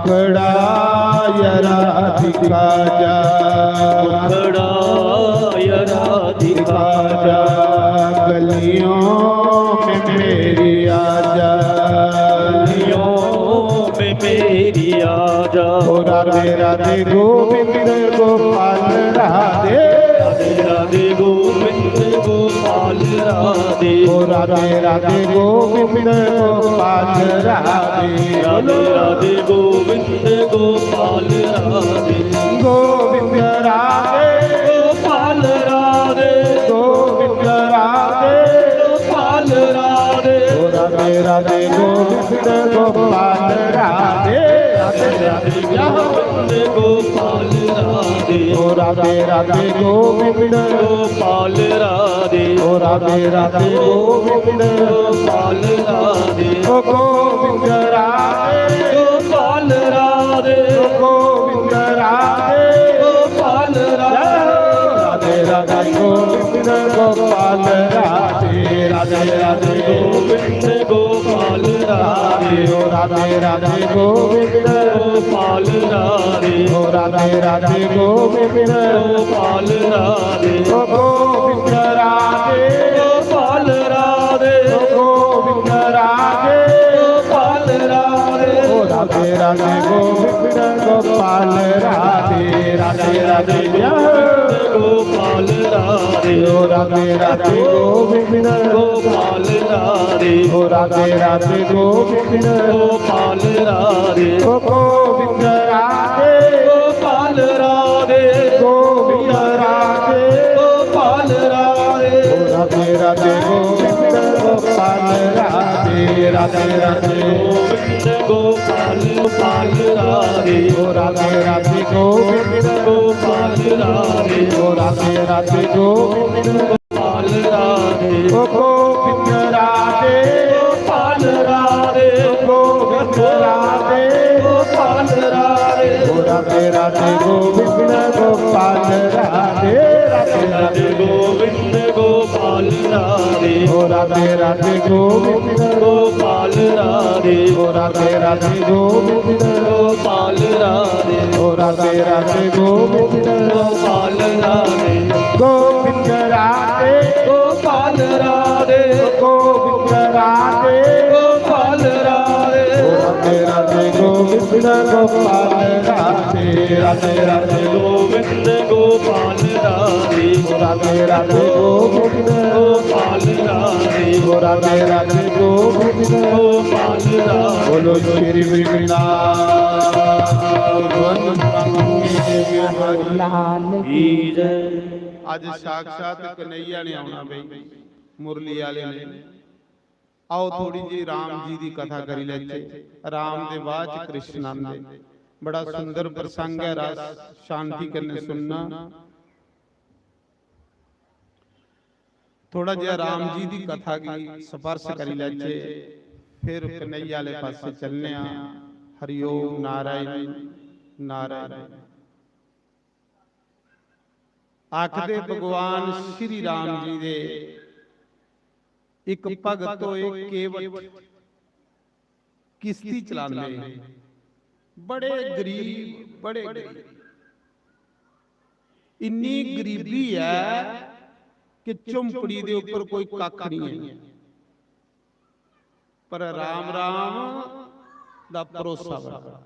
खड़ा यरा दिखा जा खड़ा यारा दिखा जा गलियों में मेरी आजा गलियों में मेरी आजा ओ राधे राधे गोविंद गोपाल राधे राधे राधे गोविंद गोपाल राधे ओ राधे राधे गोविंद गोपाल राधे राधे राधे गोविंद गोपाल राधे गोविंद राधे गोपाल राधे गोविंद राधे गोपाल राधे ओ राधे राधे गोविंद गोपाल राधे राधे राधे गोविंद गोपाल राधे ओ राधे राधे गोविंद गोपाल राधे ओ राधे राधे गोविंद गोपाल राधे ओ गोविंद राधे गोपाल राधे गोविंद राधे गोपाल राधे राधे राधे गोविंद गोपाल राधे राधे राधे गोविंद गोपाल राधे ओ राधे राधे गोविंद गोपाल राधे ओ राधे राधे गोविंद गोपाल राधे ओ गोविंद राधे गोपाल राधे गोविंद राधे गोपाल राधे ओ राधे राधे गोविंद गोपाल राधे राधे राधे गोपाल राधे ओ राधे राधे गोविंद गोपाल राधे ओ राधे राधे गोविंद गोपाल राधे ओ गोविंद राधे गोपाल राधे गोविंद राधे गोपाल राधे ओ राधे राधे गोविंद गोपाल राधे राधे राधे गोविंद गोपाल गोपाल राधे ओ राधे राधे गोविंद गोपाल राधे ओ राधे राधे गोविंद गोपाल राधे ओ गोविंद राधे गोपाल राधे गोविंद राधे गोपाल राधे राधे राधे गोविंद गोपाल राधे राधे राधे गोविंद गोपाल राधे राधे राधे गोविंद गोपाल राधे राधे राधे गोविंद गोपाल राधे राधे राधे गोविंद गोपाल राधे गोविंद राधे गोपाल राधे गोविंद राधे गोपाल राधे राधे राधे गोविंद गोपाल राधे राधे राधे गोविंद गोपाल राधे राधे राधे गोविंद गोपाल राधे राधे राधे गोविंद गोपाल राधे बोलो श्री वृंदावन की जय। ਅੱਜ ਸਾਖਸ਼ਾਤ ਕਨਈਆ ਨੇ ਆਉਣਾ ਬਈ ਮੁਰਲੀ ਵਾਲੇ ਨੇ ਆਓ ਥੋੜੀ ਜੀ ਰਾਮ ਜੀ ਦੀ ਕਥਾ ਕਰੀ ਲੈਤੇ ਰਾਮ ਦੇ ਬਾਅਦ ਚ ਕ੍ਰਿਸ਼ਨ ਆਂਦੇ ਬੜਾ ਸੁੰਦਰ ਪ੍ਰਸੰਗ ਹੈ ਰਸ ਸ਼ਾਂਤੀ ਕਰਨੇ ਸੁਣਨਾ ਥੋੜਾ ਜਿਹਾ ਰਾਮ ਜੀ ਦੀ ਕਥਾ ਕੀ ਸਪਰਸ਼ ਕਰੀ ਲੈਤੇ ਫਿਰ ਕਨਈਆ ਵਾਲੇ ਪਾਸੇ ਚੱਲਨੇ ਆ ਹਰਿਓਮ ਨਾਰਾਇਣ ਨਾਰਾਇਣ ਆਖਦੇ ਭਗਵਾਨ ਸ਼੍ਰੀ ਰਾਮ ਜੀ ਦੇ ਇੱਕ ਭਗਤ ਹੋਏ ਕੇਵਟ ਕਿਸ਼ਤੀ ਚਲਾਉਂਦੇ ਬੜੇ ਗਰੀਬ ਇੰਨੀ ਗਰੀਬੀ ਹੈ ਕਿ ਝੁੰਪੜੀ ਦੇ ਉੱਪਰ ਕੋਈ ਕੱਖ ਨਹੀਂ ਹੈ ਪਰ ਰਾਮ ਰਾਮ ਦਾ ਭਰੋਸਾ ਬੜਾ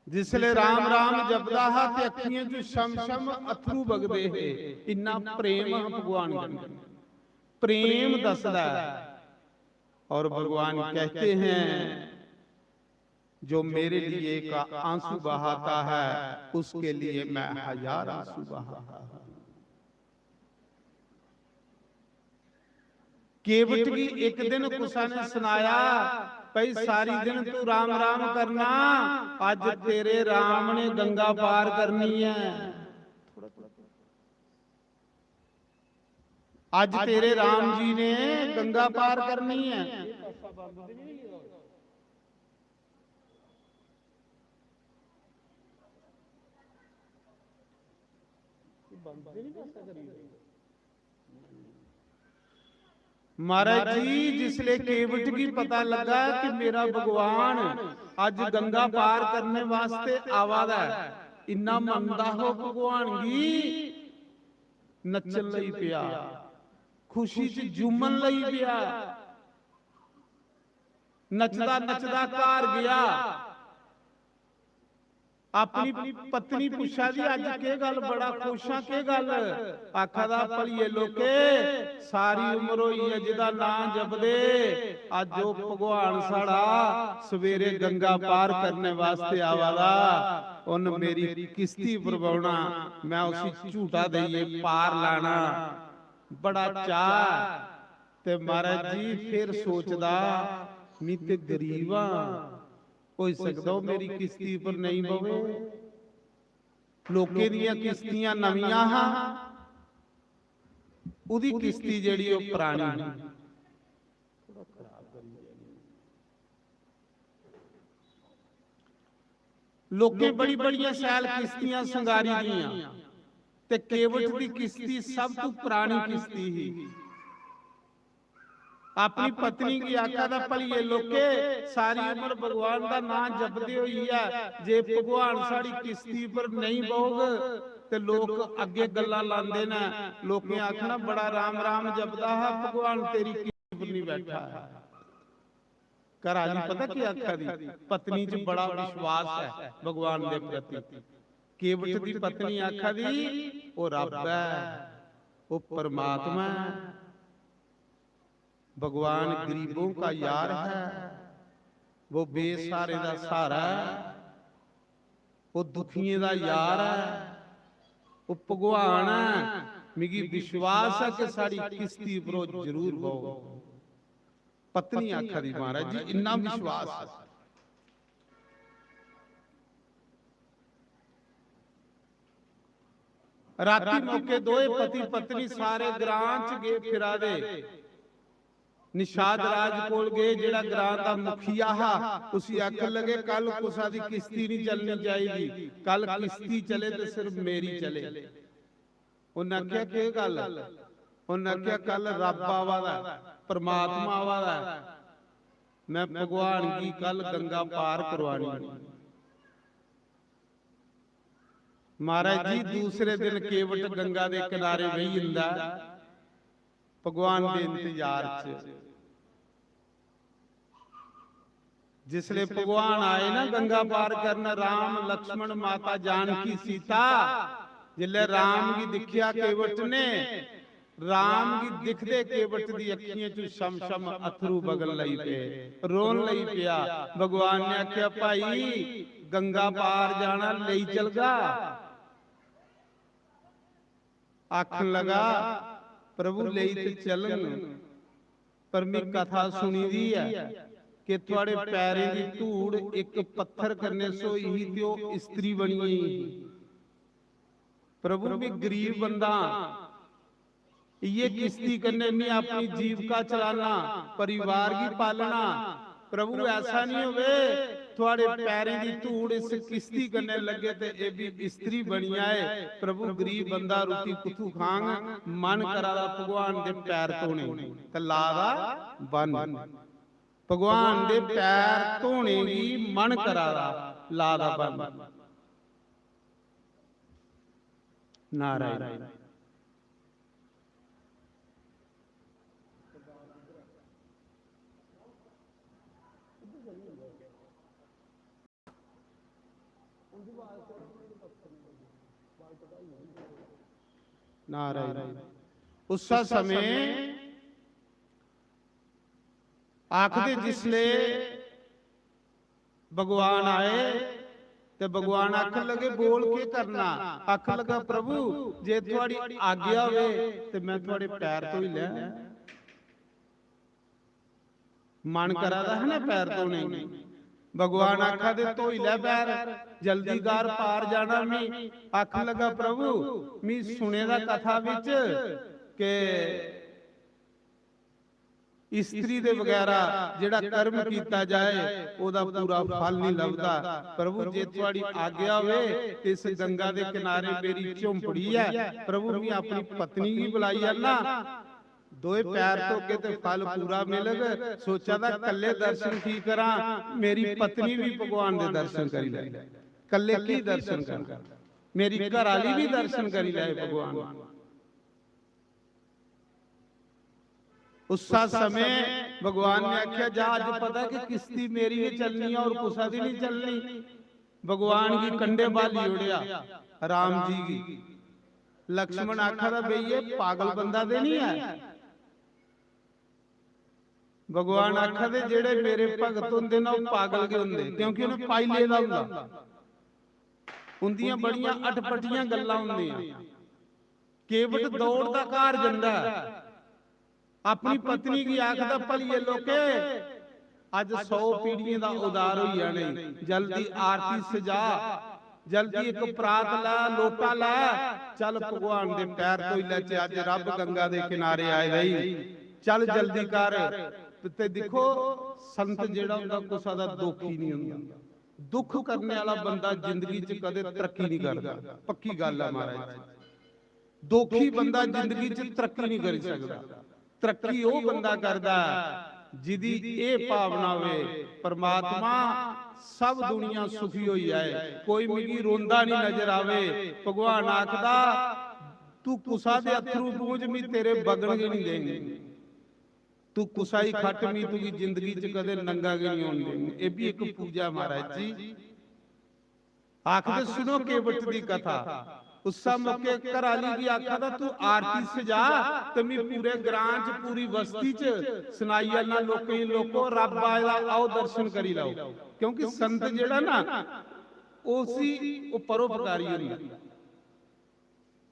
जिसले राम राम जपदा हा ते अखियां चों शम शम अथरू बगदे है इन्ना प्रेम भगवान करदा प्रेम दसदा और भगवान कहते हैं जो मेरे लिए का आंसू बहाता है उसके लिए मैं 1000 आंसू बहाता हूं केवट की एक दिन कुसा ने सुनाया भाई सारी दिन तू राम राम करना आज तेरे राम ने गंगा पार करनी है आज तेरे राम जी ने गंगा पार करनी है महाराज जी जिसले केवट की पता लगा कि मेरा भगवान आज गंगा पार करने वास्ते आवादा है इन्ना मनदा हो भगवान की नचन लई पिया खुशी च झूमन लई पिया नचदा नचदा घर गया अपनी पत्नी पुछा जी अज के गल बड़ा खुश हाँ के गल आखा दा भलिए लोके सारी उम्र होई है जिदा नाम जपदे अज जो भगवान साड़ा सवेरे गंगा पार करने वास्ते आवादा उन मेरी किश्ती परवाउणा मैं उसी झूठा दईए पार लाना बड़ा चाह ते महाराज जी फिर सोचदा नी ते गरीबा हो सकदा मेरी किश्ती पर नहीं बवे लोके दियां किश्तियां नवीआं हां उदी किश्ती जेड़ी ओ पुरानी लोके बड़ी बड़ियां सैल किश्तियां संगारी दियां ते केवट दी किश्ती सब तो पुरानी किश्ती ही अपनी पत्नी की आख्या दा भलिए लोके सारी उम्र भगवान दा नाम जपदे होई है जे भगवान साड़ी किश्ती पर नहीं बोग ते लोग अगे गल्लां लांदे ने लोकें आखना बड़ा राम राम जपदा है भगवान तेरी किश्ती पर नहीं बैठा है घर आली पता की आख्या दी पत्नी च बड़ा विश्वास है भगवान दे प्रति केवट दी पत्नी आख्या दी ओ रब है ओ परमात्मा है भगवान गरीबों का यार है वो बेसहारे का सहारा है वो दुखियों का यार है वो भगवान है मिगी विश्वास है कि साड़ी किश्ती पर जरूर बहु पत्नी आखा दी महाराज जी इन्ना विश्वास है ਰਾਤੀ ਮੌਕੇ ਦੋਏ ਪਤੀ ਪਤਨੀ ਸਾਰੇ ਗ੍ਰਾਂ ਚ ਗਏ ਫਿਰਾ ਦੇ ਨਿਸ਼ਾਦ ਰਾਜ ਕੋਲ ਗਏ, ਜਿਹੜਾ ਗ੍ਰਾਂ ਦਾ ਮੁਖੀਆ ਉਸੇ ਆਖਣ ਲਗੇ ਕੱਲ ਕੁਸਾ ਦੀ ਕਿਸ਼ਤੀ ਨਹੀਂ ਚੱਲਣੀ ਚਾਹੀਦੀ, ਕੱਲ ਕਿਸ਼ਤੀ ਚਲੇ ਤੇ ਸਿਰਫ ਮੇਰੀ ਚਲੇ। ਉਹਨਾਂ ਆਖਿਆ ਕੀ ਗੱਲ? ਉਹਨਾਂ ਆਖਿਆ ਕੱਲ ਰੱਬ ਆਵਾ ਦਾ, ਪਰਮਾਤਮਾ ਆਵਾ ਦਾ, ਮੈਂ ਭਗਵਾਨ ਕੀ ਕੱਲ ਗੰਗਾ ਪਾਰ ਕਰਵਾਣੀ। महाराज जी दूसरे दिन केवट गंगा दे किनारे वही हुंदा भगवान दे इंतजार च। जिसले भगवान आए ना गंगा पार करना, राम लक्ष्मण माता जानकी सीता, जिले राम की दिखिया केवट ने, राम की दिखदे केवट दी अखियां चों शम शम अथरू बगल लई पे, रोन लई पिया। भगवान ने आख्या भाई गंगा पार जाना लई चलगा। आखन लगा प्रभु ले ते चलन, पर मैं कथा सुनी दी है कि थोड़े पैरे दी धूड़ एक पत्थर करने सो ही त्यो स्त्री बनी हुई। प्रभु मैं गरीब बंदा, ये किस्ती करने में अपनी जीविका चलाना, परिवार की पालना। प्रभु ऐसा नहीं होवे थोड़े पैरे दी धूड़ इस किस्ती करने लगे ते ये भी स्त्री बनी आए। प्रभु गरीब बंदा रोटी कुथू खांग, मन करादा भगवान दे पैर धोने ते लादा बन। भगवान दे पैर धोने की मन करादा लादा बन। नारायण नारायण। उस समय आखदे जिसले भगवान आए ते भगवान आखन लगे बोल के करना। आखन लगा प्रभु जे थोड़ी आज्ञा होवे ते मैं थोड़े पैर तो ही ले। मन करादा है ना पैर तो नहीं। भगवान आखा दे तो ही ले पैर, जल्दी कर पार जाना। मैं आख लगा प्रभु मैं सुने दा कथा विच के स्त्री दे वगैरह जेड़ा कर्म कीता जाए ओदा पूरा फल नहीं लभदा। प्रभु जे तुहाडी आज्ञा होवे इस गंगा दे किनारे मेरी झोंपड़ी है, प्रभु मैं अपनी पत्नी की बुलाई आना, दोए पैर धो के ते फल पूरा मिलेगा। सोचा था कल्ले दर्शन की करा, मेरी पत्नी भी भगवान दे दर्शन करी ले। कल्ले की दर्शन कर, मेरी घरवाली भी दर्शन करी ले भगवान। उस समय भगवान ने आख्या जा अज पता कि किस्ती मेरी नहीं चलनी और कुसा दी नहीं चलनी। भगवान की कंडे बाली उड़िया राम जी की। लक्ष्मण आखा था बई ये पागल बंदा दे नहीं है। भगवान आखा दे जेड़े मेरे भगत हुंदे ना वो पागल के हुंदे, क्योंकि उन्हें पाइले दा हुंदा। उन्दियां बड़ियां अटपटियां गल्लां हुंदियां। केवट दौड़दा घर जंदा, अपनी पत्नी की आखदा भलिए लोके अज 100 पीढ़ियां दा उदार होई जाने, जल्दी आरती सजा, जल्दी एक परात ला लोटा ला, चल भगवान दे पैर धोई ले। अज रब गंगा दे किनारे आए रही, चल जल्दी कर। ते देखो संत जेड़ा हुंदा कुसा दा दुखी नहीं हुंदा। दुख करने वाला बंदा जिंदगी च कदे तरक्की नहीं करदा, पक्की गल है महाराज। दुखी बंदा जिंदगी च तरक्की नहीं कर सकदा। तरक्की वो बंदा करदा जिदी ये भावना होवे परमात्मा सब दुनिया सुखी होई जाए, कोई मिगी रोंदा नहीं नजर आवे। भगवान आखदा तू कुसा दे अथरू पूंज मी तेरे बगणगे नहीं देंगे, तू कुसाई खट मी तू की जिंदगी च कदे नंगा के नहीं होने देंगे। ये भी एक पूजा महाराज जी। आखदे सुनो केवट दी कथा। उस मौके घराली की आखा था तू आरती सजा ते मैं पूरे ग्रां च पूरी बस्ती च सुनाई आना लोकें लोको रब आया आओ दर्शन करी लाओ। क्योंकि संत जेड़ा ना उसी वो परोपकारी हुंदा।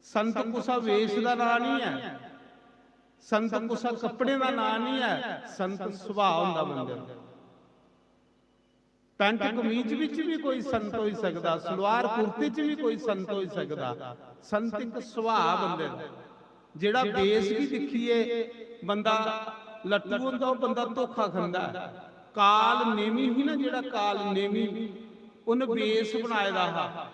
संत कुसा वेश दा नाम नहीं है, संत कुसा कपड़े का नाम नहीं है, संत सुभाव हुंदा बंदे दा। ਪੈਂਟ ਕਮੀਜ਼ ਵਿੱਚ ਵੀ ਕੋਈ ਸੰਤ ਹੋ ਸਕਦਾ, ਸਲਵਾਰ ਕੁਰਤੇ 'ਚ ਵੀ ਕੋਈ ਸੰਤ ਹੋ ਸਕਦਾ। ਸੰਤ ਇੱਕ ਸੁਭਾਅ ਬੰਦੇ ਦਾ, ਜਿਹੜਾ ਬੇਸ ਵੀ ਦਿਖੀਏ ਬੰਦਾ ਲੱਟੂ ਹੁੰਦਾ, ਉਹ ਬੰਦਾ ਧੋਖਾ ਖਾਂਦਾ। ਕਾਲ ਨੇਮੀ ਹੀ ਨਾ, ਜਿਹੜਾ ਕਾਲ ਨੇਮੀ ਉਹਨੇ ਬੇਸ ਬਣਾਏ ਦਾ ਹਾ।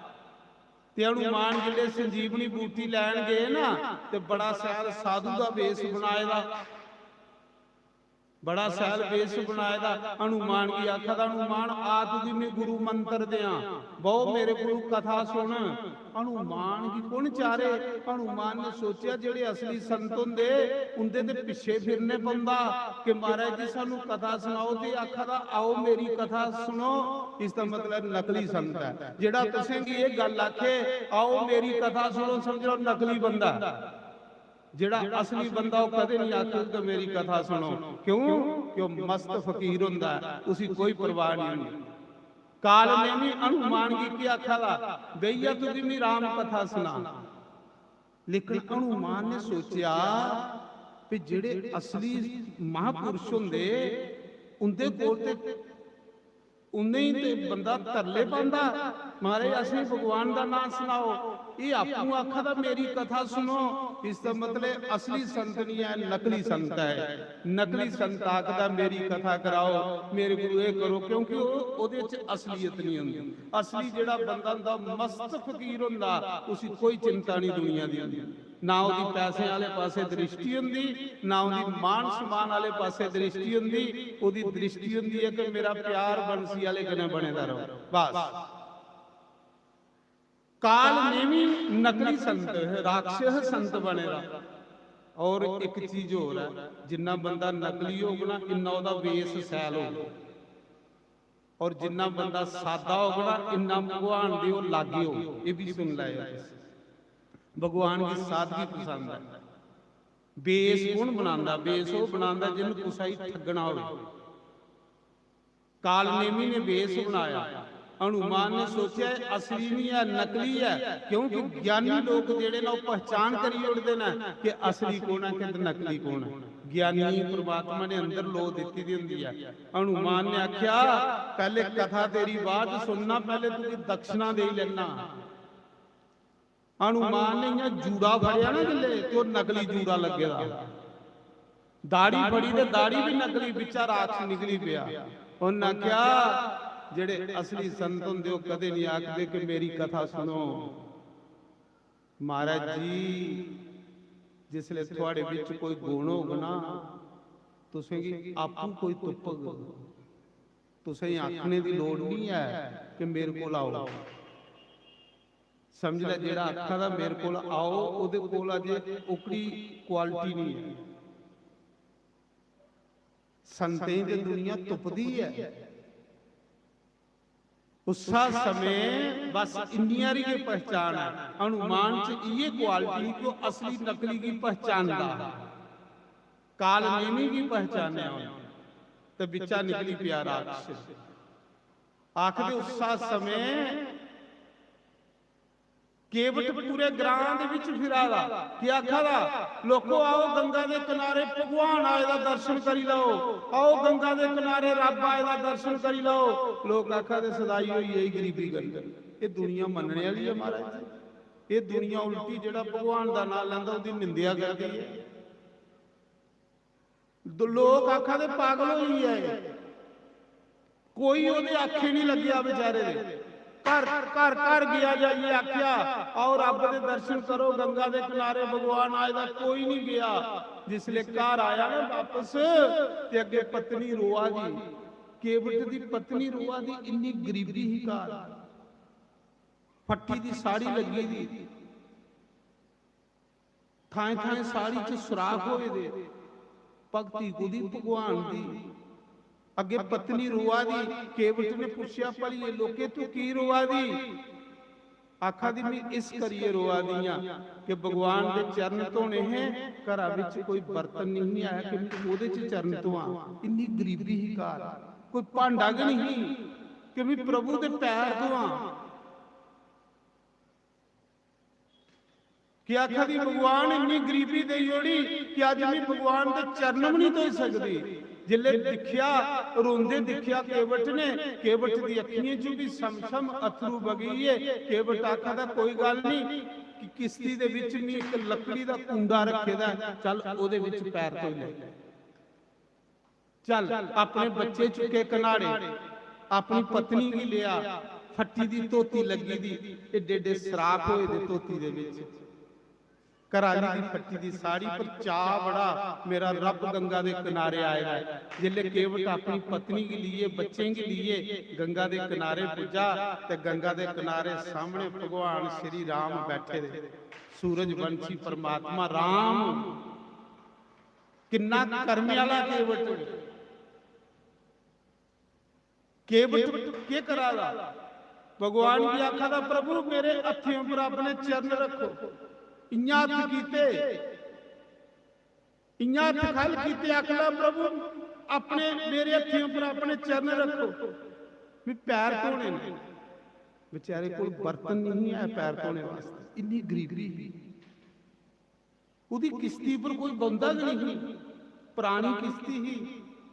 ਤੇ ਹਨੂਮਾਨ ਜਿਹੜੇ ਸੰਜੀਵਨੀ ਬੂਟੀ ਲੈਣ ਗਏ ਨਾ, ਤੇ ਬੜਾ ਸਹਿਲ ਸਾਧੂ ਦਾ ਬੇਸ ਬਣਾਏ ਦਾ, ਬੜਾ ਸਹਿਲ ਬੇਸ ਬਣਾਏ ਦਾ। ਹਨੂਮਾਨ ਕੀ ਆਖਾ ਦਾ, ਹਨੂਮਾਨ ਆਤ ਦੀ ਮੈਂ ਗੁਰੂ ਮੰਤਰ ਦਿਆਂ, ਬਹੁ ਮੇਰੇ ਕੋਲ ਕਥਾ ਸੁਣ। ਹਨੂਮਾਨ ਕੀ ਕੁਣ ਚਾਰੇ। ਹਨੂਮਾਨ ਨੇ ਸੋਚਿਆ ਜਿਹੜੇ ਅਸਲੀ ਸੰਤ ਹੁੰਦੇ ਉਹਦੇ ਦੇ ਪਿੱਛੇ ਫਿਰਨੇ ਪੰਦਾ ਕਿ ਮਹਾਰਾਜ ਜੀ ਸਾਨੂੰ ਕਥਾ ਸੁਣਾਓ, ਤੇ ਆਖਾ ਦਾ ਆਓ ਮੇਰੀ ਕਥਾ ਸੁਣੋ। ਇਸ ਦਾ ਮਤਲਬ ਨਕਲੀ ਸੰਤ ਹੈ। ਜਿਹੜਾ ਤੁਸੀਂ ਕੀ ਇਹ ਗੱਲ ਆਖੇ ਆਓ ਮੇਰੀ ਕਥਾ ਸੁਣੋ, ਸਮਝ ਲਓ ਨਕਲੀ ਬੰਦਾ। ਜਿਹੜਾ ਅਸਲੀ ਬੰਦਾ ਉਹ ਕਦੇ ਨਹੀਂ ਆਖੇਗਾ ਮੇਰੀ ਕਥਾ ਸੁਣੋ। ਕਿਉਂ? ਕਿ ਉਹ ਮਸਤ ਫਕੀਰ ਹੁੰਦਾ, ਉਸੇ ਕੋਈ ਪਰਵਾਹ ਨਹੀਂ ਹੁੰਦੀ। ਕਾਲ ਨੇ ਵੀ ਹਨੂਮਾਨ ਜੀ ਕੀ ਆਖਾ ਦਾ ਬਈਆ ਤੁਸੀਂ ਵੀ ਰਾਮ ਕਥਾ ਸੁਣਾ। ਲੇਕਿਨ ਹਨੂਮਾਨ ਨੇ ਸੋਚਿਆ ਵੀ ਜਿਹੜੇ ਅਸਲੀ ਮਹਾਪੁਰਸ਼ ਹੁੰਦੇ ਉਹਦੇ ਕੋਲ ਤੇ ਉਨੇ ਹੀ ਤੇ ਬੰਦਾ ਤਰਲੇ ਪਾਉਂਦਾ, ਮਹਾਰਾਜ ਅਸੀਂ ਭਗਵਾਨ ਦਾ ਨਾਮ ਸੁਣਾਓ। ਇਹ ਆਪੂ ਆਖਾ ਦਾ ਮੇਰੀ ਕਥਾ ਸੁਣੋ। ਇਸ ਦਾ ਮਤਲਬ ਅਸਲੀ ਸੰਤ ਨਹੀਂ ਹੈ, ਨਕਲੀ ਸੰਤ ਹੈ। ਨਕਲੀ ਸੰਤ ਆਖਦਾ ਮੇਰੀ ਕਥਾ ਕਰਾਓ, ਮੇਰੇ ਗੁਰੂ ਇਹ ਕਰੋ, ਕਿਉਂਕਿ ਉਹਦੇ ਚ ਅਸਲੀਅਤ ਨਹੀਂ ਹੁੰਦੀ। ਅਸਲੀ ਜਿਹੜਾ ਬੰਦਾ ਹੁੰਦਾ ਮਸਤ ਫਕੀਰ ਹੁੰਦਾ, ਉਸੇ ਕੋਈ ਚਿੰਤਾ ਨਹੀਂ ਦੁਨੀਆ ਦੀ ਹੁੰਦੀ। ਨਾ ਉਹਦੀ ਪੈਸੇ ਵਾਲੇ ਪਾਸੇ ਦ੍ਰਿਸ਼ਟੀ ਹੁੰਦੀ, ਨਾ ਉਹਦੀ ਮਾਨ ਸਮਾਨ ਵਾਲੇ ਪਾਸੇ ਦ੍ਰਿਸ਼ਟੀ ਹੁੰਦੀ। ਉਹਦੀ ਦ੍ਰਿਸ਼ਟੀ ਹੁੰਦੀ ਹੈ ਕਿ ਮੇਰਾ ਪਿਆਰ ਬੰਸੀ ਵਾਲੇ ਕਨੇ ਬਣੇਦਾ ਰਹੋ, ਬਸ। ਕਾਲ ਨੇਮੀ ਨਕਲੀ ਸੰਤ ਰਾਖਸ਼ ਸੰਤ ਬਣੇਗਾ। ਔਰ ਇੱਕ ਚੀਜ਼ ਹੋਰ ਹੈ, ਜਿੰਨਾ ਬੰਦਾ ਨਕਲੀ ਹੋਗਾ ਇੰਨਾ ਉਹਦਾ ਵੇਸ ਸੈਲ ਹੋਊਗਾ, ਔਰ ਜਿੰਨਾ ਬੰਦਾ ਸਾਦਾ ਹੋਗਾ ਇੰਨਾ ਭਗਵਾਨ ਦੇ ਉਹ ਲਾਗੇ ਹੋ। ਇਹ ਵੀ ਸੁਣ ਲਾਇਆ ਤੁਸੀਂ, ਭਗਵਾਨ ਦੀ ਸਾਦਗੀ ਪਸੰਦ ਹੈ। ਬੇਸ ਕੌਣ ਬਣਾਉਂਦਾ? ਬੇਸ ਉਹ ਬਣਾਉਂਦਾ ਜਿਹਨੂੰ ਕੁਸਾਈ ਠੱਗਣਾ ਹੋਵੇ। ਕਾਲ ਨੇਮੀ ਨੇ ਬੇਸ ਬਣਾਇਆ। ਹਨੂਮਾਨ ਨੇ ਸੋਚਿਆ ਅਸਲੀ ਨਹੀਂ ਹੈ, ਨਕਲੀ ਹੈ। ਕਿਉਂਕਿ ਗਿਆਨੀ ਲੋਕ ਜਿਹੜੇ ਨੇ ਉਹ ਪਹਿਚਾਨ ਕਰੀ ਉੜਦੇ ਨੇ ਕਿ ਅਸਲੀ ਕੌਣ ਹੈ ਕਿ ਨਕਲੀ ਕੌਣ ਹੈ। ਗਿਆਨੀ ਪ੍ਰਮਾਤਮਾ ਨੇ ਅੰਦਰ ਲੋ ਦਿੱਤੀ ਦੀ ਹੁੰਦੀ ਹੈ। ਹਨੂਮਾਨ ਨੇ ਆਖਿਆ ਪਹਿਲੇ ਕਥਾ ਤੇਰੀ ਬਾਅਦ ਸੁਣਨਾ, ਪਹਿਲੇ ਤੂੰ ਦਕਸ਼ਨਾ ਦੇ ਲੈਣਾ। ਹਨੂਮਾਨ ਨੇ ਇਹ ਜੂੜਾ ਫੜਿਆ ਨਾ ਜਿੱਲੇ, ਤੇ ਉਹ ਨਕਲੀ ਜੂੜਾ ਲੱਗੇਗਾ। ਦਾੜੀ ਫੜੀ ਤੇ ਦਾੜੀ ਵੀ ਨਕਲੀ, ਵਿਚਾਰ ਰਾਖਸ਼ ਨਿਕਲੀ ਪਿਆ। ਉਹਨਾਂ ਆਖਿਆ ਜਿਹੜੇ ਅਸਲੀ ਸੰਤ ਹੁੰਦੇ ਉਹ ਕਦੇ ਨਹੀਂ ਆਖਦੇ ਕਿ ਮੇਰੀ ਕਥਾ ਸੁਣੋ। ਮਹਾਰਾਜ ਜੀ ਜਿਸਲੇ ਤੁਹਾਡੇ ਵਿੱਚ ਕੋਈ ਗੁਣ ਹੋਗਾ ਨਾ, ਤੁਸੀਂ ਆਪੂ ਕੋਈ ਤੁਪਕ, ਤੁਸੀਂ ਆਖਣੇ ਦੀ ਲੋੜ ਨਹੀਂ ਹੈ ਕਿ ਮੇਰੇ ਕੋਲ ਆਓ। ਸਮਝ ਲੈ ਜਿਹੜਾ ਆਖਾ ਦਾ ਮੇਰੇ ਕੋਲ ਆਓ, ਉਹਦੇ ਕੋਲ ਅਜੇ ਉਕੜੀ ਕੁਆਲਿਟੀ ਨਹੀਂ ਹੈ। ਸੰਤਾਂ ਦੀ ਦੁਨੀਆ ਤੁਪਦੀ ਹੈ। ਉਸਾ ਸਮੇਂ बस इंडिया की पहचान है। हनुमान च ये क्वालिटी को असली नकली की पहचानदा, काल नेमी की पहचान है। तो बिचा निकली प्यारा आखिर उसा समय केवट पूरे ग्रां दे विच फिरादा कि आखदा लोको आओ गंगा दे किनारे भगवान आए दा दर्शन करी लो, आओ गंगा दे किनारे रब आए दा दर्शन करी लो। लोग आखदे सदाई होई यही गरीबी गल। ये दुनिया मनने वाली है महाराज। ये दुनिया उल्टी जेड़ा भगवान दा नाम लैंदा उहदी निंदिया करदी है। लोग आखदे पागल होई है, कोई ओहदे आखे नहीं लग्या बेचारे दे। घर घर घर गया जाइए आख्या आओ रब दे दर्शन करो गंगा दे किनारे भगवान आए दा, कोई नहीं गया। जिसले घर आया ना वापस ते अगे पत्नी रोआ दी, केवट दी पत्नी रोआ दी। इन्नी गरीबी ही घर, फट्टी दी साड़ी लगी दी, थाए थाए साड़ी च सुराख होए दे, भगती कुदी भगवान दी। अगे पत्नी रोआ दी। केवट ने पूछया भलिए लोके तू की रोआ दी? आखा दी मैं इस करिए रोआ दियां कि भगवान दे चरण धोने हैं, घरा विच कोई बर्तन नहीं आया कि मैं ओदे च चरण धोआं। इन्नी गरीबी ही घर, कोई भांडा नहीं कि मैं प्रभु दे पैर धोआं। कि आखा दी भगवान इन्नी गरीबी दे जोड़ी कि अज भी भगवान के चरण भी नहीं धोई सकती। जिले दिखिया रोंदे दिखिया केवट ने, केवट दी अखियां चों भी सम अथरू बगी है। केवट आखा दा कोई गल नहीं कि किश्ती दे विच नहीं एक लकड़ी दा कुंडा रखे दा, चल ओदे विच पैर धो ले, चल अपने बच्चे चुके कनाड़े, अपनी पत्नी की लिया, फट्टी दी धोती लगी दी, एडे एडे सराप होए दे धोती दे विच, कराली दी फट्टी दी साड़ी पर चा बड़ा मेरा रब गंगा दे किनारे आएगा। जिले केवट अपनी पत्नी के लिए बच्चे के लिए गंगा दे किनारे पुजा ते गंगा दे किनारे सामने भगवान श्री राम बैठे दे, सूरज वंशी परमात्मा राम किन्ना कर्म वाला केवट, केवट के कराला भगवान की आखा दा प्रभु मेरे हथियों पर अपने चरण रखो, इन्ना हथ कीते, इन्ना हथ खल कीते, आखला प्रभु अपने मेरे हथियों पर अपने चरण रखो, भी पैर धोने ने, बेचारे कोई बर्तन नहीं है पैर धोने वास्ते, इन्नी गरीबी, उदी किश्ती पर कोई बंदा नहीं, पुरानी किश्ती ही,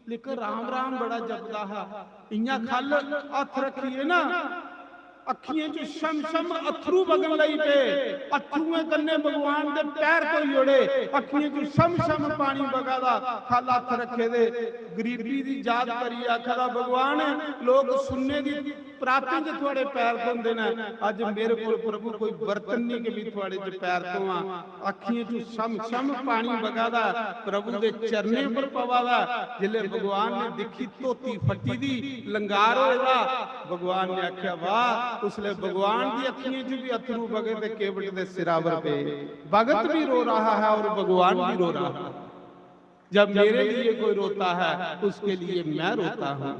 लेकिन राम राम बड़ा जपदा है, इन्ना खल हथ रखिए ना अखियां चो शम शम अथरू बगन लई पे, अथरूए कन्ने भगवान दे पैर तो जोड़े, अखियां चो शम शम पानी बगादा, खल हथ रखे दे, गरीबी दी याद करी आखदा भगवान लोग सुनने दी प्राप्ति च थोड़े पैर धोंदे ने, अज मेरे कोल प्रभु कोई बर्तन नहीं कि भी थोड़े च पैर धोवां, अखियां चो शम शम पानी बगादा, प्रभु दे चरने पर पवादा। जिले भगवान ने दिखी धोती फटी दी लंगार होएगा, भगवान ने आख्या वाह, उसले भगवान की अखियां च भी अथरू बगे ते केवट दे सिरावर पे भगत भी रो रहा है और भगवान भी रो रहा है। जब मेरे लिए कोई रोता है उसके लिए मैं रोता हूं।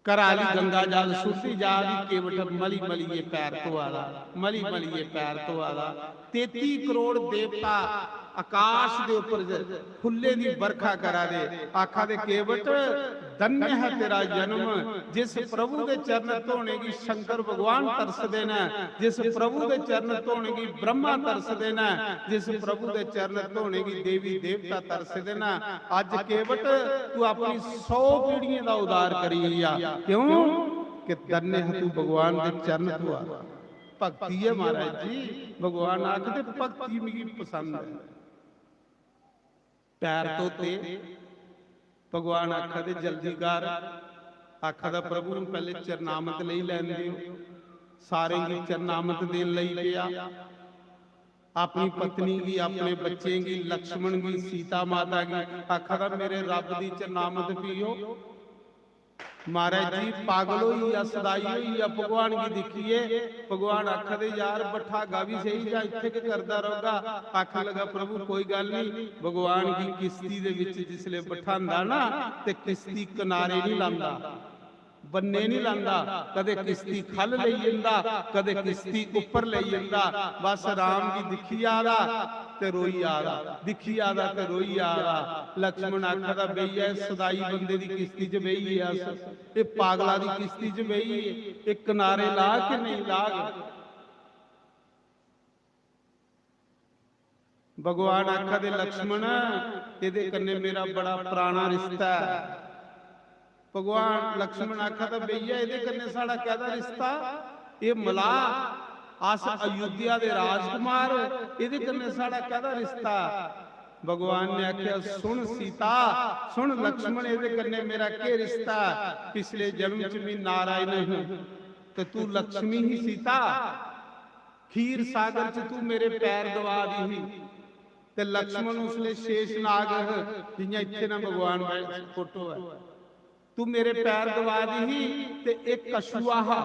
कराली गंगा जल सुटी जा रही, केवट मली मलिए पैर तो आला, मली मलिए पैर तो आला, 33 करोड़ देवता आकाश दे ऊपर फुल्ले दी बरखा करा दे, आखा दे केवट धन्य है तेरा जन्म, जिस प्रभु दे चरण धोने की शंकर भगवान तरस देना, जिस प्रभु दे चरण धोने की ब्रह्मा तरस देना, जिस प्रभु दे चरण धोने की देवी देवता तरस देना। अज केवट तू अपनी 100 पीढ़ियों का उदार करी लिया, क्यों कि धन्य है तू भगवान दे चरण धोआ। भक्ति है महाराज जी, भगवान आखते भक्ति मेरी पसंद है। पैर धोते भगवान आखा दे जल्दी कर, आखा दा प्रभु नूं पहले चरनामत लई लैण दिओ, सारे की चरनामत देन लई पिया, अपनी पत्नी की, अपने बच्चे की, लक्ष्मण की, सीता माता की, आखा दा मेरे रब दी चरनामत पियो। महाराज जी पागल होई या सदाई होई या भगवान की दिखिए, भगवान आखा दे यार बैठागा भी सही या इत्थे के करदा रहोगा। आखा लगा प्रभु कोई गल नहीं, भगवान की किश्ती दे विच जिसले बैठांदा ना ते किश्ती किनारे नहीं लांदा, बन्ने नहीं लांदा, कदे किश्ती खल लई जंदा, कदे किश्ती उपर लई जंदा, बस राम की दिखी आदा ते रोई आदा, दिखी आदा ते रोई आदा। लक्ष्मण आखदा बेईया सदाई बंदे दी किश्ती च बेई है, ये पागला दी किश्ती च बेई है, ये किनारे ला के नहीं लाग। भगवान आखा दे लक्ष्मण इहदे कन्ने मेरा बड़ा पुराना रिश्ता है। भगवान लक्ष्मण आखा था भैया इहदे कन्ने साडा कहदा रिश्ता, ये मला आस अयोध्या दे राजकुमार, इहदे कन्ने साडा कहदा रिश्ता। भगवान ने आख्या सुन सीता सुन लक्ष्मण, इहदे कन्ने मेरा के रिश्ता, पिछले जन्म च मैं नारायण हूं ते तू लक्ष्मी ही सीता, खीर सागर च तू मेरे पैर दबा दी ते लक्ष्मण उसले शेषनाग जियां इत्थे ना भगवान फोटो है, तू मेरे पैर दबा दी ते एक कछुआ हा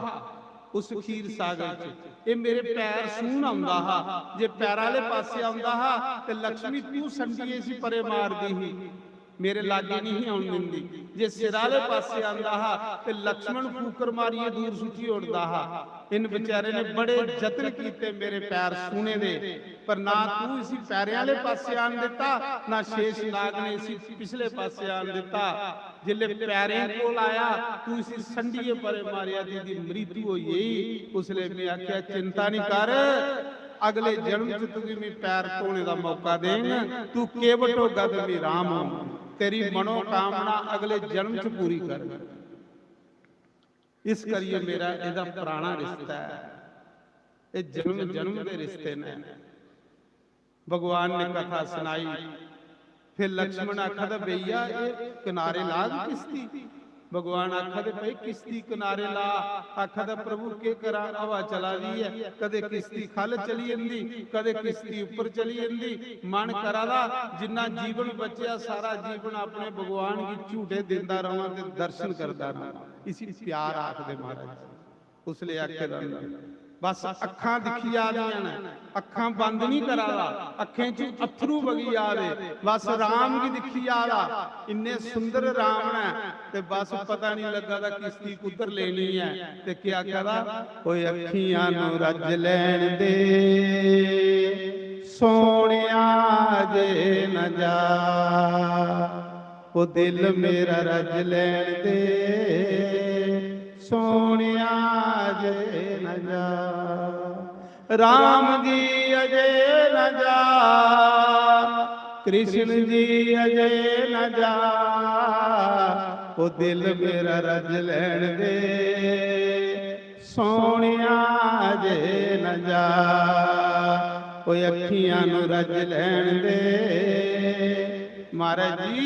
उस खीर सागर च, ये मेरे पैर सून आंदा हा, जे पैर वाले पासे आंदा हा ते लक्ष्मी तू संडिए सी परे मार दी ही, ਮੇਰੇ ਲਾਗੇ ਨਹੀਂ ਆਉਣ ਦਿੰਦੀ। ਜੇ ਸਿਰ ਵਾਲੇ ਪਾਸੇ ਆਂਦਾ ਹਾ ਤੇ ਲక్ష్మణ ਫੂਕਰ ਮਾਰੀਏ ਦੂਰ ਸੁੱਟੀ ਉੜਦਾ ਹਾ। ਇਨ ਵਿਚਾਰੇ ਨੇ ਬੜੇ ਯਤਨ ਕੀਤੇ ਮੇਰੇ ਪੈਰ ਸੂਣੇ ਦੇ, ਪਰ ਨਾ ਤੂੰ ਇसी ਪੈਰਾਂ ਵਾਲੇ ਪਾਸੇ ਆਣ ਦਿੱਤਾ, ਨਾ ਸ਼ੇਸ਼ ਨਾਗ ਨੇ ਇसी ਪਿਛਲੇ ਪਾਸੇ ਆਣ ਦਿੱਤਾ। ਜਿਲੇ ਪੈਰਾਂ ਕੋਲ ਆਇਆ ਤੂੰ ਇसी ਸੰਡੀਏ ਪਰੇ ਮਾਰਿਆ ਦੀ ਮ੍ਰਿत्यु ਹੋਈ। ਉਸਲੇ ਮੈਂ ਆਖਿਆ चिंता नहीं कर, अगले जन्म च तू भी पैर धोने का मौका देंगा, तू केवट होगा तो मैं राम हूं। तेरी मनोकामना अगले जन्म च पूरी कर। इस करिए मेरा इहदा पुराना रिश्ता है, ये जन्म जन्म के रिश्ते ने। भगवान ने कथा सुनाई, फिर लक्ष्मण आखा था भैया ये किनारे ला किश्ती। भगवान आखा दे भाई किश्ती किनारे ला। आखा था प्रभु के करा, हवा चला रही है, कदे किश्ती खल चली जंदी, कदे किश्ती ऊपर चली जंदी। मन करा दा जिन्ना जीवन बचिया सारा जीवन अपने भगवान की झूठे दिंदा रहां ते दर्शन करदा रहां। इसी प्यार आखदे महाराज। उसले आखे दा बस अखां दिखी आ रही ने, अखां बंद नहीं करा दा, अखें च अथरू बगी आवे, बस राम की दिखी आ रहा। इन्ने सुंदर राम ने ते बस पता नहीं लगा दा किश्ती कुधर लेनी है। ते क्या कहदा ओए अखियां नू रज लैण दे सोहणिया जे न जा, ओ दिल मेरा रज लैण दे सोहणिया जे न जा। राम जी अजय न जा, कृष्ण जी अजय न जा, ओ दिल मेरा रज लैण दे सोहणिया जे न जा। ओ अखियां नू रज लैण दे। महाराज जी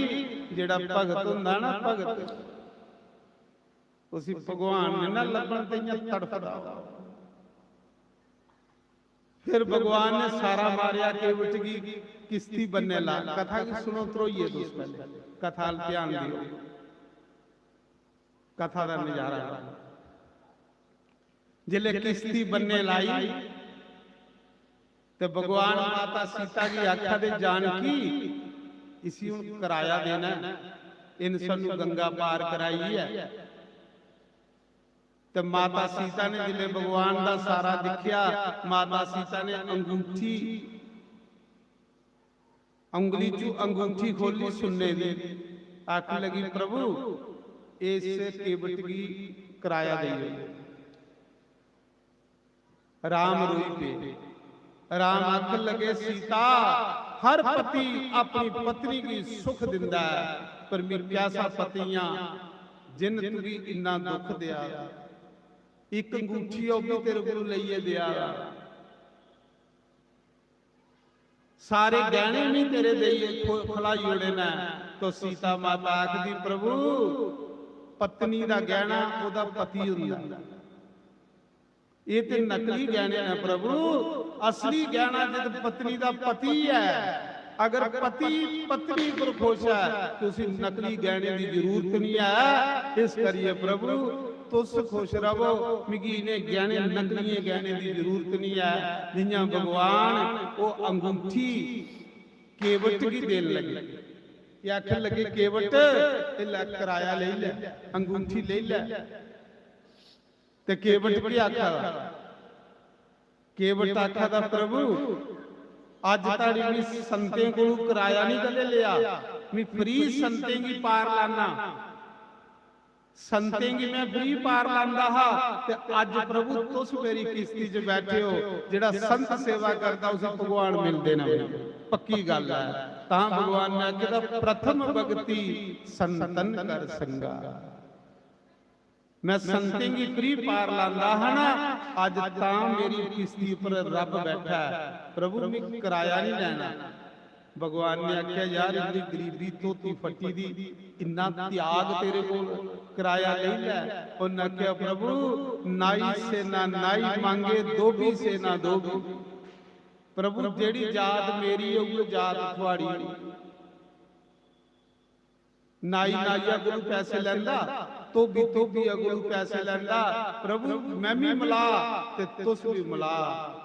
जेड़ा भगत हुंदा ना, भगत उसी भगवान ने ना लभण ते तड़फदा। फिर भगवान ने सारा मारिया के उठ गई किश्ती बनने ला। कथा की सुनो त्रोइए दोस्त, पहले कथा ध्यान दियो, कथा का नजारा। जिले किश्ती बनने लाई तो भगवान माता सीता की आख्या दे जानकी इसी हूं कराया देना, इन सानू गंगा पार कराई है। तो माता सीता ने जिले भगवान का सारा दिखिया, माता सीता ने अंगूठी उंगली चू अंगूठी खोली सुनने दी। आख लगी प्रभु इससे केवट की कराया दे। राम रोई पे। राम आख लगे सीता हर पति अपनी पत्नी की सुख दिंदा है, पर मेरी प्यासा पतियां जिन तू भी इन्ना दुख दिया। एक अंगूठी भी तेरे को लईए दिया, सारे गहने भी तेरे दईए खलाई उड़े ना। तो सीता माता आखदी प्रभु पत्नी का गहना ओदा पति हुंदा, ये ते नकली गहने ने प्रभु। असली गहना जद पत्नी का पति है। अगर पति पत्नी पर खुश है तो उसी नकली गहने की जरूरत नहीं है। इस करिए प्रभु तुस खुश रहो, मिगी ने गहने नकली गहने की जरूरत नहीं है। जियां भगवान वो अंगूठी केवट की देन लगे, आखन लगे केवट किराया ले ले, अंगूठी ले ले। ते केवट की आखा, केवट आखा था प्रभु अज ताड़ी भी संतें को किराया नहीं कदे लिया, मैं फ्री संतें की पार लाना। संतें की मैं फ्री पार लांदा हा ते अज प्रभु तुस मेरी किश्ती च बैठे हो। जेड़ा संत सेवा करता उसे भगवान मिलते ना, पक्की गल है। तां भगवान ने आखिया प्रथम भगति संतन कर संगा। मैं संतें की फ्री पार लांदा हा ना, अज तां मेरी किश्ती पर रब बैठा है। प्रभु मैं किराया नहीं लेना। भगवान ने आख्या यार इतनी गरीबी धोती फटी दी, इन्ना त्याग तेरे को किराया ले लै। उन्हें आख्या प्रभु नाई से ना नाई मांगे, धोबी से ना धोबी। प्रभु जेड़ी जात मेरी है वो जात थोड़ी। ਨਾਈ ਨਾਈਆ ਕੋਲੋਂ ਪੈਸੇ ਲੈਂਦਾ, ਧੋਬੀ ਕੋਲੋਂ ਪੈਸੇ ਲੈਂਦਾ। ਪ੍ਰਭੂ ਮੈਂ ਵੀ ਮਿਲਾ ਤੇ ਤੁਸ ਵੀ ਮਿਲਾ।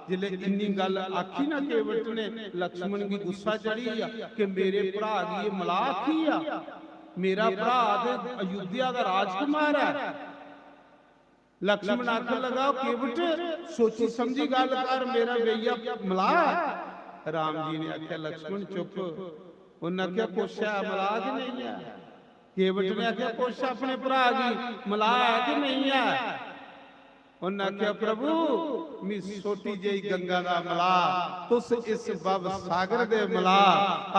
ਜਿਲੇ ਇੰਨੀ ਗੱਲ ਆਖੀ ਨਾ ਕੇਵਟ ਨੇ, ਲక్ష్మణ ਕੀ ਗੁੱਸਾ ਚੜੀ ਆ ਕਿ ਮੇਰੇ ਭਰਾ ਦੀ ਇਹ ਮਿਲਾ ਆਖੀ ਆ। ਮੇਰਾ ਭਰਾ ਤੇ ਅਯੁੱਧਿਆ ਦਾ ਰਾਜਕੁਮਾਰ ਹੈ। ਲక్ష్మణ ਆਖਣ ਲਗਾ ਕੇਵਟ ਸੋਚੀ ਸਮਝੀ ਗੱਲ ਕਰ, ਮੇਰਾ ਬਈਆ ਮਿਲਾ। ਰਾਮ ਜੀ ਨੇ ਆਖਿਆ ਲక్ష్మణ ਚੁੱਪ। ਉਹਨਾਂ ਆਖਿਆ ਪੁੱਛਿਆ ਮਿਲਾ ਕਿ ਨਹੀਂ ਹੈ। ਕੇਵਟ ਨੇ ਆਖਿਆ ਪੁੱਛ ਆਪਣੇ ਭਰਾ ਦੀ ਮਿਲਾ ਹੈ ਕਿ ਨਹੀਂ ਹੈ। ਉਹਨਾਂ ਆਖਿਆ ਪ੍ਰਭੂ ਮੈਂ ਛੋਟੀ ਜਿਹੀ ਗੰਗਾ ਦਾ ਮਿਲਾ, ਤੁਸ ਇਸ ਬਬ ਸਾਗਰ ਦੇ ਮਿਲਾ।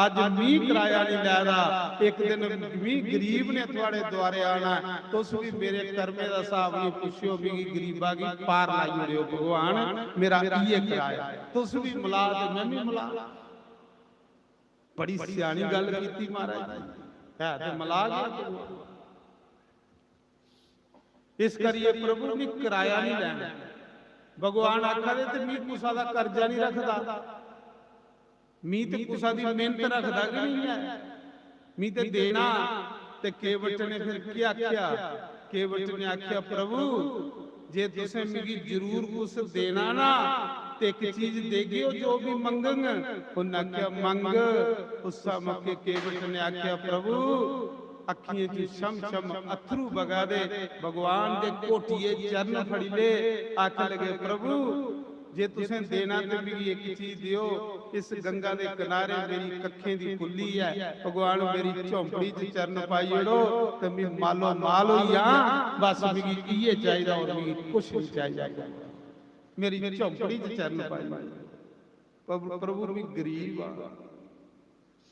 ਅੱਜ ਮੀਂਹ ਕਰਾਇਆ ਨਹੀਂ ਲੈਦਾ, ਇੱਕ ਦਿਨ ਮੀਂਹ ਗਰੀਬ ਨੇ ਤੁਹਾਡੇ ਦੁਆਰੇ ਆਣਾ। ਤੁਸ ਵੀ ਮੇਰੇ ਕਰਮੇ ਦਾ ਹਿਸਾਬ ਨਹੀਂ ਪੁੱਛਿਓ ਵੀ ਗਰੀਬਾਂ ਦੀ ਪਾਰ ਲਾਈ ਉੜਿਓ ਭਗਵਾਨ, ਮੇਰਾ ਇਹ ਕਰਾਇਆ। ਤੁਸ ਵੀ ਮਿਲਾ ਤੇ ਮੈਂ ਵੀ ਮਿਲਾ। ਬੜੀ ਸਿਆਣੀ ਗੱਲ ਕੀਤੀ ਮਹਾਰਾਜ ਹੈ ਤੇ ਮਿਲਾ ਗਿਆ। ਇਸ ਕਰੀਏ ਪ੍ਰਭੂ ਨੇ ਕਿਰਾਇਆ ਨਹੀਂ ਲੈਣਾ। ਭਗਵਾਨ ਆਖਾ ਦੇ ਤੇ ਮੀਂਹ ਕੁਸਾ ਦਾ ਕਰਜ਼ਾ ਨਹੀਂ ਰੱਖਦਾ। ਮੀਂਹ ਤੇ ਕੁਸਾ ਦੀ ਮਿਹਨਤ ਰੱਖਦਾ ਕਿ ਨਹੀਂ ਹੈ। ਮੀਂਹ ਤੇ ਦੇਣਾ। ਤੇ ਕੇਵਟ ਨੇ ਫਿਰ ਕੀ ਆਖਿਆ। ਕੇਵਟ ਨੇ ਆਖਿਆ ਪ੍ਰਭੂ ਜੇ ਤੁਸੀਂ ਮੈਨੂੰ ਜ਼ਰੂਰ ਕੁਛ ਦੇਣਾ ਨਾ ਤੇ ਇੱਕ ਚੀਜ਼ ਦੇਗਿਓ ਜੋ ਵੀ ਮੰਗਣ। ਉਹਨਾਂ ਆਖਿਆ ਮੰਗ। ਉਸ ਮੌਕੇ ਕੇਵਟ ਨੇ ਆਖਿਆ ਪ੍ਰਭੂ ਅੱਖੀਆਂ ਚ ਸ਼ਮ ਸ਼ਮ ਅਥਰੂ ਵਗਾ ਦੇ। ਭਗਵਾਨ ਦੇ ਕੋਟੀਏ ਚਰਨ ਫੜੀ ਲੈ। ਆਖ ਲਗੇ ਪ੍ਰਭੂ ਜੇ ਤੁਸੀਂ ਦੇਣਾ ਤੇ ਮੇਰੀ ਇੱਕ ਚੀਜ਼ ਦਿਓ। ਇਸ ਗੰਗਾ ਦੇ ਕਿਨਾਰੇ ਮੇਰੀ ਕੱਖੇ ਦੀ ਫੁੱਲੀ ਹੈ। ਭਗਵਾਨ ਮੇਰੀ ਝੌਂਪੜੀ 'ਚ ਚਰਨ ਪਾਈ ਓੜੋ ਤੇ ਮੈਂ ਮਾਲੋ ਮਾਲ ਹੋਈ ਆ। ਬਸ ਮੇਰੀ ਇਹ ਚਾਹੀਦਾ ਹੋਰ ਮੇਰੀ ਕੁਛ ਨਹੀਂ ਚਾਹੀਦਾ। ਮੇਰੀ ਝੌਂਪੜੀ 'ਚ ਚਰਨ ਪਾਈ। ਪ੍ਰਭੂ ਵੀ ਗਰੀਬ ਆ।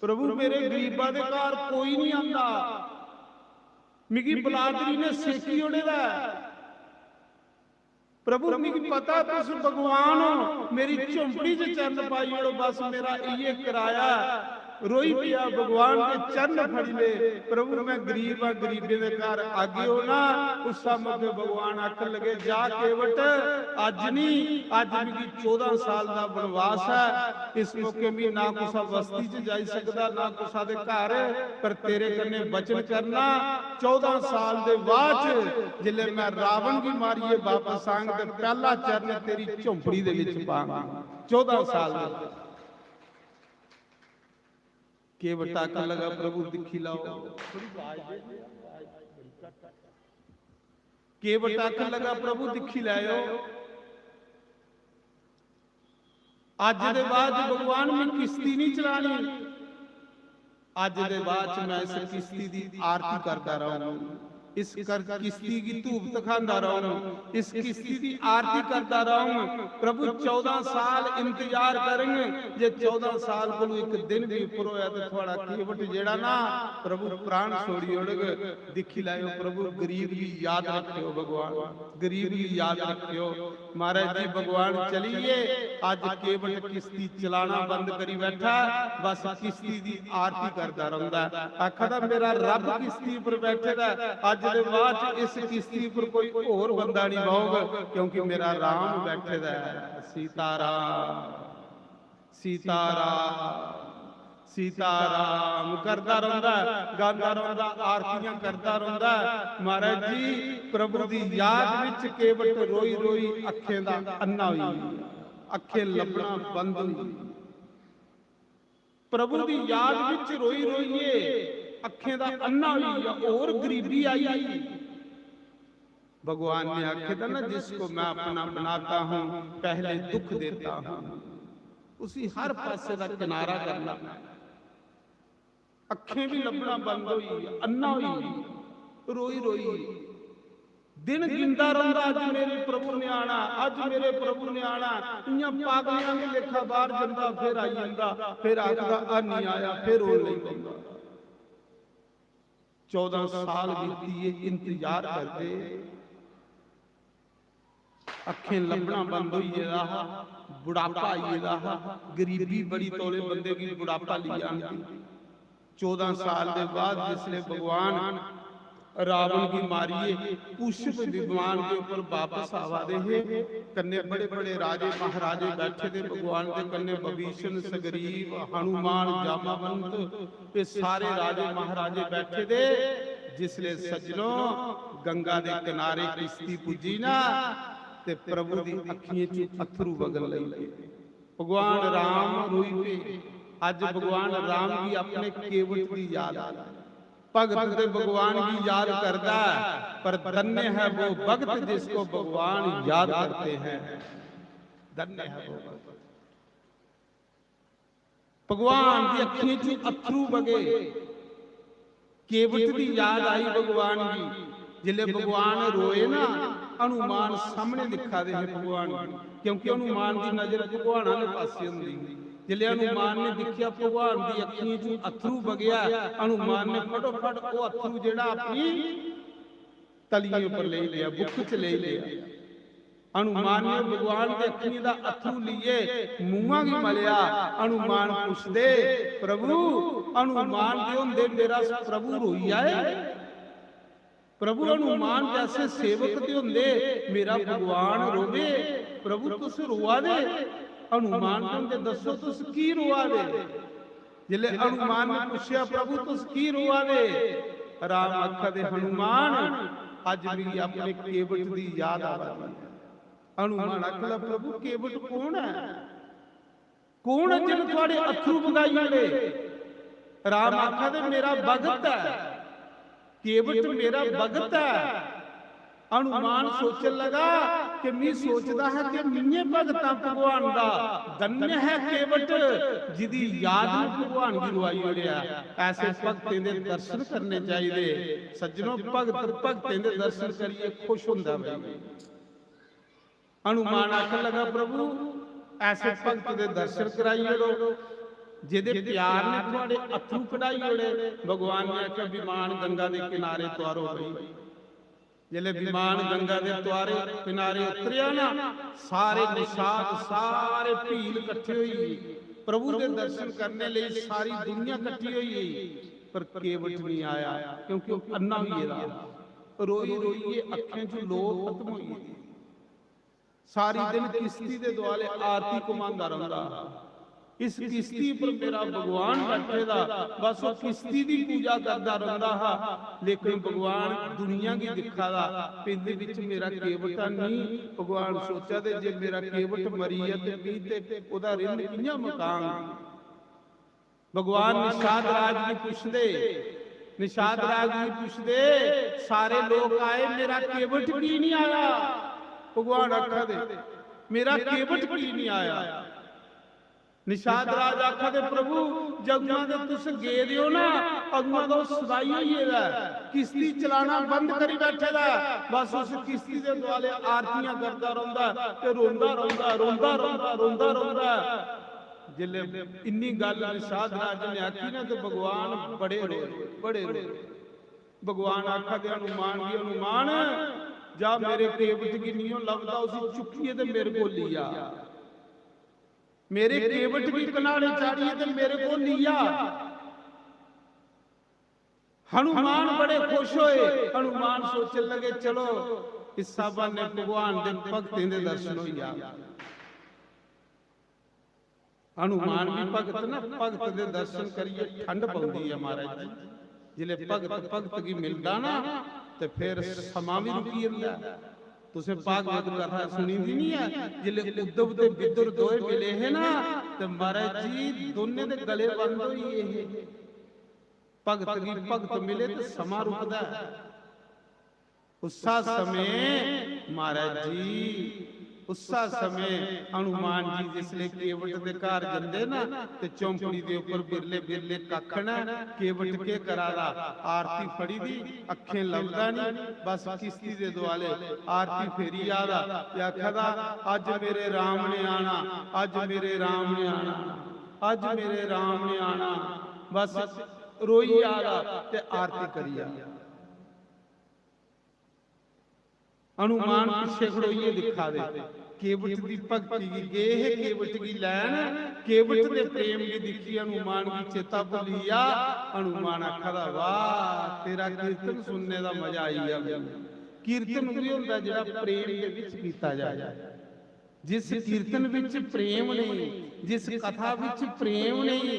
ਪ੍ਰਭੂ ਮੇਰੇ ਗਰੀਬਾਂ ਦੇ ਘਰ ਕੋਈ ਨਹੀਂ ਆਂਦਾ। ਮਿਗੀ ਬਲਾਦਰੀ ਨੇ ਸੇਕੀ ਉਹਨੇ ਦਾ। ਪ੍ਰਭੂ ਮੈਨੂੰ ਪਤਾ ਤੁਸੀਂ ਭਗਵਾਨ ਹੋ। ਮੇਰੀ ਝੌਂਪੜੀ 'ਚ ਚਰਨ ਪਾਈ ਓੜੋ ਬਸ ਮੇਰਾ ਇਹ ਕਿਰਾਇਆ। ਰੋਈ ਪਿਆ ਭਗਵਾਨ ਦੇ ਚਰਨ ਫੜੀ ਲੈ। ਪ੍ਰਭੂ ਮੈਂ ਗਰੀਬ ਆ, ਗਰੀਬੇ ਦੇ ਘਰ ਆਗੇ ਹੋ ਨਾ। ਉਸ ਸਮੇਂ ਭਗਵਾਨ ਆਖਣ ਲਗੇ ਜਾ ਕੇਵਟ ਅੱਜ ਨਹੀਂ, ਅੱਜ ਮੇਰੀ 14 ਸਾਲ ਦਾ ਬਨਵਾਸ ਹੈ। ਇਸ ਮੌਕੇ ਮੈਂ ਨਾ ਕੁਸਾ ਬਸਤੀ 'ਚ ਜਾਈ ਸਕਦਾ ਨਾ ਕੁਸਾ ਦੇ ਘਰ। ਪਰ ਤੇਰੇ ਕੰਨੇ ਬਚਨ ਕਰਨਾ 14 ਸਾਲ ਦੇ ਬਾਅਦ ਜਿਲੇ ਮੈਂ ਰਾਵਣ ਦੀ ਮਾਰੀਏ ਵਾਪਸ ਆਂਗ ਤੇ ਪਹਿਲਾ ਚਰਨ ਤੇਰੀ ਝੌਂਪੜੀ ਦੇ ਵਿੱਚ ਪਾਵਾਂਗਾ। 14 ਸਾਲ ਦੇ ਕੇਵਟ ਆਖਣ ਲਗਾ ਪ੍ਰਭੂ ਦਿਖੀ ਲਾਓ। ਕੇਵਟ ਆਖਣ ਲਗਾ ਪ੍ਰਭੂ ਦਿਖੀ ਲਾਇਓ। ਅੱਜ ਦੇ ਬਾਅਦ ਭਗਵਾਨ ਮੈਂ ਕਿਸ਼ਤੀ ਨਹੀਂ ਚਲਾਣੀ। ਅੱਜ ਦੇ ਬਾਅਦ ਮੈਂ ਇਸ ਕਿਸ਼ਤੀ ਦੀ ਆਰਤੀ ਕਰਦਾ ਰਹਾਂ। इस किश्ती की धूप दिखाता रहूं। इस किश्ती की आरती करता रहूं। प्रभु 14 साल इंतजार करेंगे। जे 14 साल को एक दिन भी उपर होया तो थोड़ा केवट जेड़ा ना प्रभु प्राण छोड़ी उड़गे। दिखी लायो प्रभु गरीब की याद रखियो। भगवान गरीब की याद रखियो। महाराज जी भगवान चलिए आज केवट किश्ती चलाना बंद करी बैठा। बस किश्ती की आरती करता रहंदा। आखदा मेरा रब किश्ती पर बैठेगा। ਅੱਜ ਦੇ ਬਾਅਦ ਇਸ ਕਿਸ਼ਤੀ ਉੱਪਰ ਕੋਈ ਹੋਰ ਬੰਦਾ ਨਹੀਂ ਬਹੂਗਾ ਕਿਉਂਕਿ ਮੇਰਾ ਰਾਮ ਬੈਠੇਦਾ ਹੈ। ਸੀਤਾਰਾਮ ਸੀਤਾਰਾਮ ਸੀਤਾਰਾਮ ਕਰਦਾ ਰਹਿੰਦਾ, ਗਾਉਂਦਾ ਰਹਿੰਦਾ, ਆਰਤੀਆਂ ਕਰਦਾ ਰਹਿੰਦਾ। ਮਹਾਰਾਜ ਜੀ ਪ੍ਰਭੂ ਦੀ ਯਾਦ ਵਿੱਚ ਕੇਵਟ ਰੋਈ ਰੋਈ ਅੱਖਾਂ ਦਾ ਅੰਨਾ ਹੋਈ, ਅੱਖੇ ਲੱਭਣਾ ਬੰਦ ਹੋਈ। ਪ੍ਰਭੂ ਦੀ ਯਾਦ ਵਿੱਚ ਰੋਈ ਰੋਈਏ ਅੱਖਾਂ ਦਾ ਅੰਨਾ ਹੋਈ और गरीबी आई। भगवान ने आखे था ना जिसको मैं अपना बनाता हूं पहले दुख देता हूं उसी हर पासे का किनारा करना। अखें भी लभना बंद हुई, अन्ना हुई, रोई रोई दिन गिनदा रहंदा। अज मेरे प्रभु ने आना, अज मेरे प्रभु ने आना। इयां पागलियां दे लेखा बाहर जंदा फिर आई जंदा, फिर आखदा आ नहीं आया, फिर रो नहीं पैंदा। 14 साल बीती इंतजार करते अखें लभना बंद हुई। बुढ़ापा आई, गरीबी बड़ी तोले बंदे की बुढ़ापा ली आती। 14 साल के बाद जिसले भगवान रावण की मारिए पुष्प विमान के ऊपर वापस आवा दे कन्ने बड़े बड़े राजे महाराजे बैठे थे भगवान के कन्ने विभीषण सग्रीव हनुमान जामावंत ये सारे राजे महाराजे बैठे थे जिसले सज्जनों गंगा के किनारे किश्ती पुजी ना ते प्रभु दी अखियां च अथरू वगन लगे भगवान राम रोई पे अज भगवान राम की अपने केवट की याद आ भगत दे भगवान की याद करता पर धन्य है वो भगत जिसको भगवान याद करते हैं धन्य है वो भगत भगवान की अखियां च अथरू वगे केवट की याद आई भगवान की जिले भगवान रोए ना हनुमान सामने दिखा दे भगवान क्योंकि हनुमान की नजर भगवान वाले पासे हुंदी जिले हनुमान ने देखिया भगवान की अखियां चों अथरू वगया हनुमान ने फटोफट वो अथरू जेड़ा अपनी तलिए पर ले लिया बुक च ले लिया हनुमान ने भगवान के अखियां दा अथरू लिए मूंहां की मलिया हनुमान पुछदे प्रभु हनुमान दे हुंदे मेरा प्रभु रोई आए प्रभु हनुमान जैसे सेवक दे हुंदे मेरा भगवान रोवे प्रभु तुस रोआ दे हनुमान कहते दसो तुस की रोआ दे जिले हनुमान ने पूछया प्रभु तुस की रोआ दे राम आखा दे हनुमान अज भी अपने केवट की याद आती हनुमान आखदा प्रभु केवट कौन है जिन थोड़े अथरू बगाई ने राम आखा दे मेरा भगत है केवट मेरा भगत है हनुमान सोचन लगा कि मैं सोचता है कि मिये भगता भगवान दा धन्य है केवट जिदी याद में भगवान की रुआई होया ऐसे भगतें दे दर्शन करने चाहिए सज्जनों भगतें दे दर्शन करिए खुश हुंदा भाई हनुमान आखन लगा प्रभु ऐसे भगत दे दर्शन कराइए लो जिदे प्यार ने थोड़े अथरू कढ़ाई होड़े भगवान ने आख्या विमान गंगा दे किनारे तुआरो भाई जिले विमान गंगा के द्वारे किनारे उतरिया ना सारे निषाद सारे भील इकट्ठे हुई प्रभु के दर्शन करने लिए सारी दुनिया इकट्ठी हुई पर केवट नहीं आया क्योंकि अन्ना भी रहा रोई रोई अखियां चों लोर खत्म हुई सारी दिन किश्ती के दुआले आरती कमांदा रहा इस किश्ती पर मेरा भगवान बैठेगा बस वो किश्ती की पूजा करता रहा हा लेकिन भगवान दुनिया की दिखादा पिंड विच मेरा केवट नहीं भगवान सोचा दे जे मेरा केवट मरी है ते भी ते ओदा रिंद कियां मकान भगवान निषाद राज की पुछदे निषाद राज की पुछदे सारे लोग आए मेरा केवट की नहीं आया भगवान आखा दे मेरा केवट की नहीं आया निषाद राज आखा दे प्रभु जगमा दे तुस गे दियो ना अगमा तो सवाई होई है किश्ती चलाना बंद करी बैठेगा बस उस किश्ती दे दुआले आरतियां करदा रहंदा ते रोंदा रहंदा रोंदा रहंदा रोंदा रहंदा जिले इन्नी गल निषाद राज ने आखी ना ते भगवान बड़े रोए भगवान आखा दे हनुमान की हनुमान जा मेरे केवट की नहीं लभदा उसी चुकिए ते मेरे को लिया मेरे केवट की किनारे चाड़िए तो मेरे को लिया हनुमान बड़े खुश होए हनुमान सोचने लगे चलो इस साबा ने भगवान दे भक्तें दे दर्शन होइया हनुमान भी भगत ना भगत दे दर्शन करिए ठंड पौंदी है महाराज जी जिले भगत की मिलदा ना ते फिर समा भी रुकी जंदा तुसे भागवत कथा सुनी दी नहीं है जिले उद्धव ते विदुर दोए मिले है ना ते महाराज जी दोने दे गले बंद होई है भगत की भगत मिले ते समा रुकदा उसा समय महाराज जी उसा समय हनुमान जी जिसले केवट दे घर जंदे ना ते चौंपड़ी दे ऊपर बिरले बिरले कखना केवट के करादा आरती फड़ी दी अखें लभदा नहीं बस किश्ती दे दुआले आरती फेरी आदा ते आखदा अज मेरे राम ने आना अज मेरे राम ने आना अज मेरे राम ने आना बस रोई आदा ते आरती करी आ हनुमान पिछे खड़ोइए दिखा दे केवट दी भक्ति की गे है केवट की लैन केवट दे प्रेम की दिखी हनुमान की चेता भुलिया हनुमान आखदा वाह तेरा कीर्तन सुनने का मजा आई गया कीर्तन वही होंदा जिहड़ा प्रेम दे विच कीता जाए जिस कीर्तन विच प्रेम नहीं जिस कथा विच प्रेम नहीं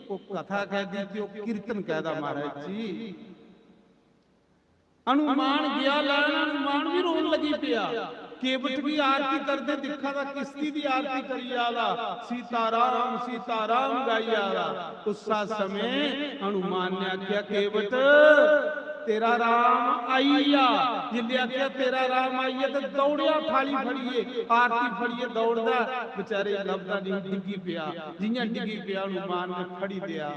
वो कथा कहदी कि वो कीर्तन कहदा महाराज जी हनुमान गया लैन हनुमान भी रोन लगी पिया केवट भी आरती करते दिखा था किश्ती की आरती करी आला सीताराम गाई आला उस समय हनुमान ने आख्या केवट तेरा राम आईया जिले आख्या तेरा राम आईया तो दौड़िया थाली फड़िए आरती फड़िए दौड़दा बेचारे लभदा नहीं डिगी पिया जियां डिगी पिया हनुमान ने फड़ी दिया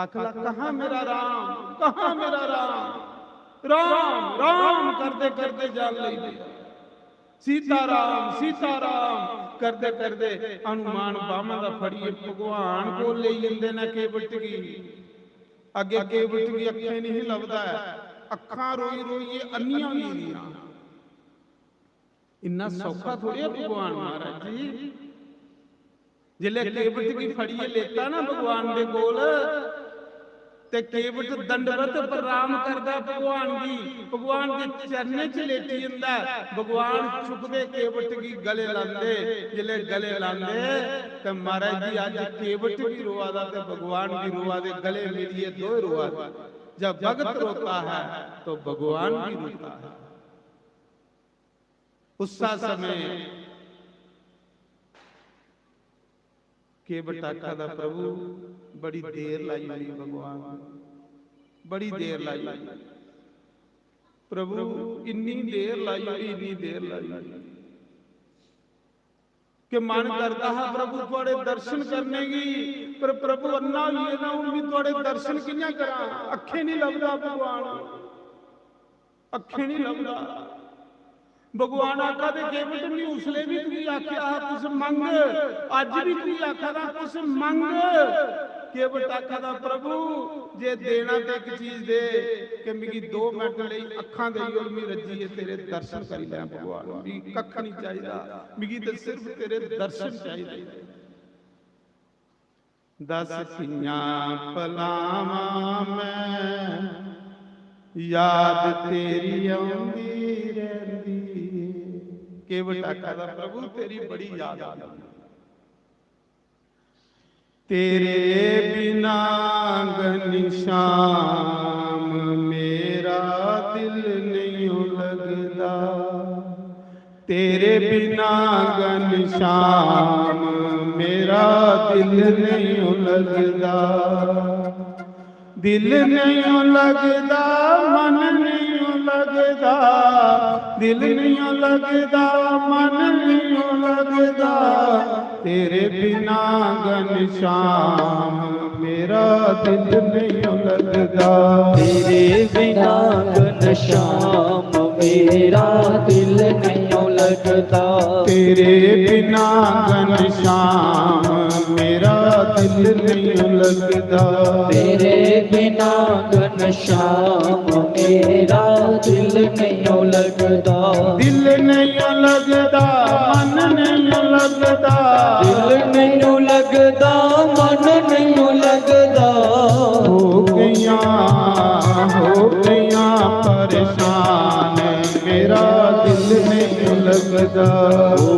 आखला कहां मेरा राम राम राम करते करते जान लई सीताराम करते करते हनुमान बामा दा फड़िए भगवान को ले जंदे ने केवट की अगे केवट की अखें नहीं लभदा है अखां रोई रोई अन्नियां भी गियां इन्ना सौखा थोड़ी है भगवान महाराज जी जिले केवट की फड़िए लेता ना भगवान दे कोल ते केवट दंडवत प्रणाम करदा भगवान के चरने च लेटी जंदा भगवान चुकदे केवट की गले लांदे जिले गले लांदे ते महाराज जी आज केवट भी रोआदा ते भगवान भी रोआदे गले मिलिए दो रोआ जब भगत रोता है तो भगवान भी रोता है उस समय केवट आखदा प्रभु बड़ी देर लाई भगवान बड़ी देर लाई प्रभु इन्नी देर लाई कि मन करता है प्रभु थोड़े दर्शन करने की पर प्रभु अन्ना ही ना भी थोड़े दर्शन कियां करा अखे नहीं लगदा भगवान अखे नहीं लगदा भगवान आखा दे केवट भी उसले भी तू आख्या कुछ मंग अज भी तू आखा दा कुछ मंग केवट आखा दा प्रभु जे देना ते एक चीज दे कि मिगी 2 मिनट लई अखां दे और मी रजी है तेरे दर्शन करी लै भगवान मी कख नहीं चाहिदा मिगी ते सिर्फ तेरे दर्शन चाहिदे दस सियां पलावां मैं याद तेरी आउंदी रहंदी केवट आखा दा प्रभु तेरी बड़ी याद आंदी तेरे बिना घनश्याम मेरा दिल नहीं लगदा तेरे बिना घनश्याम मेरा दिल नहीं लगदा दिल नहीं लगदा मन नहीं लगदा दिल नहीं लगदा मन नहीं लगदा तेरे बिना घनश्याम मेरा दिल नहीं लगदा तेरे बिना घनश्याम मेरा दिल नहीं लगदा तेरे बिना घनश्याम मेरा दिल नहीं लगदा तेरे बिना घनश्याम मेरा दिल नहीं लगदा दिल नहीं लगदा मन नहीं लगदा दिल नहीं लगदा मन नहीं लगदा हो गया परेशान मेरा दिल नहीं लगदा हो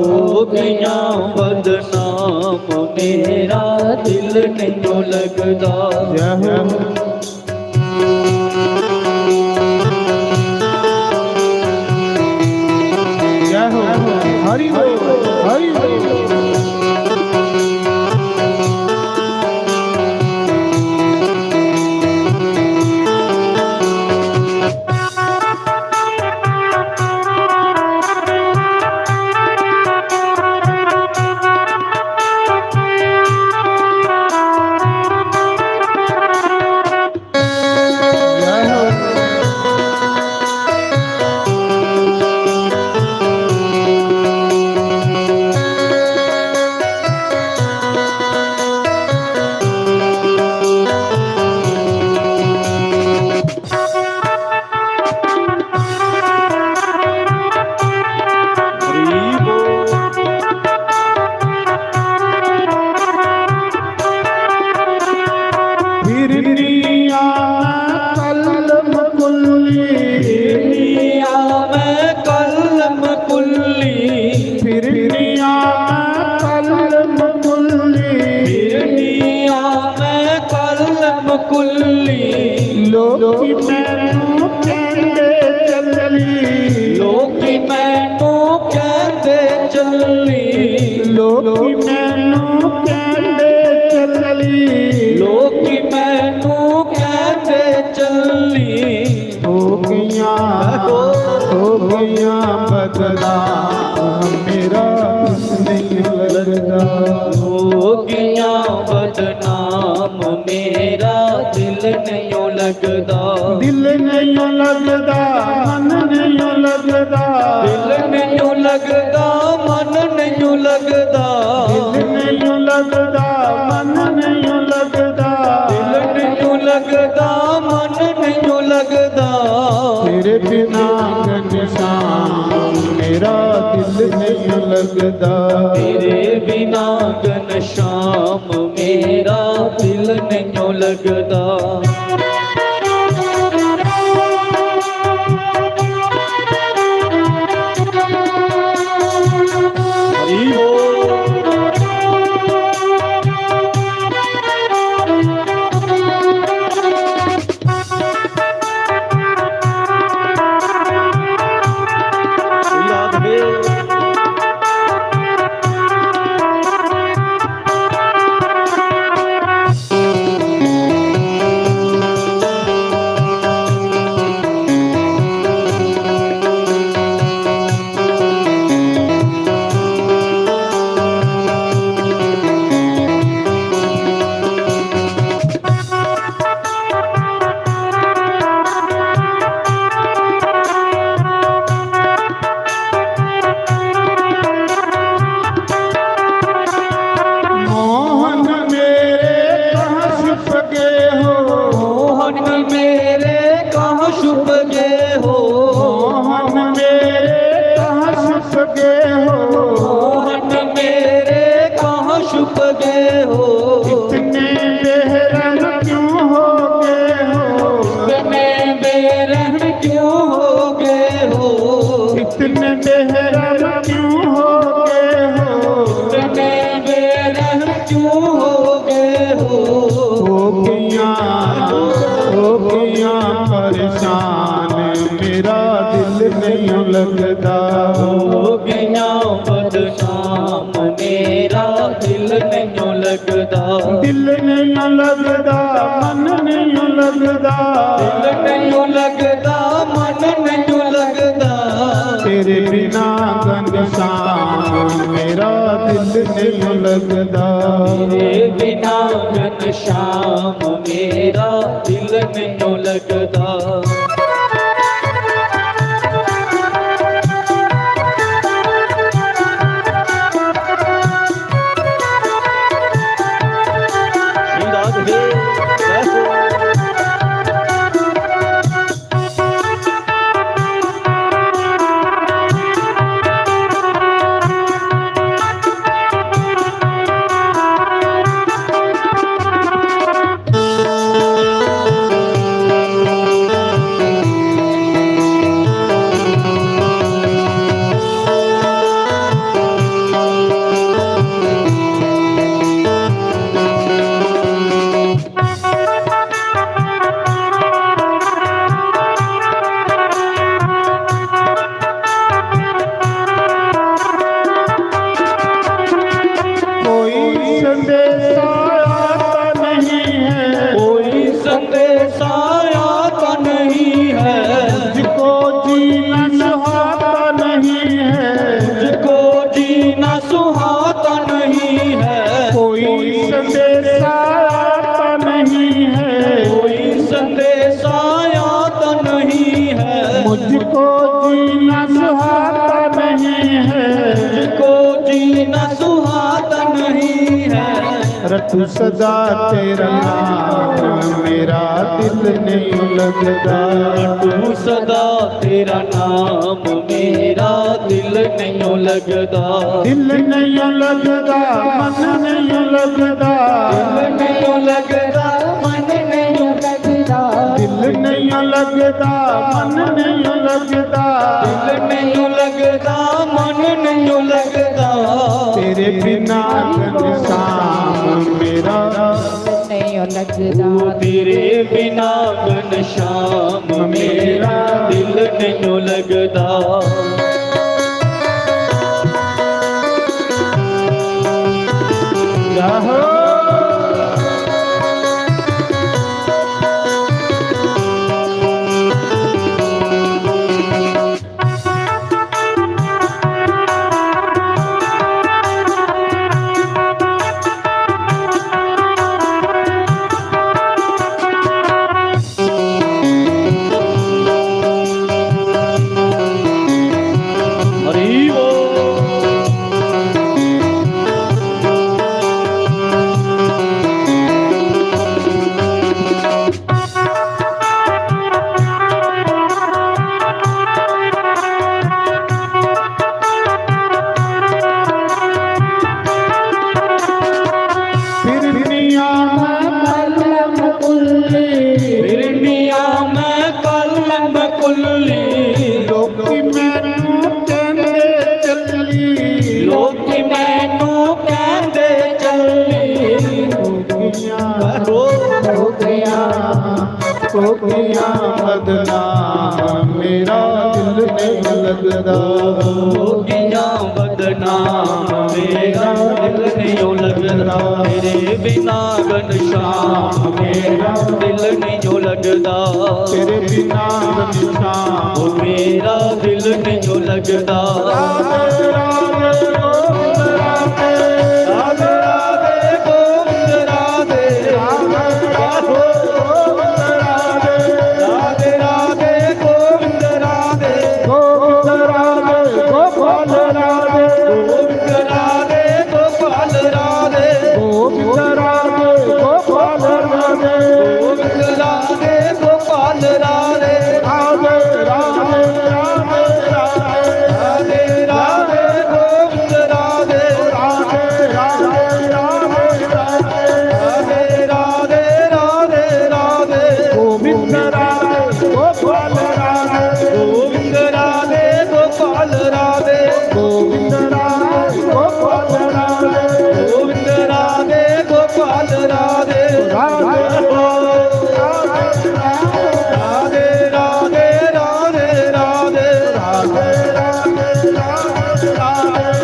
गया बदनाम मेरा दिल नहीं लगदा जय हो हरि हो ਲੋਕੀ ਮੈਨੂੰ ਕਹਿੰਦੇ ਚੱਲੀ, ਲੋਕੀ ਮੈਨੂੰ ਕਹਿੰਦੇ ਚੱਲੀ, ਲੋਕੀ ਮੈਨੂੰ ਕਹਿੰਦੇ ਚੱਲੀ, ਲੋਕੀ ਮੈਨੂੰ ਕਹਿੰਦੇ ਚੱਲੀ। ਹੋ ਗਈਆਂ ਬਦਲਾ ਮੇਰਾ ਨਹੀਂ ਲੱਗਦਾ, ਹੋ ਗਿਆ ਬਦਨਾਮ ਮੇਰਾ ਦਿਲ ਨਹੀਂ ਲੱਗਦਾ, ਦਿਲ ਨਹੀਂ ਲੱਗਦਾ ਮਨ ਨਹੀਂ ਲੱਗਦਾ, ਦਿਲ ਨਹੀਂ ਲੱਗਦਾ ਮਨ ਨਹੀਂ ਲੱਗਦਾ, ਦਿਲ ਨਹੀਂ ਲੱਗਦਾ ਮਨ ਨਹੀਂ ਲੱਗਦਾ, ਦਿਲ ਨਹੀਂ ਲੱਗਦਾ ਮਨ ਨਹੀਂ ਲੱਗਦਾ। ਤੇਰੇ ਬਿਨਾ ਘਨਸ਼ਾਮ ਮੇਰਾ ਦਿਲ ਨਹੀਂ ਲੱਗਦਾ, ਤੇਰੇ ਬਿਨਾ ਘਨਸ਼ਾਮ ਮੇਰਾ ਦਿਲ ਨਹੀਂ ਲੱਗਦਾ। ਹਰੀ ਬੋਲ। ਯਾਦ ਹੈ मोहन मेरे कहाँ छुप गए हो, मोहन मेरे कहाँ छुप गए हो, मोहन मेरे कहाँ छुप गए हो, मोहन मेरे कहाँ छुप गए हो। इतने बेरहम क्यों हो गए हो, इतने बेरहम क्यों हो गए हो, इतने बेरहम क्यों हो गए हो, इतने बेरहम क्यों हो गए हो। हो गया परेशान मेरा दिल नहीं लगता, हो गया बदनाम मेरा दिल नहीं लगदा, दिल नहीं लगता मन नहीं लगता, दिल नहीं लगदा मन नहीं लगदा। तेरे बिना घनश्याम मेरा दिल नहीं लगता, तेरे बिना घनश्याम मेरा दिल नहीं लगदा। मुझको जीना सुहाता नहीं है, मुझको जीना सुहाता नहीं है। रटू सदा तेरा नाम मेरा दिल नहीं लगता, रटू सदा तेरा नाम मेरा दिल नहीं लगता, दिल नहीं लगता मन नहीं लगता, दिल नहीं लगता मन नहीं लगता, दिल नहीं लगता मन नहीं लगता, दिल नहीं लगता मन नहीं लगता। तेरे बिना घनश्याम मेरा नहीं लगदा। तेरे बिना घनश्याम मेरा दिल नहीं लगदा। हरि फिरनिया मैं कलम कुल्ली ਲੋਕੀ ਮੈਨੂੰ ਕਹਿੰਦੇ ਚੱਲੀ लोकी मैनू कहंदे चली ਕੋਕੀਆਂ ਮਦਨਾ ਮੇਰਾ ਦਿਲ ਨਹੀਂ ਲੱਗਦਾ। होगियां बदनाम मेरा दिल नहीं लगदा। तेरे बिना घनश्याम मेरा दिल नहीं लगदा। ਤੇਰੇ ਬਿਨਾ ਨਿਸ਼ਾਨ ओ मेरा दिल नहीं लगदा। ਰਾਧੇ ਰਾਧੇ ਗੋਬਿੰਦ ਰਾਧੇ राधे राधे गोविंद राधे ਰਾਧੇ ਰਾਧੇ राधे राधे गोविंद राधे ਗੋਬਿੰਦ ਰਾਧੇ ਗੋਪਾਲ ਰਾਧੇ गोविंद राधे गोपाल राधे ਗੋਬਿੰਦ ਰਾਧੇ ਗੋਪਾਲ ਰਾਧੇ गोविंद राधे गोपाल राधे ਰਾਧੇ ਰਾਧੇ ਰਾਧੇ ਰਾਧੇ राधे राधे गोविंद राधे ਰਾਧੇ ਰਾਧੇ ਰਾਧੇ राधे राधे राधे राधे ਗੋਬਿੰਦ ਰਾਧੇ ਗੋਪਾਲ ਰਾਧੇ गोविंद राधे गोपाल राधे ਗੋਬਿੰਦ ਰਾਧੇ ਗੋਪਾਲ ਰਾਧੇ गोविंद राधे गोपाल राधे ਰਾਧੇ राधे राधे राधे राधे ਰਾਧੇ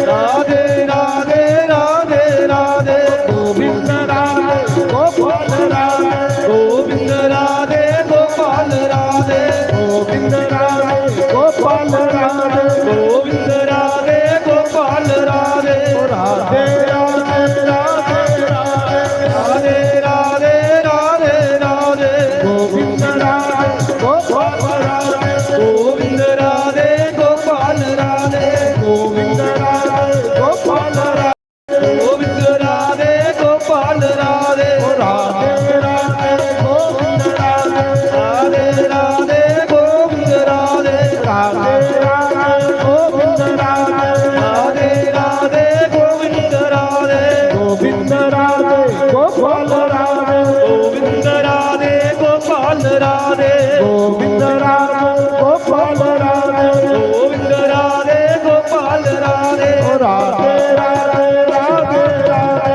राधे राधे राधे राधे ਗੋਬਿੰਦ ਰਾਧੇ ਗੋਪਾਲ ਰਾਧੇ गोविंद राधे गोपाल राधे ਗੋਬਿੰਦ ਰਾਧੇ ਗੋਪਾਲ ਰਾਧੇ गोविंद राधे गोपाल राधे ਰਾਧੇ ਰਾਧੇ ਰਾਧੇ ਰਾਧੇ राधे राधे राधे राधे ਗੋਬਿੰਦ ਰਾਧੇ ਗੋਪਾਲ ਰਾਧੇ गोविंद राधे गोपाल राधे ਗੋਬਿੰਦ ਰਾਧੇ ਗੋਪਾਲ ਰਾਧੇ गोविंद राधे गोपाल राधे ਰਾਧੇ ਰਾਧੇ ਗੋਬਿੰਦ ਰਾਧੇ राधे राधे गोविंद राधे ਰਾਧੇ ਰਾਧੇ ਗੋਬਿੰਦ ਰਾਧੇ राधे राधे गोविंद राधे ਗੋਬਿੰਦ ਰਾਧੇ ਗੋਪਾਲ ਰਾਧੇ गोविंद राधे गोपाल राधे ਗੋਬਿੰਦ ਰਾਧੇ ਗੋਪਾਲ ਰਾਧੇ गोविंद राधे गोपाल राधे ਰਾਧੇ ਰਾਧੇ ਰਾਧੇ ਰਾਧੇ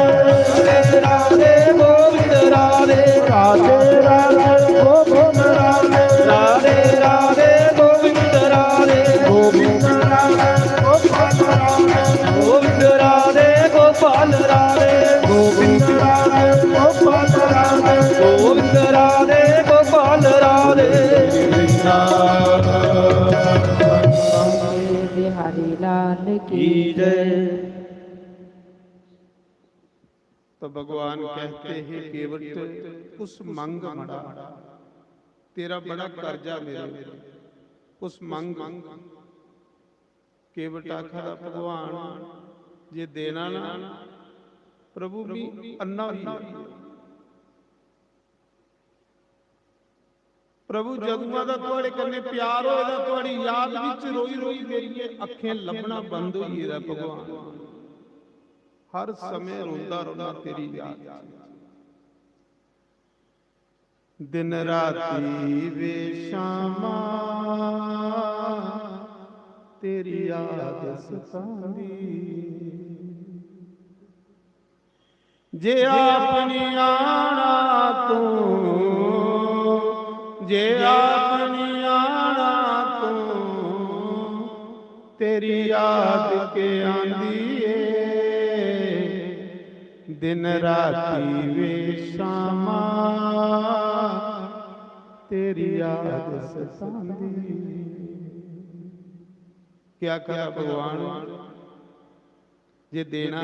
राधे गोविंद राधे ਰਾਧੇ ਰਾਧੇ ਗੋਬਿੰਦ ਰਾਧੇ राधे राधे गोविंद राधे ਗੋਬਿੰਦ ਰਾਧੇ ਗੋਪਾਲ ਰਾਧੇ गोविंद राधे गोपाल राधे ਗੋਬਿੰਦ ਰਾਧੇ ਗੋਪਾਲ ਰਾਧੇ गोविंद राधे गोपाल राधे बिहारी लाल की की जय। तो भगवान कहते हैं केवट उस मंग मड़ा तेरा बड़ा कर्जा मेरे उस मंग केवट आखा भगवान जे देना ना प्रभु भी अन्ना ही प्रभु जदुआ दा तुहाडे कन्ने प्यार होएगा तुहाडी याद विच रोई रोई मेरी अखें लभना बंद होई है भगवान हर समय रोंदा रोंदा तेरी याद दिन राती वे शामा तेरी याद सतांदी जे आपनी आना ਤੂੰ ਜੇ ਆਪਣੀ ਆਣਾ ਤੂੰ ਤੇਰੀ ਯਾਦ ਕੇ ਆਂਦੀ ਏ ਦਿਨ ਰਾਤੀ ਵੇ ਸ਼ਾਮਾਂ तेरी याद सतांदी क्या करा भगवान जे देना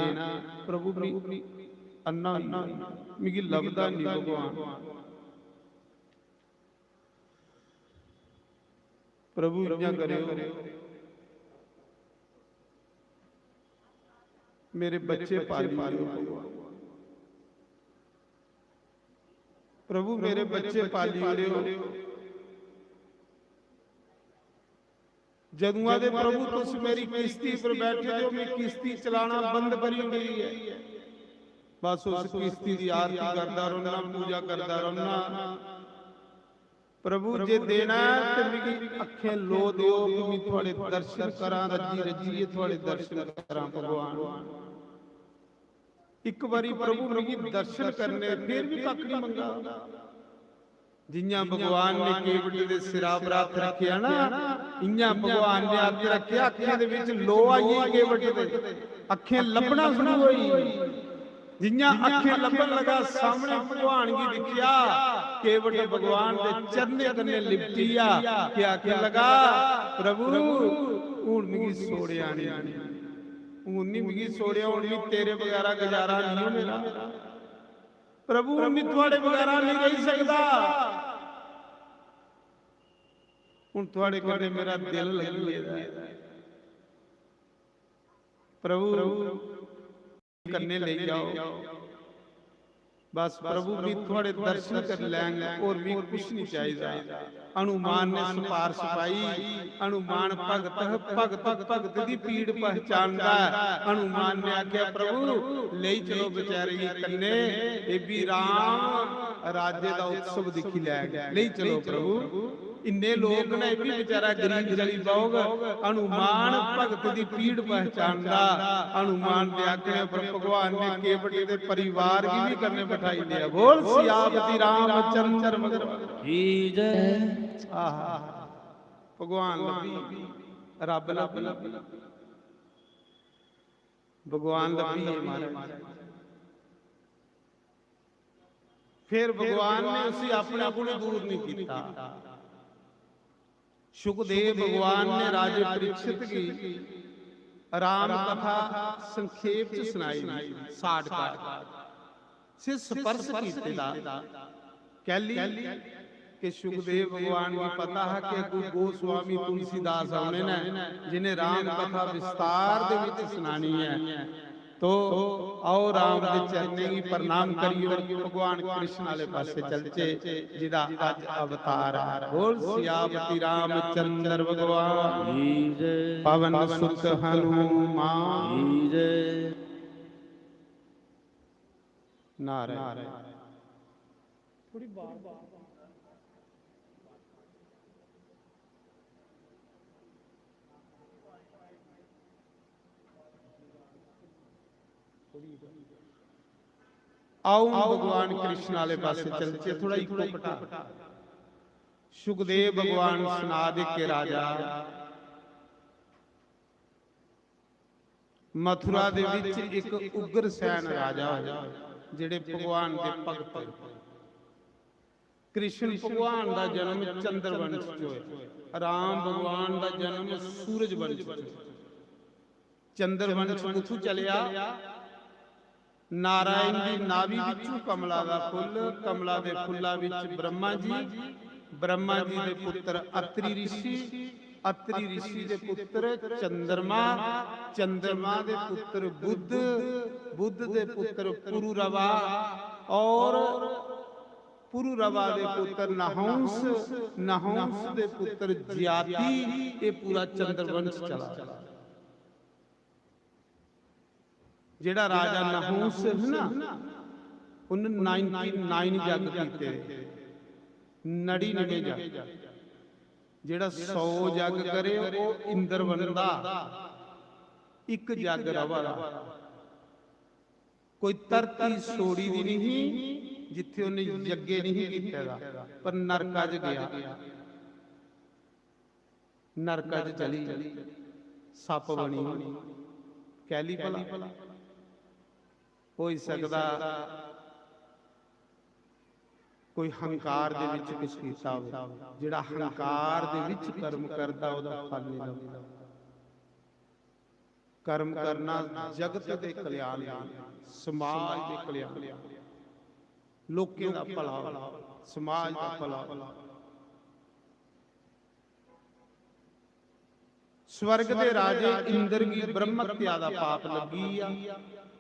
प्रभु मी अन्ना मिगी लभदा नहीं भगवान प्रभु इन्ना करियो मेरे बच्चे पाली भगवान प्रभु मेरे बच्चे पाली हो जदुआ दे प्रभु तुस मेरी किश्ती पर बैठे हो मैं किश्ती चलाना बंद करी गई है बस उस किश्ती की आरती करता रहना पूजा करता रहना प्रभु जे देना ते मेरी अखें लो दियो कि मैं थोड़े दर्शन करा रजी रजी थोड़े दर्शन करा भगवान एक बारी प्रभु मिगी दर्शन करने फिर भी कख नहीं मंगा जियां भगवान ने केवटी दे सिरा पर हथ रखिया ना इयां भगवान ने हथ रखिया अखां दे विच लो आई केवटी दे अखें लभना शुरू होई जियां अखें लभन लगा सामने भगवान की दिखिया केवट भगवान दे चरने कन्ने लिपटिया क्या आखे लगा प्रभु हुण मिगी सोड़िया नहीं उन्नी मिगी सोड़िया उन्नी तेरे बगैरा गुजारा नहीं हो मेरा प्रभु उन्नी थोड़े बगैरा नहीं रह सकता हुण थोड़े कन्ने मेरा दिल लगी है प्रभु कन्ने ले जाओ बस प्रभु भी थोड़े दर्शन कर लेंगे और भी कुछ नहीं चाहिए हनुमान ने सिफारिश पाई हनुमान भगत भगत भगत दी पीड़ पहचानदा हनुमान ने आख्या प्रभु ले चलो बेचारे कन्ने ए भी राम राजे दा उत्सव दिखी ले चलो प्रभु इन्ने लोग ने भी बेचारा गरीब जली बाग हनुमान भगत दी पीड़ पहचानदा हनुमान दे आखे पर भगवान ने केवटी दे परिवार की भी करने बैठाई दिया बोल सियापति रामचंद्र भगवान की जय आहा भगवान लभी रब लभी भगवान लभी हमारे फिर भगवान ने उसे अपने को दूर नहीं किया सुखदेव भगवान ने राजे परीक्षित की राम कथा संक्षेप च सुनाई साठ से स्पर्श कीता कहली कि सुखदेव भगवान को पता है कि कोई गोस्वामी तुलसीदास आने ने जिन्हें राम कथा विस्तार दे विच सुनानी है तो आओ राम दे चरणे की प्रणाम करियो भगवान कृष्ण वाले पासे चलचे जिदा आज अवतार है बोल सियापति रामचंद्र भगवान की जय पवन सुत हनुमान की जय नारायण थोड़ी बार आओ भगवान कृष्ण वाले पासे चलचे थोड़ा इको पटा सुखदेव भगवान सुना दे के राजा मथुरा दे विच एक उग्र सैन राजा जेड़े भगवान दे भगत कृष्ण भगवान दा जन्म चंद्रवंश च होया राम भगवान दा जन्म सूरजवंश च चंद्रवंश किथों चलिया नारायण की नाभि विचों कमला दा फुल कमला दे फुल्ला विच ब्रह्मा जी दे पुत्र अत्रि ऋषि दे पुत्र चंद्रमा दे पुत्र बुद्ध दे पुत्र पुरुरवा और पुरुरवा दे पुत्र नहुंस दे पुत्र ज्याति ये पूरा चंद्रवंश चला जेड़ा राजा नहुस है ना उन 99 जग कीते 99 जग जेड़ा 100 जग करे वो इंद्र बनदा एक जग रवा ਕੋਈ ਧਰਤੀ ਸੋੜੀ ਦੀ ਨਹੀਂ ਜਿੱਥੇ ਉਹਨੇ ਜੱਗੇ ਨਹੀਂ ਕੀਤਾ ਦਾ, ਪਰ ਨਰਕਾਂ 'ਚ ਗਿਆ, ਨਰਕਾਂ 'ਚ ਚਲੀ ਸੱਪ ਬਣੀ ਕਹਿ ਲਈ ਭਲਾ ਹੋ ਹੀ ਸਕਦਾ ਕੋਈ ਹੰਕਾਰ ਦੇ ਵਿੱਚ ਕੁਛ ਕੀਤਾ ਹੋਵੇ। ਜਿਹੜਾ ਹੰਕਾਰ ਦੇ ਵਿੱਚ ਕਰਮ ਕਰਦਾ ਉਹਦਾ ਫਲ ਨਹੀਂ ਲੱਭਦਾ। ਕਰਮ ਕਰਨਾ ਜਗਤ ਦੇ ਕਲਿਆਣ ਲਈ, ਸਮਾਜ ਦੇ ਕਲਿਆਣ ਲਈ, ਲੋਕਾਂ ਦਾ ਭਲਾ, ਸਮਾਜ ਦਾ ਭਲਾ। स्वर्ग दे राजे इंद्र की ब्रह्म हत्या दा पाप लगी आ।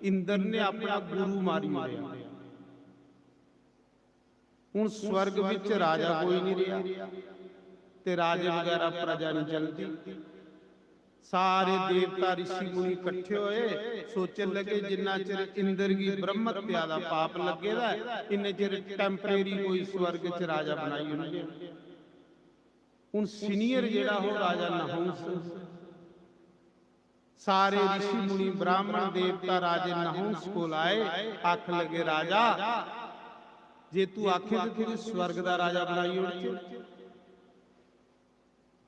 इंद्र ने अपना गुरु मारी मारिया। हुण स्वर्ग विच राजा कोई नहीं रहा ते राजे वगैरह प्रजा नहीं चलती। सारे देवता ऋषि मुनि इकट्ठे होए, सोचन लगे जिन्ना चिर इंद्र की ब्रह्म हत्या दा पाप लगेगा इन्ने चिर टैंपरेरी कोई स्वर्ग च राजा बनाई होंगे। हुण सीनियर जिहड़ा हो राजा नहुस, सारे ऋषि मुनि ब्राह्मण देवता राजे नहुस को आए, आख लगे राजा जे तू आखे तो तेरे स्वर्ग दा राजा बनाई होंगे।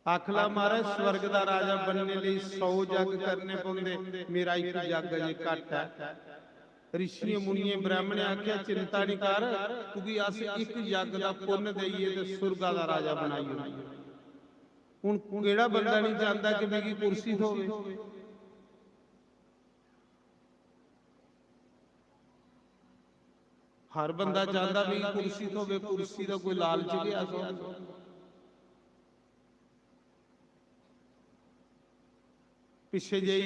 आखला महाराज स्वर्ग दा राजा बनने लिए 100 जग करने पौंदे, मेरा एक जग अजे घट है। ऋषि मुनिए ब्राह्मण आख्या चिंता नहीं कर, क्योंकि अस एक जग दा पुण्य देईए ते सुरगा दा राजा बनाईए। हुण किहड़ा बंदा नहीं चाहता कि मेरी कुर्सी होवे। हर बंदा चाहता भी कुर्सी होवे, कुर्सी दा कोई लालच गया सो। पिछे जी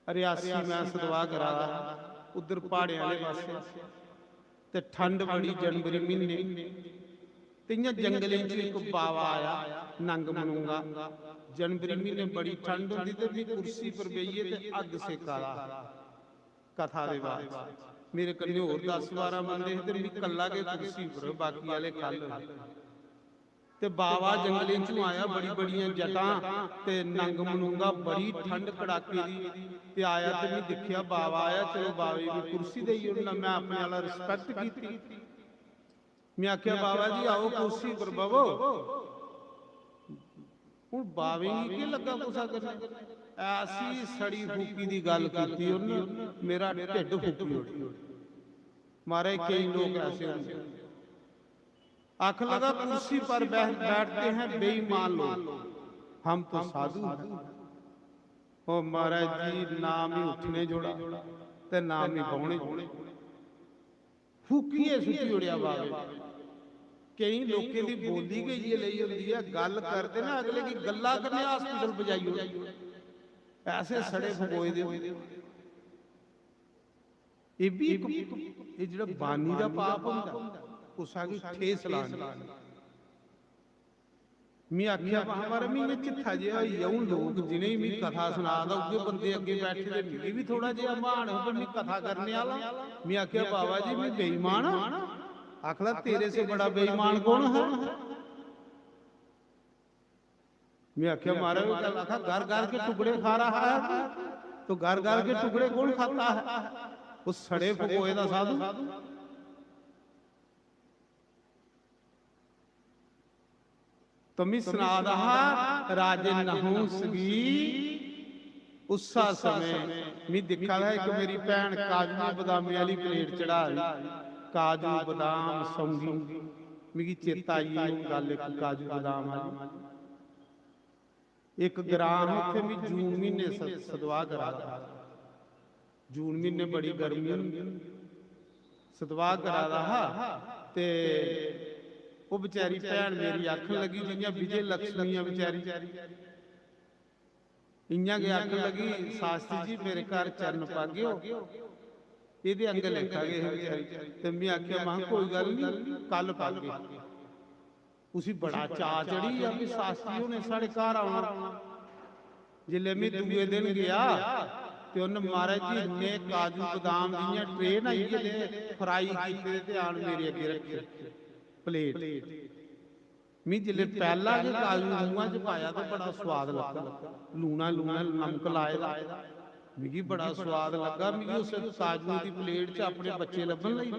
रियासी मैं सदवा करा उधर पहाड़े वाले पासे ते ठंड बड़ी जनवरी महीने ते जंगलों च एक बावा आया नंग मनूंगा। जनवरी महीने बड़ी ठंड होती ते भी कुर्सी पर बेइए ते अग सेका कथा दे बाद मेरे कन्ने होर 10-12 बंदे ते मैं कल्ला के कुर्सी पर, बाकी वाले खल ते बावा जंगलों चों आया, बड़ी बड़ियां जटां ते नंग मनूंगा, बड़ी ठंड कड़ाके दी ते आया ते मैं देखिया बावा आया, चलो बावे की कुर्सी देई ओना। मैं अपने वाला रिस्पेक्ट कीती। मैं आख्या बाबा जी आओ कुर्सी पर बवो। हुण बावे की लगा कुसा करने, ऐसी सड़ी फूकी दी गल कीती उन्ने, मेरा ढिड फूकी उड़ी। मारे कई लोग ऐसे होंगे, आख लगा कुर्सी पर बैठते हैं बेईमान लोग, हम तो साधु हैं। ओ महाराज जी नाम ही उठने जोड़ा ते नाम ही पाने जोड़े, फूकीए सुची उड़िया बावे। कई लोगों की बोली गई लई होंदी है, गल करते ना अगले की गल्ला करने हॉस्पिटल बजाई होंदी, ऐसे सड़े फगोए दे। ये भी ये जिहड़ा बानी दा पाप हुंदा उस आगे ठेस लानी। मैं आख्या महावार महीने चिट्ठा जिहा यऊं लोग जिन्हें भी कथा सुना दा उगे बंदे अगे बैठे ते मेरी भी थोड़ा जिहा मान हो, मैं कथा करने वाला। मैं आख्या बाबा जी मैं बेईमान हां। आखला तेरे से बड़ा बेईमान कौन है। मैं आख्या महाराज आखा घर घर के टुकड़े खा रहा है, तो घर घर के टुकड़े कौन खाता है, उस सड़े फगोए दा साधु। तो मैं सुना रहा राजे नहुस की उस समय मैं दिखा रहा एक मेरी भैन काजू बदामी वाली प्लेट चढ़ा रही, काजू बदाम सौंगी मिगी चेता आई गल एक काजू बदाम वाली। एक ग्राम उत्थे मैं जून महीने सदवा करा, जून महीने बड़ी गर्मी सदवा करा रहा ते वो बेचारी भैन मेरी आखन लगी जियां विजय लक्ष्मी बेचारी इयां के आखन लगी शास्त्री जी मेरे घर चरण पागियो ये अंग लिखा गए। तो मैं आख्या महा कोई गल नहीं कल पागे। उसी बड़ा चा चढ़ी अभी शास्त्री ने साढ़े घर आना। जिले मैं दूए दिन गया तो उन्हें महाराज जी ने काजू बदाम दियां ट्रे ना फ्राई कीते आन मेरे अगे रखे प्लेट। मैं जिले पहला जो काजू मुंह च पाया तो बड़ा स्वाद लगा, लूना लूना नमक लाए मिगी बड़ा स्वाद लगा। मिगी उस काजू की प्लेट च अपने बच्चे लभन लई,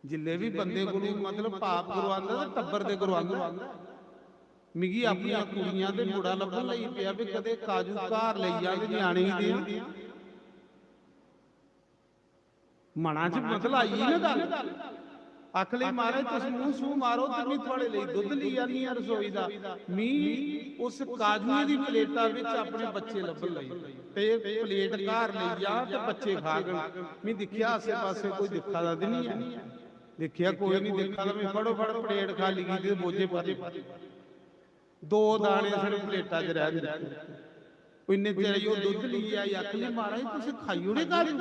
जिले भी बंदे गुरु मतलब पाप गुरवांदा ते टब्बर दे गुरवांदा। मिगी अपनी कुड़ियां दे मुड़ा लभन लई पिया भी कदे काजू घर ले जांदे न्याणे ही दे मना च बदल आई ना गल। आख लई महाराज तुस मूंह सूह मारो ते मैं थोड़े ਲਈ ਦੁੱਧ ਲਈ ਆਨੀ ਆ ਰਸੋਈ ਦਾ। मी उस काजू ਦੀ ਪਲੇਟਾਂ ਵਿੱਚ ਆਪਣੇ ਬੱਚੇ ਲੱਭਣ ਲਈ ਤੇ ਪਲੇਟ ਘਰ ਲਈ ਜਾ ਤੇ ਬੱਚੇ ਖਾ ਗਣ। ਮੈਂ ਦੇਖਿਆ ਆਸੇ ਪਾਸੇ ਕੋਈ ਦਿਖਾ ਦਾ ਨਹੀਂ ਹੈ, ਦੇਖਿਆ ਕੋਈ ਨਹੀਂ ਦੇਖਾ ਤਾਂ ਮੈਂ ਫੜੋ ਫੜ ਪਲੇਟ ਖਾਲੀ ਕੀਤੀ ਤੇ ਬੋਝੇ ਪਾਤੇ, 2 ਦਾਣੇ ਸਿਰ ਪਲੇਟਾਂ 'ਚ ਰਹਿ ਗਏ। ਇੰਨੇ ਚਿਰ ਉਹ ਦੁੱਧ ਲਈ ਆਈ। ਆਖ ਲਈ ਮਹਾਰਾਜ ਤੁਸੀਂ ਖਾਈਓ ਨੇ ਕਾਜੂ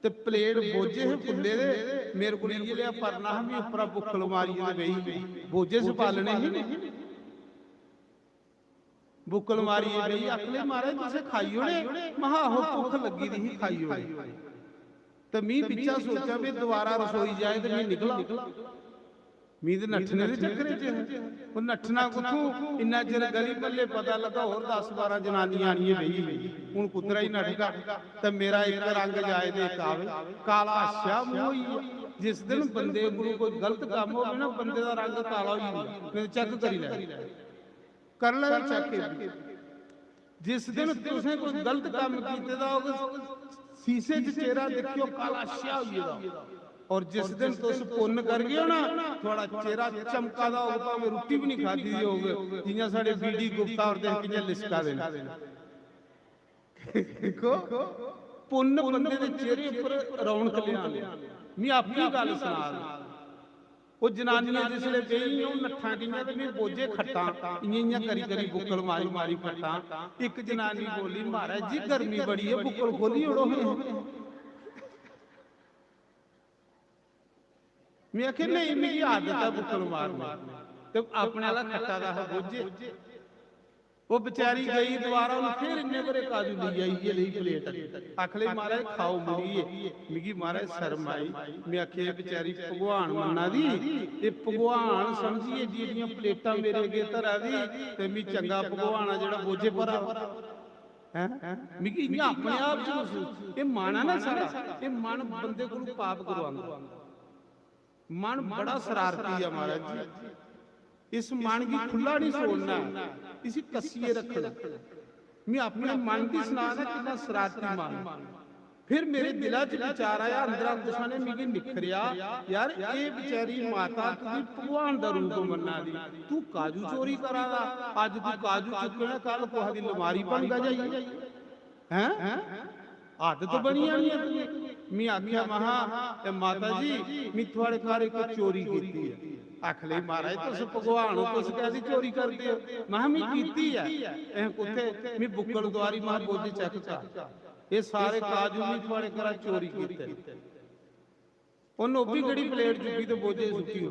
ਤੇ ਪਲੇਟ ਬੋਝੇ ਹੈ ਫੁੱਲੇ ਦੇ। ਮੇਰੇ ਕੋਲ ਇਹ ਲਿਆ ਪਰਨਾ ਹਮੀ ਉੱਪਰ ਭੁੱਖ ਲਮਾਰੀ ਦੇ ਗਈ ਬੋਝੇ ਸੰਭਾਲਣੇ ਹੀ ਭੁੱਖ ਲਮਾਰੀ ਗਈ। ਆਖ ਲਈ ਮਹਾਰਾਜ ਤੁਸੀਂ ਖਾਈਓ ਨੇ। ਮਹਾ ਹੋ ਭੁੱਖ ਲੱਗੀ ਦੀ ਹੀ ਖਾਈਓ ਤੇ ਮੀਂਹ ਪਿੱਛਾ ਸੋਚਿਆ ਵੀ ਦੁਬਾਰਾ ਰਸੋਈ ਜਾਏ ਤੇ ਮੀਂਹ ਨਿਕਲਾ। ਮੀਂਹ ਦੇ ਨੱਠਣੇ ਦੇ ਚੱਕਰੇ 'ਚ ਉਹ ਨੱਠਣਾ ਕੁੱਥੋਂ। ਇੰਨਾ ਚਿਰ ਗਲੀ ਪੱਲੇ ਪਤਾ ਲੱਗਾ ਹੋਰ 10-12 ਜਨਾਨੀਆਂ ਆਣੀਆਂ ਬਈ ਹੁਣ ਕੁਤਰਾ ਹੀ ਨੱਠਗਾ ਤੇ ਮੇਰਾ ਇੱਕ ਰੰਗ ਜਾਏ ਤੇ ਇੱਕ ਆਵੇ ਕਾਲਾ ਸ਼ਾ ਮੂੰਹ। ਜਿਸ ਦਿਨ ਬੰਦੇ ਕੋਲ ਕੋਈ ਗਲਤ ਕੰਮ ਹੋਵੇ ਨਾ ਬੰਦੇ ਦਾ ਰੰਗ ਕਾਲਾ ਹੋ ਜਾਂਦਾ। ਫਿਰ ਚੈੱਕ ਕਰੀ ਲੈ ਕਰ ਲੈ ਚੈੱਕ। ਜਿਸ ਦਿਨ ਤੁਸੀਂ ਕੋਈ ਗਲਤ ਕੰਮ ਕੀਤੇ ਦਾ शीशे च चेहरा देखियो काला श्या हो जाएगा। और जिस दिन तुस पुण्य कर गए हो ना थोड़ा चेहरा चमका दा होगा, भावें रोटी भी नहीं खादी होगे। जियां साडे बीडी गुप्ता और देख के लिस्का देना देखो पुण्य बंदे दे चेहरे पर रौनक लिया। मैं अपनी गल सुना वो जनानियां जिसले गई वो नठा गईयां ते मैं बोझे खट्टा इयां करी करी बुक्कल मारी मारी खट्टा। एक जनानी बोली महाराज जी गर्मी बड़ी है बुक्कल खोली उड़ो। मैं आखे नहीं मेरी आदत है बुक्कल मारने ते अपने वाला खट्टा दा है बोझे। वो बेचारी गई दोबारा फिर इन्ने बड़े काजू ली आई ये ली प्लेट। आख ले महाराज खाओ मुड़िए। मिगी महाराज शर्म आई। मैं आखे बेचारी भगवान मन्ना दी ये भगवान समझिए जिहड़ियां प्लेटां मेरे अगे धरा दी ते मैं चंगा भगवान आ जेड़ा बोझे भरा है। मिगी इयां अपने आप च महसूस ये मन है ना सारा ये मन बंदे कोल पाप करवांदा। मन बड़ा शरारती है महाराज जी। इस मन की खुला नहीं छोड़ना, इसी कसिए रखना। मैं अपने मन की सुना कितना शरारती मन। फिर मेरे दिल च विचार आया अंदर कुछ ने मिगी निखरिया यार ये बेचारी माता तुझी भगवान दा रूप मन्ना दी तू काजू चोरी करा दा। अज तू काजू चुकना कल कोहा दी लमारी बन जाई हैं आदत बनी आनी है। मैं आख्या महा माता जी मैं थोड़े घर एक चोरी की है। आख ले महाराज तुस भगवान तुस कैसी चोरी करते हो। महा मैं कीती है कुत्थे मैं बुक्कल द्वारी महा बोझे चेक कर ये सारे काजू मैं थोड़े घर चोरी कीते। ਉਹਨੂੰ ਉਹ ਵੀ ਗੜੀ ਪਲੇਟ ਚੁੱਕੀ ਤੇ ਬੋਝੇ ਸੁੱਕੀ ਹੋ।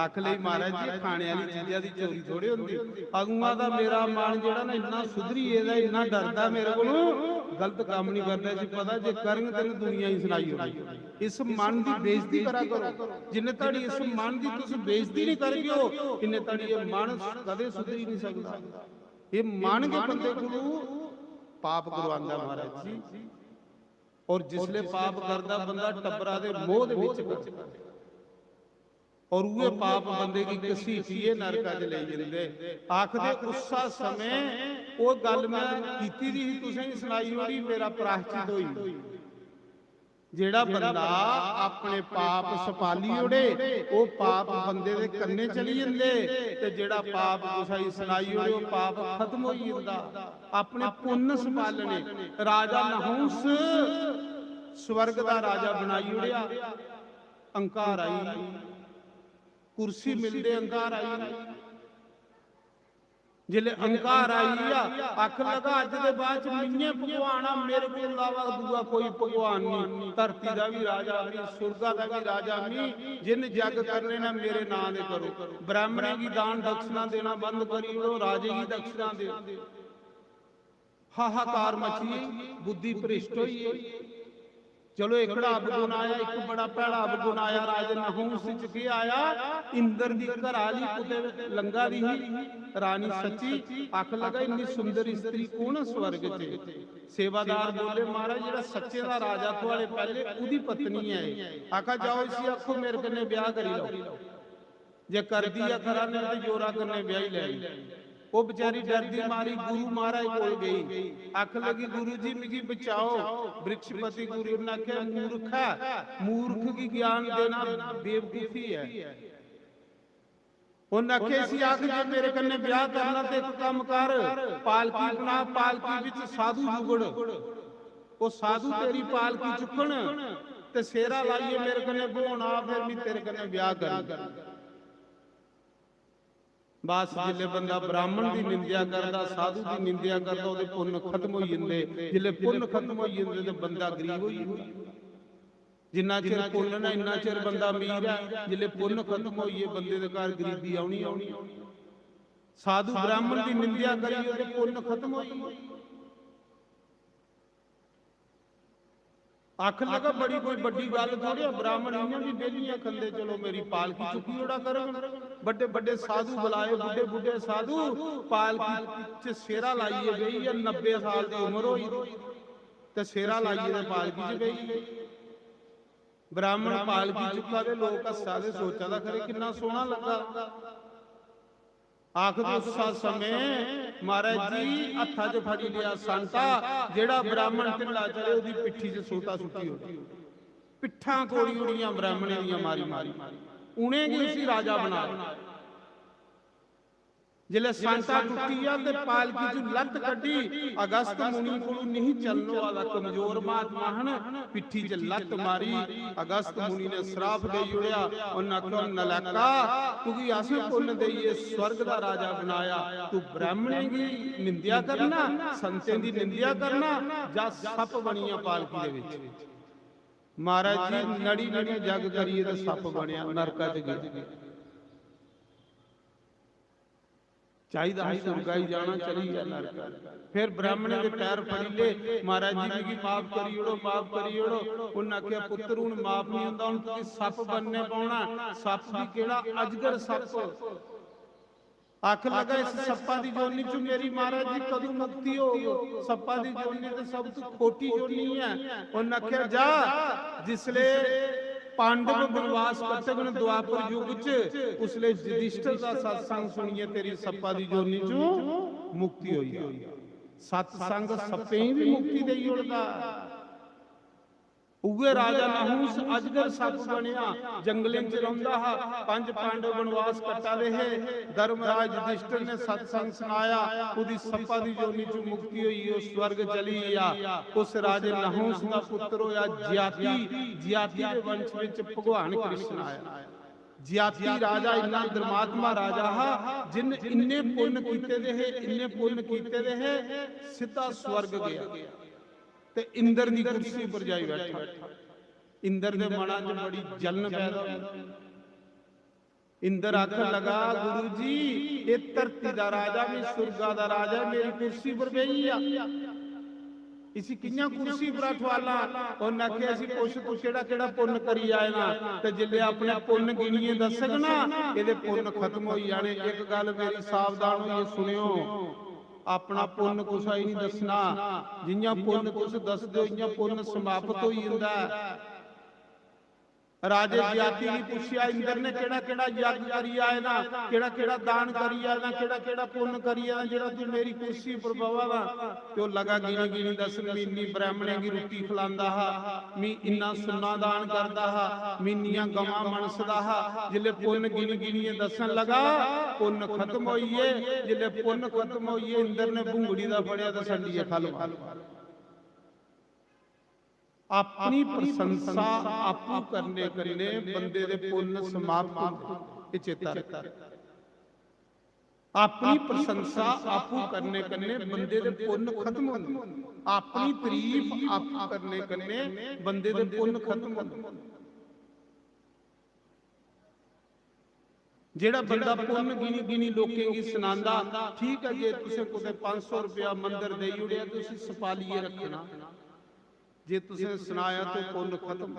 ਆਖ ਲਈ ਮਹਾਰਾਜ ਜੀ ਖਾਣੇ ਵਾਲੀ ਚੀਜ਼ਾਂ ਦੀ ਚੋਰੀ ਥੋੜੇ ਹੁੰਦੀ। ਅਗੂਆਂ ਦਾ ਮੇਰਾ ਮਨ ਜਿਹੜਾ ਨਾ ਇੰਨਾ ਸੁਧਰੀ ਇਹਦਾ ਇੰਨਾ ਡਰਦਾ ਮੇਰੇ ਕੋਲੋਂ ਗਲਤ ਕੰਮ ਨਹੀਂ ਕਰਦਾ ਸੀ। ਪਤਾ ਜੇ ਕਰਨ ਤੈਨੂੰ ਦੁਨੀਆ ਹੀ ਸੁਣਾਈ ਹੋਣੀ। ਇਸ ਮਨ ਦੀ ਬੇਇੱਜ਼ਤੀ ਕਰਾ ਕਰੋ। ਜਿੰਨੇ ਤੁਹਾਡੀ ਇਸ ਮਨ ਦੀ ਤੁਸੀਂ ਬੇਇੱਜ਼ਤੀ ਨਹੀਂ ਕਰਗੇ ਹੋ ਇੰਨੇ ਤੁਹਾਡੀ ਇਹ ਮਨ ਕਦੇ ਸੁਧਰੀ ਨਹੀਂ ਸਕਦਾ। ਇਹ ਮਨ ਦੇ ਬੰਦੇ ਕੋਲੋਂ ਪਾਪ ਕਰਵਾਉਂਦਾ ਮਹਾਰਾਜ ਜੀ। और जिसले पाप करदा बंदा टब्बरा दे मोह दे विच करदा और उहे पाप बंदे की घसीटिए नरका च ले जंदे। आखदे उसा समय वो गल मैं कीती दी तुसें सुनाई होनी मेरा प्रायश्चित होई। जेड़ा बंदा अपने पाप सपाली ओड़े वो पाप बंदे दे कन्ने चली जंदे ते जेड़ा पाप तुसाई सुनाई ओड़े वो पाप खत्म होई जंदा। अपने पुण्य संभालने राजा नहुस स्वर्ग दा राजा बनाई ओड़िया। अंकार आई कुर्सी मिलदे अंकार आई। जिले अंकार आई अख लगा अज दे बाद मिन्ने भगवान मेरे को अलावा दूआ कोई भगवान नहीं। धरती दा भी राजा नहीं सुरगा दा भी राजा नहीं। जिन जग करने ना मेरे नां दे करो। ब्राह्मणी की दान दक्षिणा देना बंद करी ओड़ो राजे की दक्षिणा दे। हाहाकार मची बुद्धि भ्रिष्ट होई चलो एकड़ा अवगुण आया, एक बड़ा भैड़ा अवगुण आया राजे नहूस च की आया, इंद्र दी घराली कुते लंगा दी रानी सची आख लगा इन्नी सुंदर स्त्री कौन स्वर्ग च। सेवादार बोले महाराज जेड़ा सच्चे दा राजा थोड़े पहले उदी पत्नी है। आखा जाओ इसी आखो मेरे कन्ने ब्याह करी लो, जे कर दिया करा ने ते जोरा कन्ने ब्याह ही लै। वो बेचारी डरदी मारी गुरु महाराज कोल गई, आख लगी गुरु जी मिगी बचाओ। वृक्षपति गुरु ने आख्या मूर्ख है, मूर्ख की ज्ञान देना बेवकूफी है। उन्हें आख्या इसी आख जे मेरे कन्ने ब्याह करना ते एक काम कर, पालकी बना, पालकी विच साधु जुगड़, वो साधु तेरी पालकी चुकन ते सेरा लाइए मेरे कन्ने बोना, फिर मैं तेरे कन्ने ब्याह कर। बस जिले बंदा ब्राह्मण की निंदा करता, साधु की निंदा करता, वो पुण्य खत्म हो जाते। जिले पुण्य खत्म हो जाते तो बंदा गरीब हो जाता। जिन्ना चिर पुण्य ना इन्ना चिर बंदा अमीर है, जिले पुण्य खत्म हो जाए बंदे के घर गरीबी आनी आनी। साधु ब्राह्मण की निंदा करिए तो पुण्य खत्म हो जाए। आख लगा बड़ी कोई बड़ी गल थोड़ी, ब्राह्मण इन्हें भी बेलियां खंदे, चलो मेरी पालकी चुकी ओड़ा कर। बड़े बड़े साधु बुलाए, बुढ़े बुढ़े साधु पालकी च सेरा लाइए गई या 90 साल की उम्र हुई तो सेरा लाइए तो पालकी च गई। ब्राह्मण पालकी चुका दे लोग हस्सा दे, सोचा था खरे कितना सोहना लगा। आख उस समय महाराज जी हथा च फड़ी लिया सांटा, जेड़ा ब्राह्मण ढिला चले उदी पिट्ठी च सोटा सुटी हो, पिट्ठा कोड़ी उड़ियां ब्राह्मणे दियां मारी मारी, उन्हें की उसी राजा बना। जिले सांटा टुटी ते पालकी चू लत कड्डी, अगस्त मुनि कोल नहीं चलने वाला, कमजोर महात्मा हन, पिट्ठी च लत मारी। अगस्त मुनि ने श्राप दे उड़िया, उन्हें आख्या नलैका तू की असें पुण्य देइए स्वर्ग दा राजा बनाया, तू ब्राह्मणे की निंदा करना, संतें दी निंदा करना, जा सप बनिया पालकी दे विच। महाराज जी नड़ी नड़ी जग करिए तो सप बनया, नरका च गया। चाहिदा है सुरगा ही जाना, चली जा नरक। फिर ब्राह्मण के पैर फड़ी ले, महाराज जी मिगी माफ करी ओड़ो, माफ करी ओड़ो। उन्हें आख्या पुत्र हुण माफ नहीं हुंदा, हुण तुसीं सप बनने पाउणा। सप भी केड़ा, अजगर सप। आख लगा इस सप्पा दी जोनी चू मेरी महाराज जी कदों मुक्ति हो, सप्पा दी जोनी ते सब तो खोटी जोनी है। उन्हें आख्या जा, जिसले पांडव वनवास कटन द्वापर युग च, उसले युधिष्ठिर दा सत्संग सुनिए तेरी सप्पा दी जोनी चू मुक्ति होई। सत्संग सप्पे ही भी मुक्ति देई ओड़दा। उगे राजा नहूस अजगर सप बनया, जंगलें च रहिंदा हा। 5 पांडव वनवास कटा रहे, धर्मराज युधिष्ठिर ने सत्संग सुनाया, उदी सप्पा दी जोनी चू मुक्ति होई, वो स्वर्ग चली गया। उस राजे नहूस दा पुत्र होया ज्याति, ज्याति दे वंश विच भगवान कृष्ण आया। ज्याति राजा इन्ना धर्मात्मा राजा हा, जिन इन्ने पुण्य कीते दे है, इन्ने पुण्य कीते दे है, सीधा स्वर्ग गया ते इंद्र दी कुर्सी पर जाई बैठा। इंद्र दे मना च बड़ी जलन पैदा हुई। इंद्र आखन लगा गुरु जी ये धरती दा राजा भी सुरगा दा राजा मेरी कुर्सी पर बैठी आ, इसी कियां कुर्सी पर अठवाला। उन्हें आख्या असीं पुछ तू केड़ा केड़ा पुण्य करी आए ना, ते जिले अपने पुण्य गिणिए दसग ना इहदे पुण्य खत्म हो जाने। एक गल मेरी सावधान होइए सुनियो, अपना पुण्य कुछ ही नहीं दसना, जियां पुण्य कुछ दस दो इयां पुण्य समाप्त हो जाता है। राजे ज्याति ने पूछया इंद्र ने केड़ा केड़ा यज्ञ करी आए ना, केड़ा केड़ा दान करी आए ना, केड़ा केड़ा पुण्य करी आए जेड़ा तू मेरी कुर्सी पर बवावा। तो लगा गिनी गिनी दस, मैं इन्नी ब्राह्मणे की रोटी खिलांदा हा, मैं इन्ना सुन्ना दान करदा हा, मैं इन्नियां गवां मनसदा हा। जिले पुण्य गिनी गिनी दसन लगा, पुण्य खत्म होइए। जिले पुण्य खत्म होइए, इंद्र ने भुंगड़ी दा फड़िया ते संडिए खलवा। अपनी प्रशंसा आपू करने करने बंदे दे पुण्य समाप्त होंदे, चेता रखा। अपनी प्रशंसा आपू करने करने बंदे दे पुण्य खत्म होंदे, अपनी तारीफ आपू करने करने बंदे दे पुण्य खत्म होंदे। जेड़ा बंदा पुण्य गिनी गिनी लोकें गी सुनांदा, ठीक है जे तुसें कुते 500 रुपया मंदिर देई उड़िया तुसीं सपालिए रखना, जे तुसें सुनाया तो पुण्य खत्म।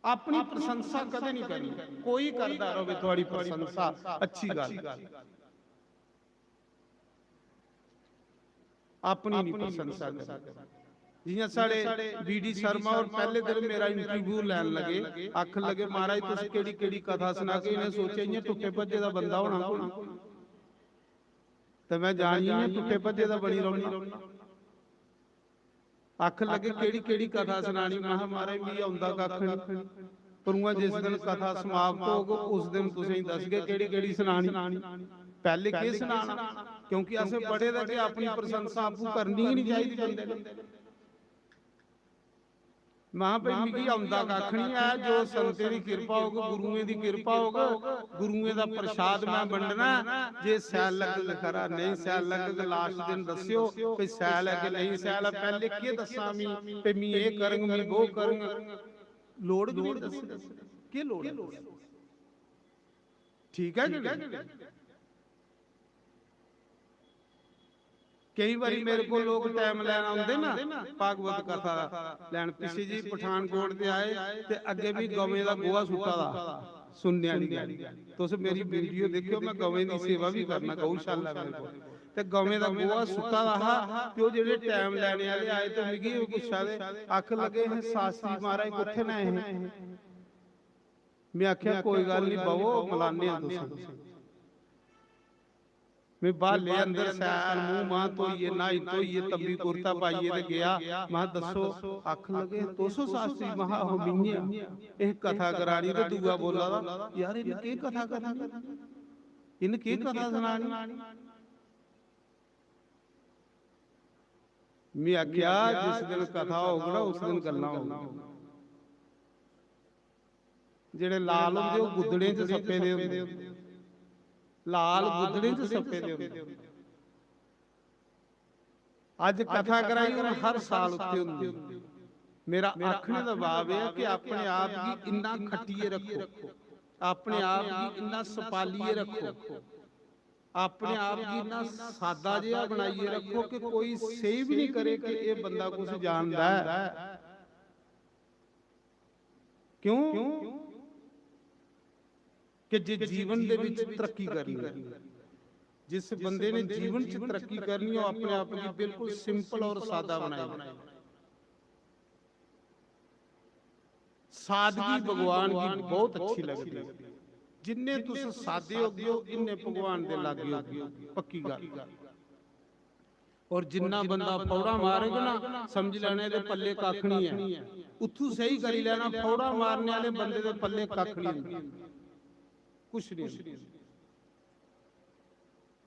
अपनी प्रशंसा कदे नहीं करनी, कोई करता रहे थोड़ी प्रशंसा अच्छी गल, अपनी नहीं प्रशंसा करनी। जियां साढ़े बीडी शर्मा और पहले दिन मेरा इंटरव्यू लैन लगे, आख लगे महाराज तुसीं केड़ी केड़ी कथा सुना के, इन्हें सोचा इयां टुटे भज्जे दा बंदा होना कोई, तो मैं जानी इयां टुटे भज्जे दा बनी रौहनी। आख लगे केड़ी केड़ी कथा सुनानी, मैं महाराज भी आउंदा कख नहीं, पर जिस दिन कथा समाप्त होगी उस दिन तुसीं दस गए केड़ी केड़ी सुनानी, पहले की सुनाना, क्योंकि असें पढ़े दा कि अपनी प्रशंसा आपू करनी ही नहीं चाहिए बंदे ने। मां भाई मिगी आउंदा कख नहीं है, जो संतें दी कृपा होगी, गुरुएं दी कृपा होगी, गुरुएं दा प्रसाद मैं वंडना, जे सैल लग खरा, नहीं सैल लग लास्ट दिन दस्सियो कि सैल है कि नहीं सैल है, पहले के दस्सां मी ते मी ये करंग मी वो करंग, लोड़ भी नहीं दस के लोड़, ठीक है जी। कई बारी मेरे को लोग टाइम लैन आउंदे ना भागवत कथा लैन, पिछे जी पठानकोट ते आए ते अगे भी गवें दा गोहा सुट्टा दा सुनने वाली गल, तुस मेरी वीडियो देखियो, मैं गवें दी सेवा भी करना, गौशाला मेरे को ते गवें दा गोहा सुट्टा दा हा, ते ओ जेड़े टाइम लैने वाले आए ते मिगी पुछा दे, आख लगे हैं शास्त्री महाराज कुत्थे ने हैं, मैं आख्या कोई गल नहीं बवो मलाने आ तुसीं, मैं बाहर अंदर सैर मुंह मां धोइए नहाई धोइए तंबी कुर्ता पाइए ते गया, मैं दसो आख लगे तुसो शास्त्री महा हो मियां ये कथा करानी, ते दूआ बोला दा यार इन के कथा करनी, इन के कथा सुनानी, मैं आख्या जिस दिन कथा होगी ना उस दिन गल्लां होगी, जेड़े लाल होंदे ओ गुदड़े च सप्पे दे होंदे, लाल गुदड़े च सप्पे दे होंदे, अज कथा कराई और हर साल उत्ते हुंदी, मेरा आखने दा भाव है कि अपने आप की इन्ना खट्टिए रखो, अपने आप की इन्ना सपालिए रखो, अपने आप की इन्ना सादा जिहा बनाइए रखो कि कोई सही भी नहीं करे कि ये बंदा कुछ जानदा है, क्यों कि जे जीवन दे विच तरक्की करनी, जिस बंदे ने जीवन च तरक्की करनी, अपने आप की बिल्कुल सिंपल और सादा बनाए, सादगी भगवान की बहुत अच्छी लगती है, जिन्ने तुस सादे हो गए हो इन्ने भगवान दे लागे हो गए, पक्की गल, और जिन्ना बंदा फौड़ा मारेगा ना समझ लेने दे पल्ले कख नहीं है, उथू सही करी लेना, फौड़ा मारने वाले बंदे दे पल्ले कख नहीं, कुछ नहीं।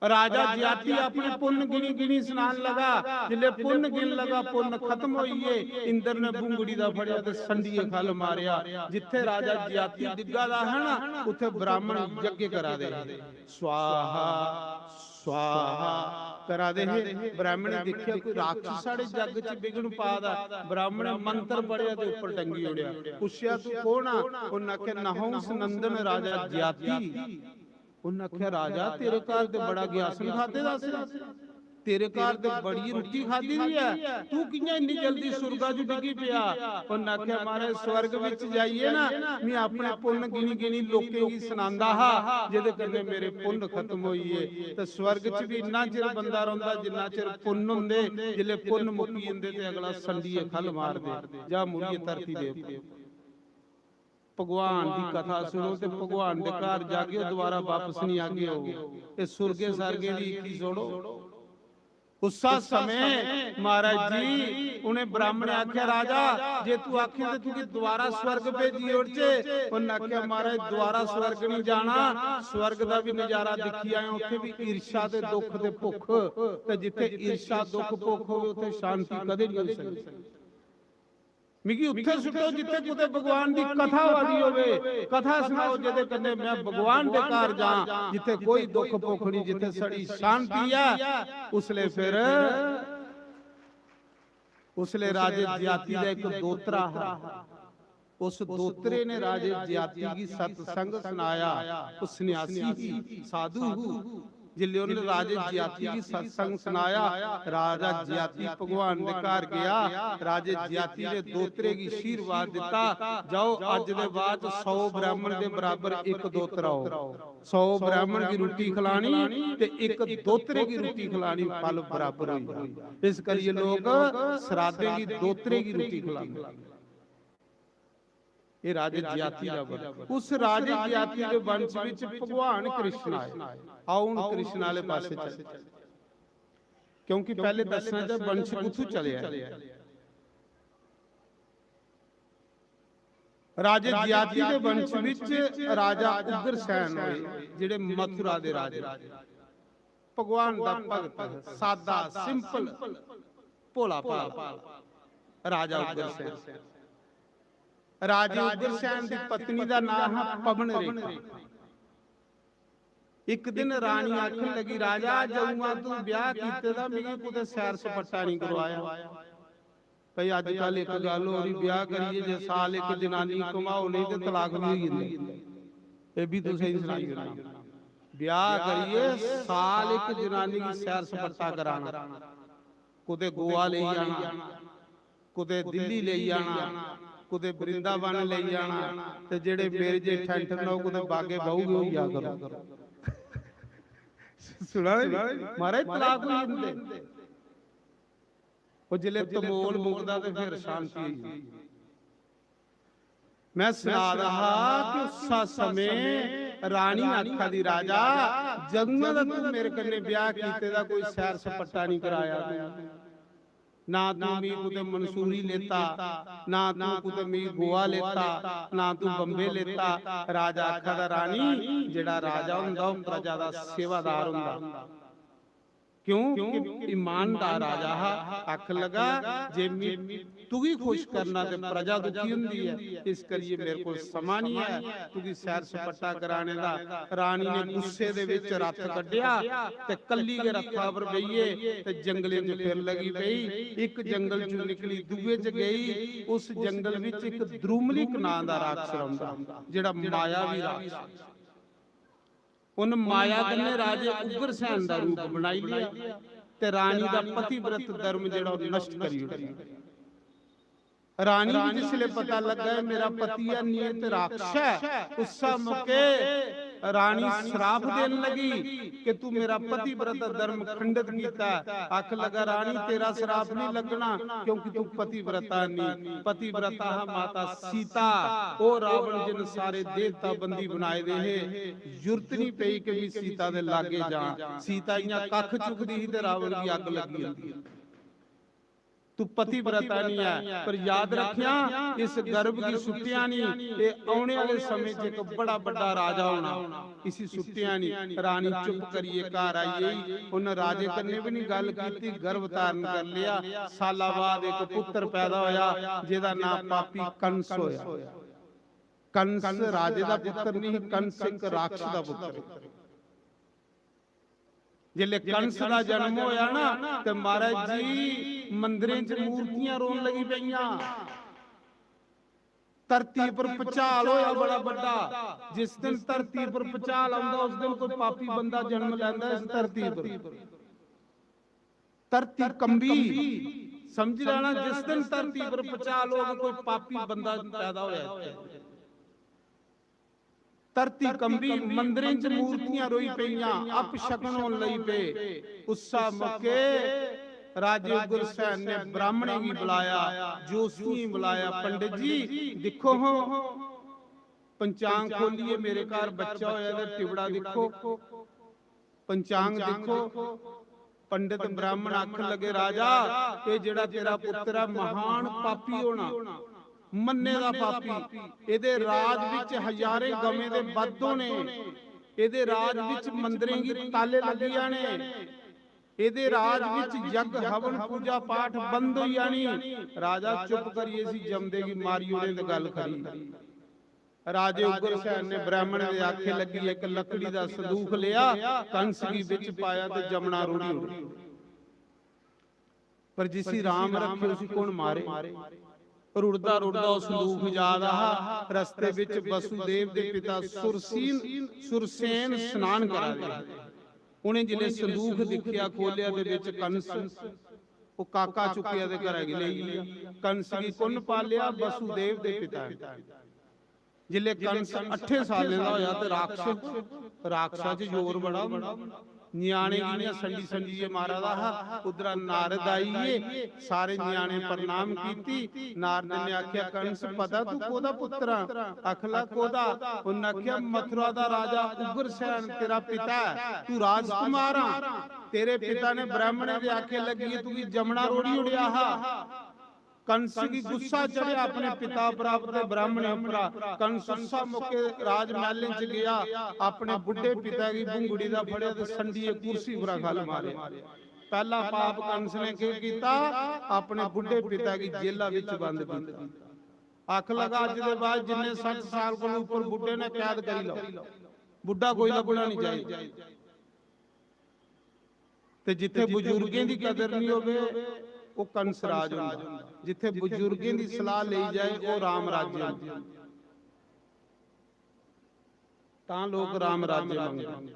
राजा जियाती अपने पुण्य गिनी गिनी सुनान लगा, जिले पुण्य गिन लगा पुण्य खत्म होइए, इंद्र ने बुंगड़ी दा फड़िया ते संडीए खल मारिया, जिथे राजा जियाती डिग्गा दा है ना उथे ब्राह्मण यज्ञ करा दे, स्वाहा स्वाहा करा दे, ब्राह्मण ने देखिया कोई राक्षस साडे जग च बिगड़ पादा, ब्राह्मण ने मंत्र पढ़िया ते ऊपर टंगी उड़िया, पुछया तू कौन आ, उन्हें आख्या नहुस नंदन राजा जियाती, उन्हें आख्या राजा तेरे घर ते बड़ा ग्यासन खाते दस, तेरे घर ते बड़ी रोटी खादी दी है, तू कियां इन्नी जल्दी सुरगा च डिगी पिया, उन्हें आख्या महाराज स्वर्ग विच जाइए ना मैं अपने पुण्य गिनी गिनी लोकें गी सुनांदा हा, जेदे कन्ने मेरे पुण्य खत्म होइए, ते स्वर्ग च भी इन्ना चिर बंदा रहुंदा जिन्ना चिर पुण्य हुंदे, जिले पुण्य मुक्की जंदे ते अगला संडीए खल मार दे, जा मुड़िए धरती दे भगवान की कथा सुनो ते भगवान दे घर जागे दोबारा वापस नहीं आगे हो, ये सुरगे सरगे दी की छोड़ो। उस समय महाराज जी उन्हें ब्राह्मण आख्या राजा जे तू आखे ते तू दोबारा स्वर्ग भेजी उड़चे, उन्हें आख्या महाराज दोबारा स्वर्ग नहीं जाना, स्वर्ग दा भी नजारा दिखी आए, उत्थे भी ईर्षा ते दुख ते भुख, ते जिथे ईर्षा दुख भुख होवे उत्थे शांति कदे नहीं हो सकदी, मिगी उत्थे सुटो जिथे कुते भगवान दी कथा वाली होवे, कथा सुनाओ जेदे कन्ने मैं भगवान दे घर जा, जिथे कोई दुख भुख नहीं, जिथे सड़ी शांति है, उसले फिर उसले राजे जियाती दा एक दोतरा है, उस दोतरे ने राजे जियाती की सत्संग सुनाया, उस सन्यासी साधु जिले उन्हें राजे जियाती की सत्संग सुनाया, राजा जियाती भगवान के घर गया, राजे जियाती ने दोतरे की आशीर्वाद दिता, जाओ अज दे बाद 100 ब्राह्मण के बराबर एक दोतरा हो, 100 ब्राह्मण की रोटी खिलानी ते एक दोतरे की रोटी खिलानी, फल बराबर हुई। इस करिए लोग श्राद्धे की दोतरे की रोटी खिलाते। ये राजे जियाती का वंश, उस राजे जियाती के वंश विच भगवान कृष्ण आए। आओ हुण कृष्ण वाले पासे चल, क्योंकि पहले दसना चाह वंश कित्थों चले आए। राजे जियाती के वंश विच राजा उग्रसैन होए, जिहड़े मथुरा दे राजे, भगवान दा भगत, सादा सिंपल भोला भाला राजा उग्रसैन। राजे उग्रसैन की पत्नी का नाम है पवन रेखा। एक दिन रानी आखन लगी, राजा जाऊंगा तू ब्याह कीते दा मैनूं कुते सैर सपाटा नहीं करवाया। भई अजकल एक गल हो रही, ब्याह करिए जे साल एक जनानी कमाओ नहीं ते तलाक भी होई जांदी। ए भी तुसीं ही सुनाई होना, ब्याह करिए साल एक जनानी की सैर सपाटा कराना, कुते गोवा ले जाना, कुते दिल्ली ले जाना, कुते वृंदावन ले जाना, ते जेड़े मेरे जे ठंठन ने कुते बागे बहुगे हो जा करो। सुना मारे तलाक होई जंदे, ओ जिले तमोल मुकदा ते फिर शांति होई। मैं सुना रहा कि उस समय रानी आखा दी, राजा जदों दा तू मेरे कन्ने ब्याह कीते दा कोई सैर सपाटा नहीं कराया, ना तू मी कुते मंसूरी लेता, ना तू कुते मी गोवा लेता, ना तू बंबे लेता। राजा आखा दा, रानी जेड़ा राजा हुंदा ओ प्रजा दा सेवादार हुंदा, क्यों ईमानदार राजा हा। आख लगा जे तू ही खुश करना ते प्रजा दुखी हुंदी है, इस करिए मेरे को समा नहीं है तू सैर सपाटा कराने दा। रानी ने गुस्से दे विच रथ कढिया ते कल्ली के रथा पर बईए ते जंगले च फिर लगी पई। एक जंगल चों निकली दूए च गई, उस जंगल विच एक द्रुमलिक नां दा राक्षस रहिंदा, जेड़ा मायावी राक्षस। उन माया कन्ने राजे उग्रसैन दा रूप बनाई लिया ते रानी दा पतिव्रत धर्म जेड़ा नष्ट करी उठिया। रानी को जिसले पता लगा है मेरा पति है नियत राक्षस है, उस मौके रानी श्राप देन लगी कि तू मेरा पतिव्रत धर्म खंडित कीता। आख लगा रानी तेरा श्राप नहीं लगना, क्योंकि तू पतिव्रता नहीं, पतिव्रता है माता सीता। ओ रावण जिन सारे देवता बंदी बनाए दे है, जरूरत नहीं पई कि भी सीता दे लागे जा। सीता इयां कख चुकदी ही ते रावण की अग लगी होंदी। तू पतिव्रता नहीं है, पर याद रखिया इस गर्भ की सुटिया नहीं, ये आने वाले समय च एक बड़ा बड़ा राजा होना, इसी सुटिया नहीं। रानी चुप करिए घर आई, उन राजे कन्ने भी नहीं गल की, गर्भ धारण कर लिया। साला बाद एक पुत्र पैदा होया जिहदा नाम पापी कंस होया। कंस राजे दा पुत्र नहीं, कंस एक राक्षस दा पुत्र। जिले कंस का जन्म होया ना ते महाराज जी मंदिरें च मूर्तियां रोन लगी पईयां, धरती पर भुचाल होया बड़ा बड़ा। जिस दिन धरती पर भुचाल आंदा उस दिन कोई पापी बंदा जन्म लैंदा इस धरती पर, धरती कंबी। समझ लेना जिस दिन धरती पर भुचाल होगा कोई पापी बंदा पैदा होया, धरती कंबी। मंदिरें च मूर्तियां रोई पईयां, अपशगन होण लई पे। उस मौके राजे उग्रसैन ने ब्राह्मणे की बुलाया, जोशी बुलाया, पंडित जी देखो हो पंचांग खोलिए, मेरे घर बच्चा होया ते टिबड़ा देखो, पंचांग देखो। पंडित ब्राह्मण आखन लगे राजा ये जेड़ा तेरा पुत्र है महान पापी होना, मन्ने दा पापी। एदे राज विच हजारे गमे दे बद्दो ने, एदे राज विच मंदिरें की ताले लगियां ने, एदे राज विच यज्ञ हवन पूजा पाठ बंद होई आनी। राजा चुप करिए सी जमदे की मारी ओने ते गल करी। राजे उग्रसैन ने ब्राह्मण दे आखे लगी एक लकड़ी दा संदूक लिया, कंस की विच पाया ते जमना रूड़ी उड़ी। पर जिसी राम रखे उसी कौन मारे। रुड़दा रुड़दा उस संदूक जा रहा, रस्ते विच वसुदेव दे पिता सुरसेन स्नान करा रहे। ਉਹਨੇ ਜਿਹੜੇ ਸੰਦੂਖ ਦੇਖਿਆ ਖੋਲਿਆ ਦੇ ਵਿੱਚ ਕੰਸ ਉਹ ਕਾਕਾ ਚੁੱਕਿਆ ਦੇ ਘਰ ਲਈ ਕੰਸ ਕੀ ਕੁੰਨ ਪਾਲਿਆ ਵਸੂਦੇਵ ਦੇ ਪਿਤਾ ਜਿਲੇ ਕੰਸ 8 ਸਾਲਾਂ ਦਾ ਹੋਇਆ ਤੇ ਰਾਖਸ਼ਾਂ ਚ ਜ਼ੋਰ ਬੜਾ ਨਿਆਣੇ ਦੀਆਂ ਸੰਡੀ ਸੰਡੀ ਜੇ ਮਾਰਾ ਦਾ ਉਧਰ ਨਾਰਦ ਆਈਏ ਸਾਰੇ ਨਿਆਣੇ ਪ੍ਰਣਾਮ ਕੀਤੀ ਨਾਰਦ ਨੇ ਆਖਿਆ ਕੰਸ ਪਤਾ ਤੂੰ ਕੋਦਾ ਪੁੱਤਰ ਅਖਲਾ ਕੋਦਾ ਉਹਨਾਂ ਆਖਿਆ ਮਥੁਰਾ ਦਾ ਰਾਜਾ ਉਗਰਸੈਨ ਤੇਰਾ ਪਿਤਾ ਤੂੰ ਰਾਜਕੁਮਾਰ ਆ ਤੇਰੇ ਪਿਤਾ ਨੇ ਬ੍ਰਾਹਮਣ ਦੇ ਆਖੇ ਲੱਗੀ ਤੂੰ ਵੀ ਜਮਣਾ ਰੋੜੀ ਉੜਿਆ ਹਾ कंस की गुस्सा चढ़े अपने पिता प्राप्त ब्राह्मण उपरा कंस गुस्सा मुके राजमहल च गया अपने बुढ़े पिता की बुंगड़ी दा फड़िया ते संडीए कुर्सी पर गल मारे पहला पाप कंस ने की कीता अपने बुढ़े पिता की जेला विच बंद कीता आख लगा अज दे बाद जिन्ने 60 साल को ऊपर बुढ़े ने कैद करी लो बुढ़ा कोई लगना नहीं चाहिए ते जिथे बुजुर्गों की कदर नहीं होवे वो कंस राज हुंदा जिथे बुजुर्गों की सलाह ली जाए वो राम राज्य हुंदा तां लोग राम राज्य मंगदे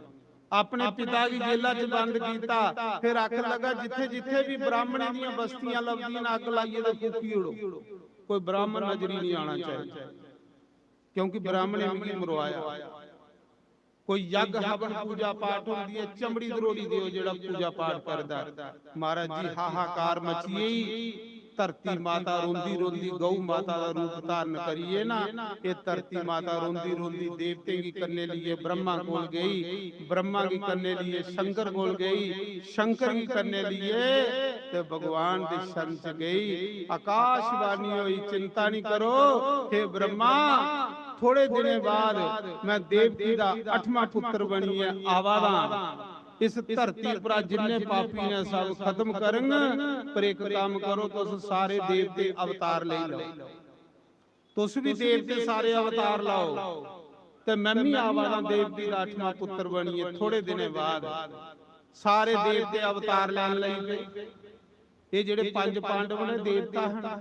अपने पिता की जेला च बंद कीता फिर आख लगा जिथे जिथे भी ब्राह्मण दी बस्तियां लभदियां अग लाइए ते फूकी उड़ो कोई ब्राह्मण नजरी नहीं आना चाहिए क्योंकि ब्राह्मण ने मरवाया कोई यज्ञ हवन पूजा पाठ होंदी है चमड़ी दरोड़ी दियो जेड़ा पूजा पाठ करदा महाराज जी हाहाकार मचिए धरती माता रोंदी रोंदी गौ माता का रूप धारण करिए ना ये धरती माता रोंदी रोंदी देवते की करने लिए ब्रह्मा कोल गई ब्रह्मा की करने लिए शंकर कोल गई शंकर की करने लिए ते भगवान की शरण च गई आकाशवाणी हुई चिंता नहीं करो हे ब्रह्मा थोड़े दिनों बाद मैं देवती का 8वां पुत्र बनी है आवादा इस धरती पर जिन्ने पापी ने सब खत्म करेंगे पर एक काम करो तुस सारे देवते अवतार ले लो तुस भी देवते सारे अवतार लाओ ते मैं भी आवादा देवती का 8वां पुत्र बनी है थोड़े दिनों बाद सारे देवते अवतार लैन लई पे ये जेड़े 5 पांडव ने देवता हैं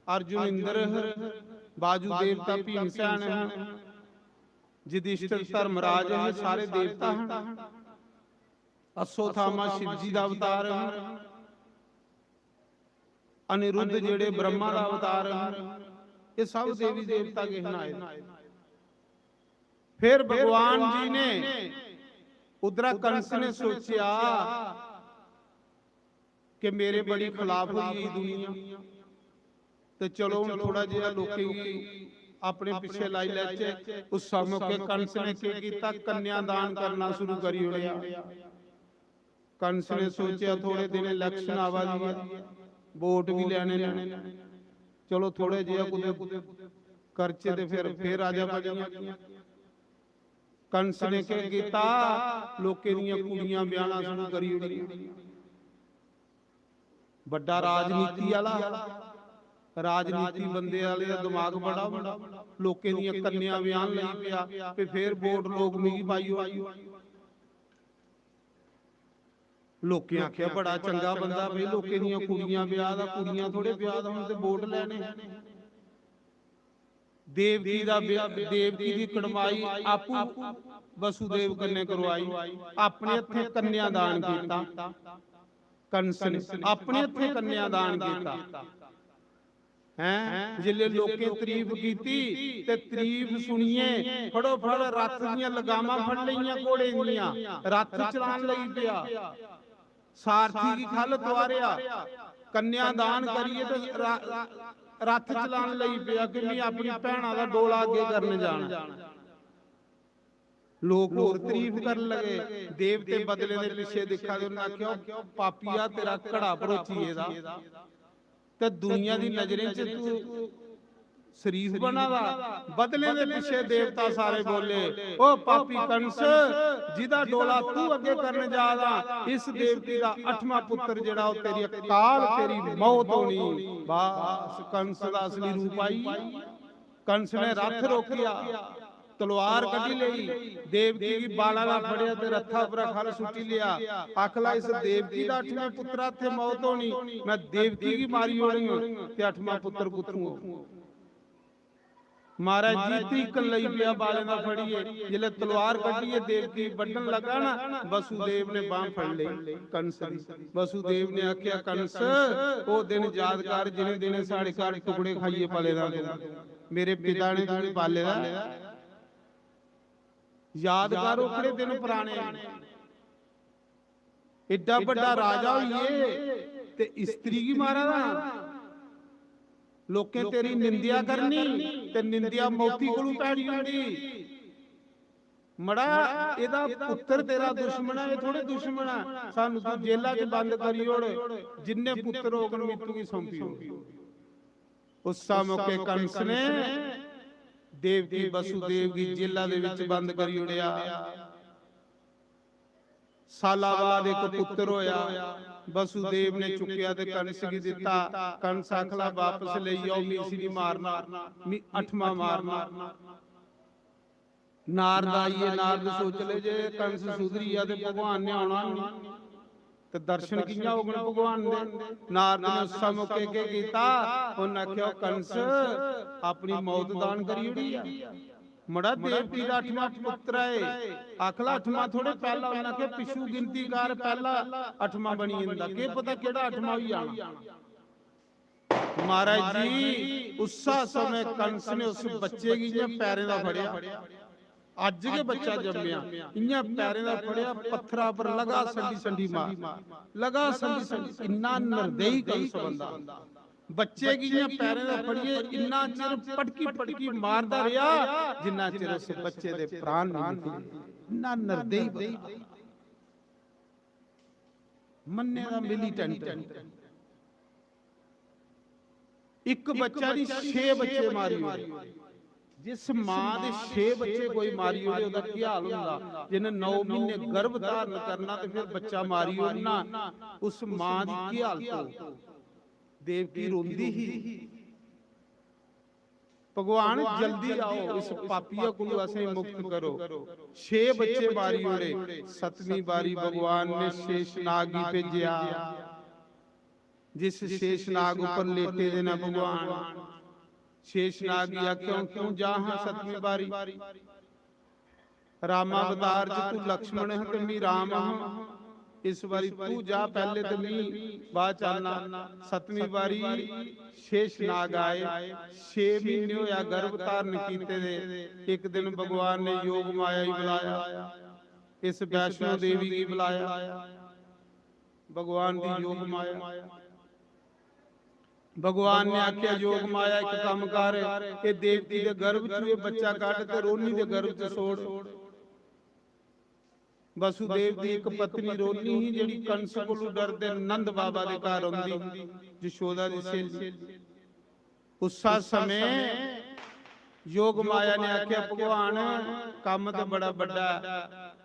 अर्जुन इंद्र बाजू देवता भीमसेन है युधिष्ठिर धर्मराज है सारे देवता हैं अश्वत्थामा शिव जी का अवतार है अनिरुद्ध जेड़े ब्रह्मा का अवतार है ये सब देवी देवता के हनाए फिर भगवान जी ने उधर कंस ने सोचा कि मेरे बड़ी खिलाफ हुई दुनिया ते चलो थोड़ा जिहा लोकी अपने पिछे लाई लैचे उस मौके कंस ने की कीता कन्यादान करना शुरू करी उड़िया कंस ने सोचा थोड़े दिन इलेक्शन आवा दी वोट भी लेने चलो थोड़े जिहा कुछ खर्चे ते फिर राजा बनिया कंस ने की कीता लोके दीयां कुड़ियां ब्याहना शुरू करी उड़िया बड़ा राजनीति वाला राजनीति बंदे वाले दा दिमाग बड़ा लोके दी कन्या ब्यान लई पिया ते फिर वोट लोग नहीं पाईओ लोके आख्या बड़ा चंगा बंदा भाई लोके दी कुड़ियां ब्याह दा कुड़ियां थोड़े ब्याह दा हुण ते वोट लेने देवकी दा देवकी दी कड़माई आपू वसुदेव कन्ने करवाई अपने हत्थे कन्यादान कीता कंस ने अपने हत्थे कन्यादान कीता हैं जिले लोके तारीफ कीती ते तारीफ सुनिए फड़ो फड़ रथ दियां लगामां फड़ लईयां घोड़े दियां रथ चलान लई पिया सारथी की खल तवारिया कन्यादान करिए ते रथ चलान लई पिया कि मैं अपनी भैणा दा डोला अगे करने जाना लोग होर तारीफ कर लगे देवते बदले दे पिछे देखा दे उन्हां आख्या पापीआ तेरा घड़ा भरोचीए दा ते दुनिया दी नजरें च तू शरीफ बना दा बदले दे पिछे देवता सारे बोले ओ पापी कंस जिदा डोला तू अगे करने जा रहा इस देवती दा 8वां पुत्र जेड़ा ओ तेरी अकाल तेरी मौत होनी बस कंस दा असली रूप आई कंस ने रथ रोकिया तलवार कटी लई देवकी की बाला दा फड़िया ते रथा पर खल सुटी लिया आखला इस देवकी दा 8वां पुत्रा थे मौत होनी मैं देवकी की मारी होनी ते 8वां पुत्र कुथू महाराज जी तरीकन लई पिया बाले ना फड़िए जिले तलवार कटिए देवकी बटन लगा ना वसुदेव ने बांह फड़ लई कंस दी। वसुदेव ने आख्या कंस ओ दिन याद कर जिने दिन साढ़े घर टुकड़े खाइए पले ना मेरे पिता ने तुझे पाले दा याद कर ओकड़े दिन पुराने एडा बड़ा राजा होइए ते स्त्री की मारा दा लोकें तेरी निंदिया करनी ते निंदिया मौती कोलू पैड़ी होंदी मड़ा एदा पुत्र तेरा दुश्मन है थोड़े दुश्मन है सानू तू जेला च बंद करी ओड़ जिन्ने पुत्र होगन मृत्यु की सौंपी होगी। उस मौके कंस ने देवकी वसुदेव की जेला दे विच बंद करी ओड़िया। साला बाद एक पुत्र होया वसुदेव ने चुकिया ते कंस की दिता। कंस आखला वापस ले आओ मिसरी मारना अठवां मारना नारद आइए नारद सोच ले जे कंस सुधरी आ ते भगवान ने आना नहीं ते दर्शन कियां होगन भगवान दे। नारद ने उस मौके के कीता उन्हें आख्या कंस अपनी मौत दान करी ओड़ी आ मड़ा देवकी दा 8वां पुत्र है आखला 8वां थोड़े पहला उन्हें के पिछू गिनती कर पहला 8वां बनी जंदा के पता केड़ा 8वां होई जाना। महाराज जी उस समय कंस ने उस बच्चे की पैरें दा फड़िया अज के बच्चा जम्मिया इयां पैरें दा फड़िया पत्थरा पर लगा संडी संडी मार लगा संडी संडी इन्ना निर्दयी कंस बंदा बच्चे की पैरें दा फड़िए इन्ना चिर पटकी पटकी मारदा रहा जिन्ना चिर उस बच्चे दे प्राण नहीं निकले। इन्ना निर्दयी मन्ने दा मिलीटेंट एक बच्चा नहीं 6 बच्चे मारी होए जिस मां दे 6 बच्चे कोई मारी होए ओदा की हाल हुंदा जिन्ने 9 महीने गर्भ धारण करना ते फिर बच्चा मारी होना उस मां दी की हालत हो। देवकी रोंदी ही भगवान जल्दी आओ इस पापिया को असें मुक्त करो। 6 बच्चे मारी होए 7वीं बारी भगवान ने शेषनाग ही भेजिया जिस शेषनाग ऊपर लेटे देना भगवान शेषनाग क्यों क्यों जा 7वीं बारी रामावतार च तू लक्ष्मण है ते मी राम हूं इस बारी तू जा पहले ते मी बाद चलना। 7वीं बारी शेषनाग आए 6 महीने होया गर्भ धारण कीते दे एक दिन भगवान ने योग माया ही बुलाया इस वैष्णो देवी की बुलाया भगवान दी योग माया। भगवान ने आख्या योग माया एक काम कर ए देवकी दे गर्भ च बच्चा काट ते रोनी दे गर्भ च छोड़। वसुदेव दी एक पत्नी रोनी ही जेड़ी कंस कोलों डरदे नंद बाबा दे घर आंदी यशोदा दी सहेली। उस समय योग माया ने आख्या भगवान काम तो बड़ा बड़ा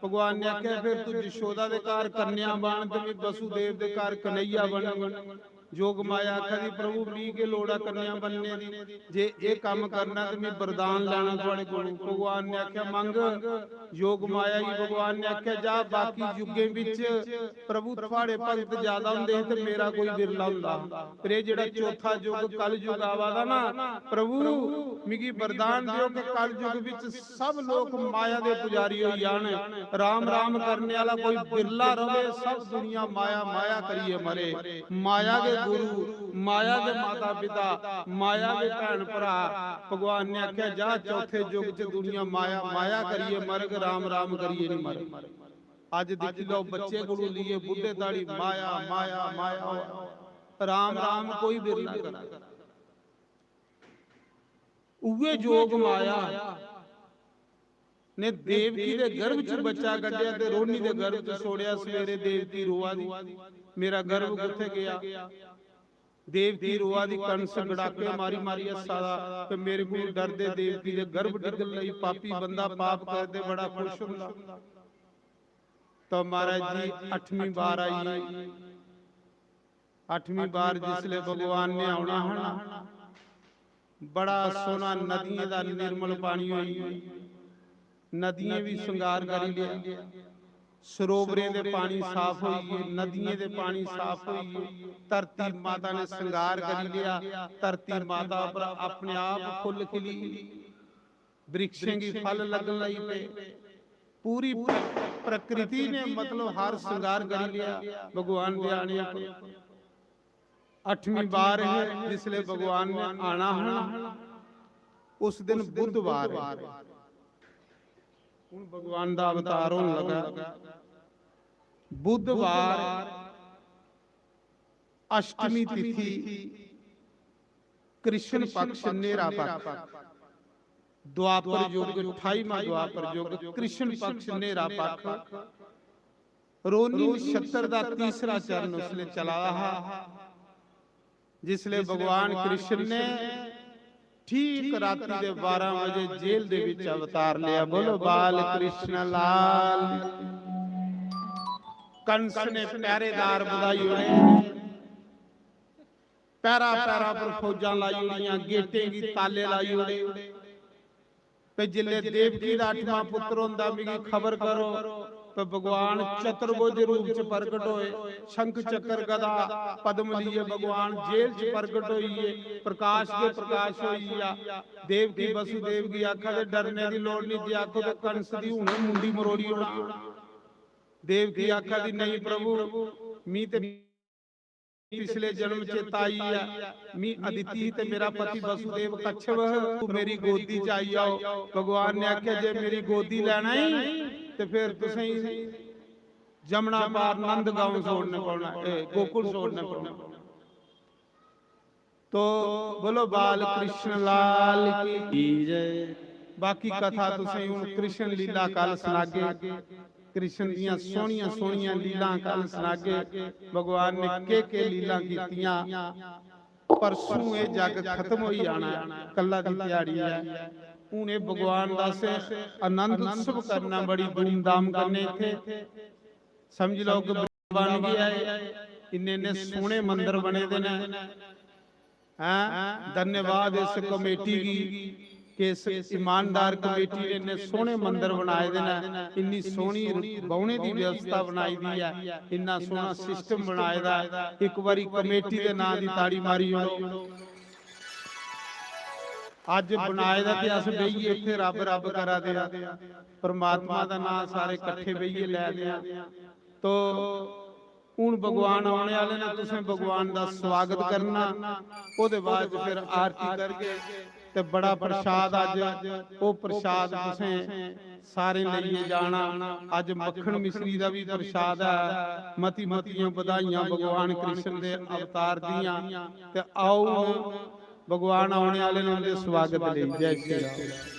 भगवान ने आख्या फिर तू यशोदा दे घर कन्या बन ते वसुदेव दे घर कन्हैया बन। योग माया आखी प्रभु मी के लोड़ा कन्या बनने दी जे ये काम करना तो मैं वरदान लेना थोड़े को। भगवान ने आख्या मंग योग माया ही भगवान ने आख्या जा बाकी युगे विच प्रभु थोड़े भगत ज्यादा हुंदे ते मेरा कोई बिरला हुंदा पर ये जेड़ा चौथा युग कल युग आवादा ना प्रभु मिगी वरदान दियो कि कल युग विच सब लोग माया दे पुजारी हो जाण राम राम करने वाला कोई बिरला रहे सब दुनिया माया माया करिए मरे। माया के गुरु माया के माता पिता माया के भैन भरा भगवान ने आख्या जा चौथे युग च दुनिया माया माया करिए मरग राम राम करिए नहीं मर। आज देख लो बच्चे को लिए बुढ़े दाढ़ी माया माया माया राम राम कोई बिरला करा उवे जोग माया ने देवकी दे गर्भ च बच्चा कढ़िया ते रोनी दे गर्भ च छोड़िया। सवेरे देवकी रोआ दी मेरा गर्भ किथे गया देवकी रोआ दी कंस गड़ाके मारी मारी सारा ते मेरे को डर दे देवकी दे गर्भ डिगल लई पापी बंदा पाप कर दे बड़ा खुश हुंदा। तो महाराज जी 8वीं बार आई 8वीं बार जिसले भगवान ने आना है बड़ा सोना नदियां दा निर्मल पानी होई नदियां भी श्रृंगार कर लिया सरोवरे दे पानी साफ होई नदियां दे पानी साफ होई धरती माता ने श्रृंगार कर लिया धरती माता पर अपने आप फुल खिली वृक्षों की फल लगन लगी पे, पूरी प्रकृति ने मतलब हार श्रृंगार कर लिया भगवान दे आने पर। 8वीं बार है जिसले भगवान ने आना है, उस दिन बुधवार है। भगवान का अवतार होने लगा बुधवार, अष्टमी तिथि, कृष्ण पक्ष नेरा पक्ष, द्वापर युग 28वां द्वापर युग, कृष्ण पक्ष नेरा पक्ष, रोनी नक्षत्र का तीसरा चरण उसने चलाया, जिसले भगवान कृष्ण ने ठीक राती दे 12 बजे जेल दे विच अवतार लिया। बोलो बाल कृष्ण लाल। कंस ने पहरेदार बधाई उड़े, पैरा पैरा पर फौजा लाई उड़ियां, गेटे की ताले लाई उड़े पे जिले देवकी दा 8वां पुत्र होंदा मिगी खबर करो। तो भगवान चतुर्भुज रूप च प्रकट होए, शंख चक्र गदा पद्म लिए भगवान जेल च प्रकट होइए, प्रकाश के प्रकाश होइया। देवकी वसुदेव की आखा दे डरने की लोड़ नहीं, जे आखो तो कंस दी हुणे मुंडी मरोड़ी उड़ा। देवकी आखा दी नहीं प्रभु, मी ते पिछले जन्म चेताई है, मी अदिति ते मेरा पति वसुदेव कच्छप, तू मेरी गोदी च आई आओ। भगवान ने आख्या जे मेरी गोदी लेना ही ते फिर तुसें जमुना पार नंद गांव छोड़ने पड़ना, गोकुल छोड़ने पड़ना। तो बोलो बाल कृष्ण लाल की जय। बाकी कथा तुसें हुण कृष्ण लीला कल सुनागे, कृष्ण दियां सोहणियां सोहणियां लीला कल सुनागे। भगवान ने के लीला कीतियां। परसों ये जग खत्म हो जाना, कल्ला दी दिहाड़ी है। हूँ ये भगवान दा से आनंद उत्सव करना, बड़ी धूमधाम करने थे। समझ लो कि बन गया है, इन्ने इन्ने सोहने मंदिर बने दे ने। धन्यवाद इस कमेटी की कि इस ईमानदार कमेटी ने इन्ने सोहने मंदिर बनाए दे ने, इन्नी सोहनी बौने की व्यवस्था बनाई दी है, इन्ना सोहना सिस्टम बनाए दा। एक बारी कमेटी के नाम की ताड़ी मारी हो। अज बनाए दा ते अस बहिए इत्थे रब रब करा दे, परमात्मा का नाम सारे इकट्ठे बहिए लै दे। तो हूँ भगवान आने वाले ने, तुसें भगवान का स्वागत करना, ओदे बाद फिर आरती करके ते बड़ा प्रसाद अज वो प्रसाद तुसें सारे लेइए जाना। अज मक्खन मिश्री का भी प्रसाद है। मती मतियां बधाइयां भगवान कृष्ण के अवतार दियां। ते आओ भगवान आने वाले ने उनके स्वागत ले। जय श्री राम।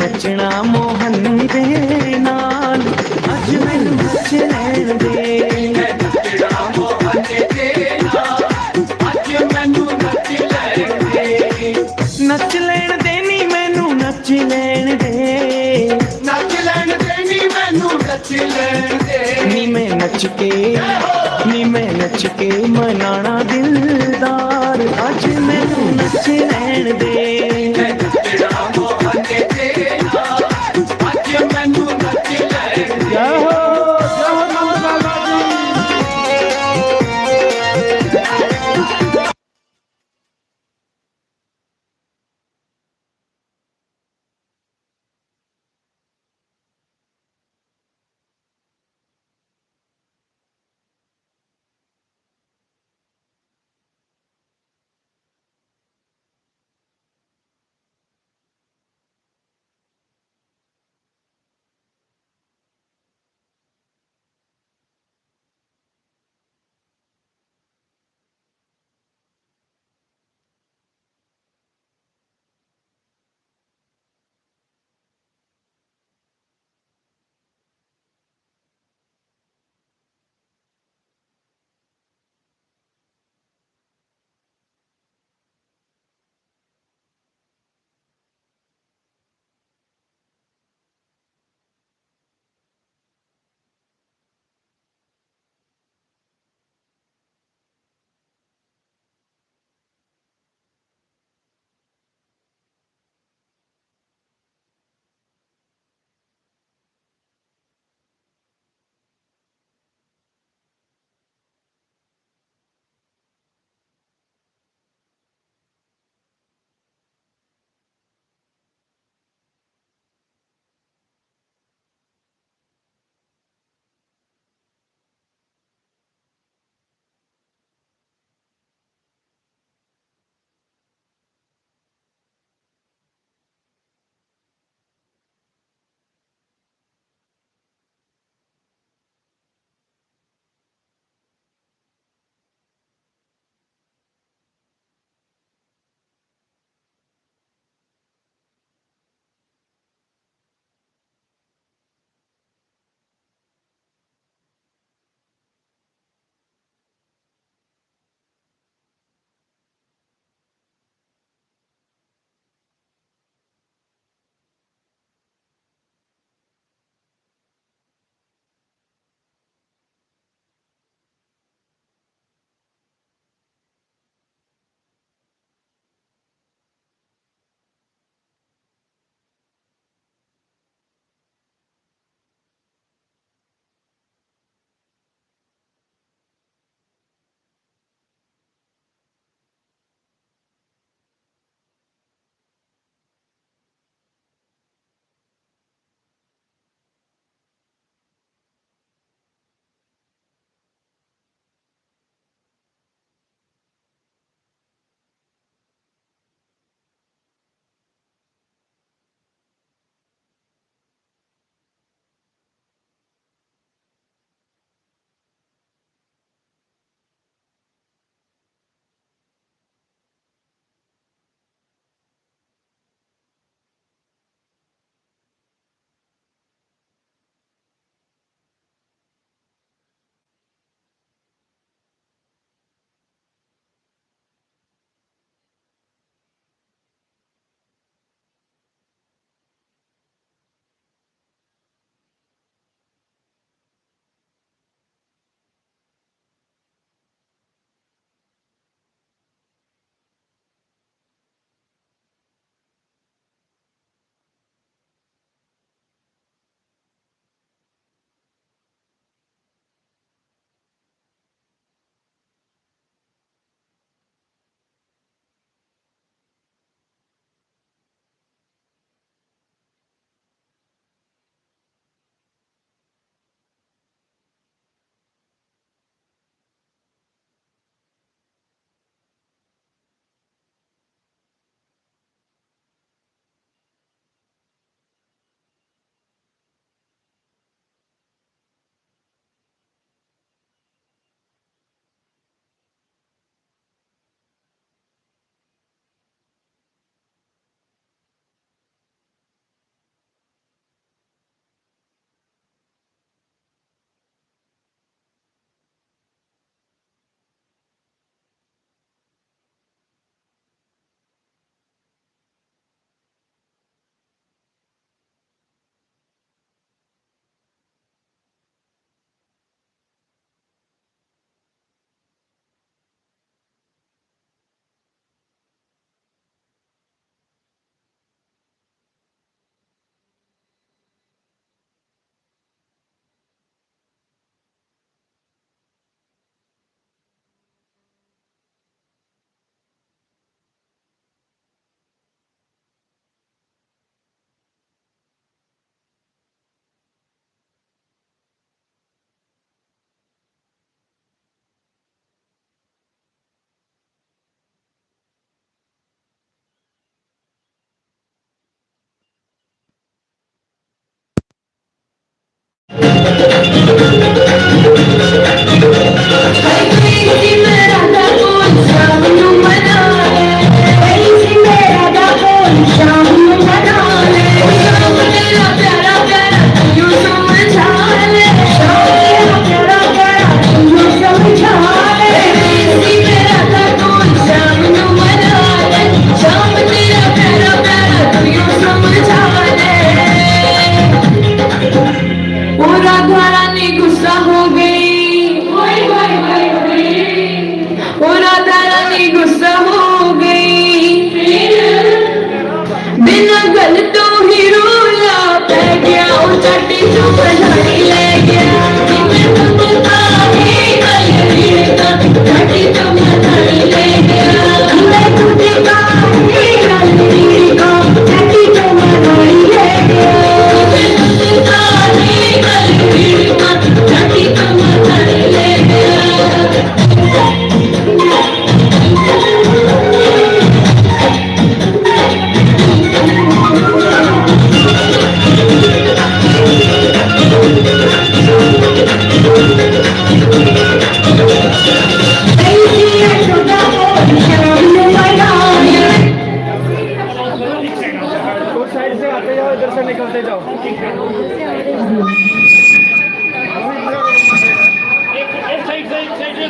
नचना मोहन दे नाल, अज मैनू नच लैण दे। नचना मोहन दे नाल, अज मैनू नच लैण दे। नच लैण दे नी मैनू नच लैण दे, नच लैण दे नी मैनू नच लैण दे। नी मैं नच के मनाना दिलदार, अज मैनू नच लैण दे। नचना मोहन दे नाल, अज मैनू नच लैण दे। जय हो बाबा जी।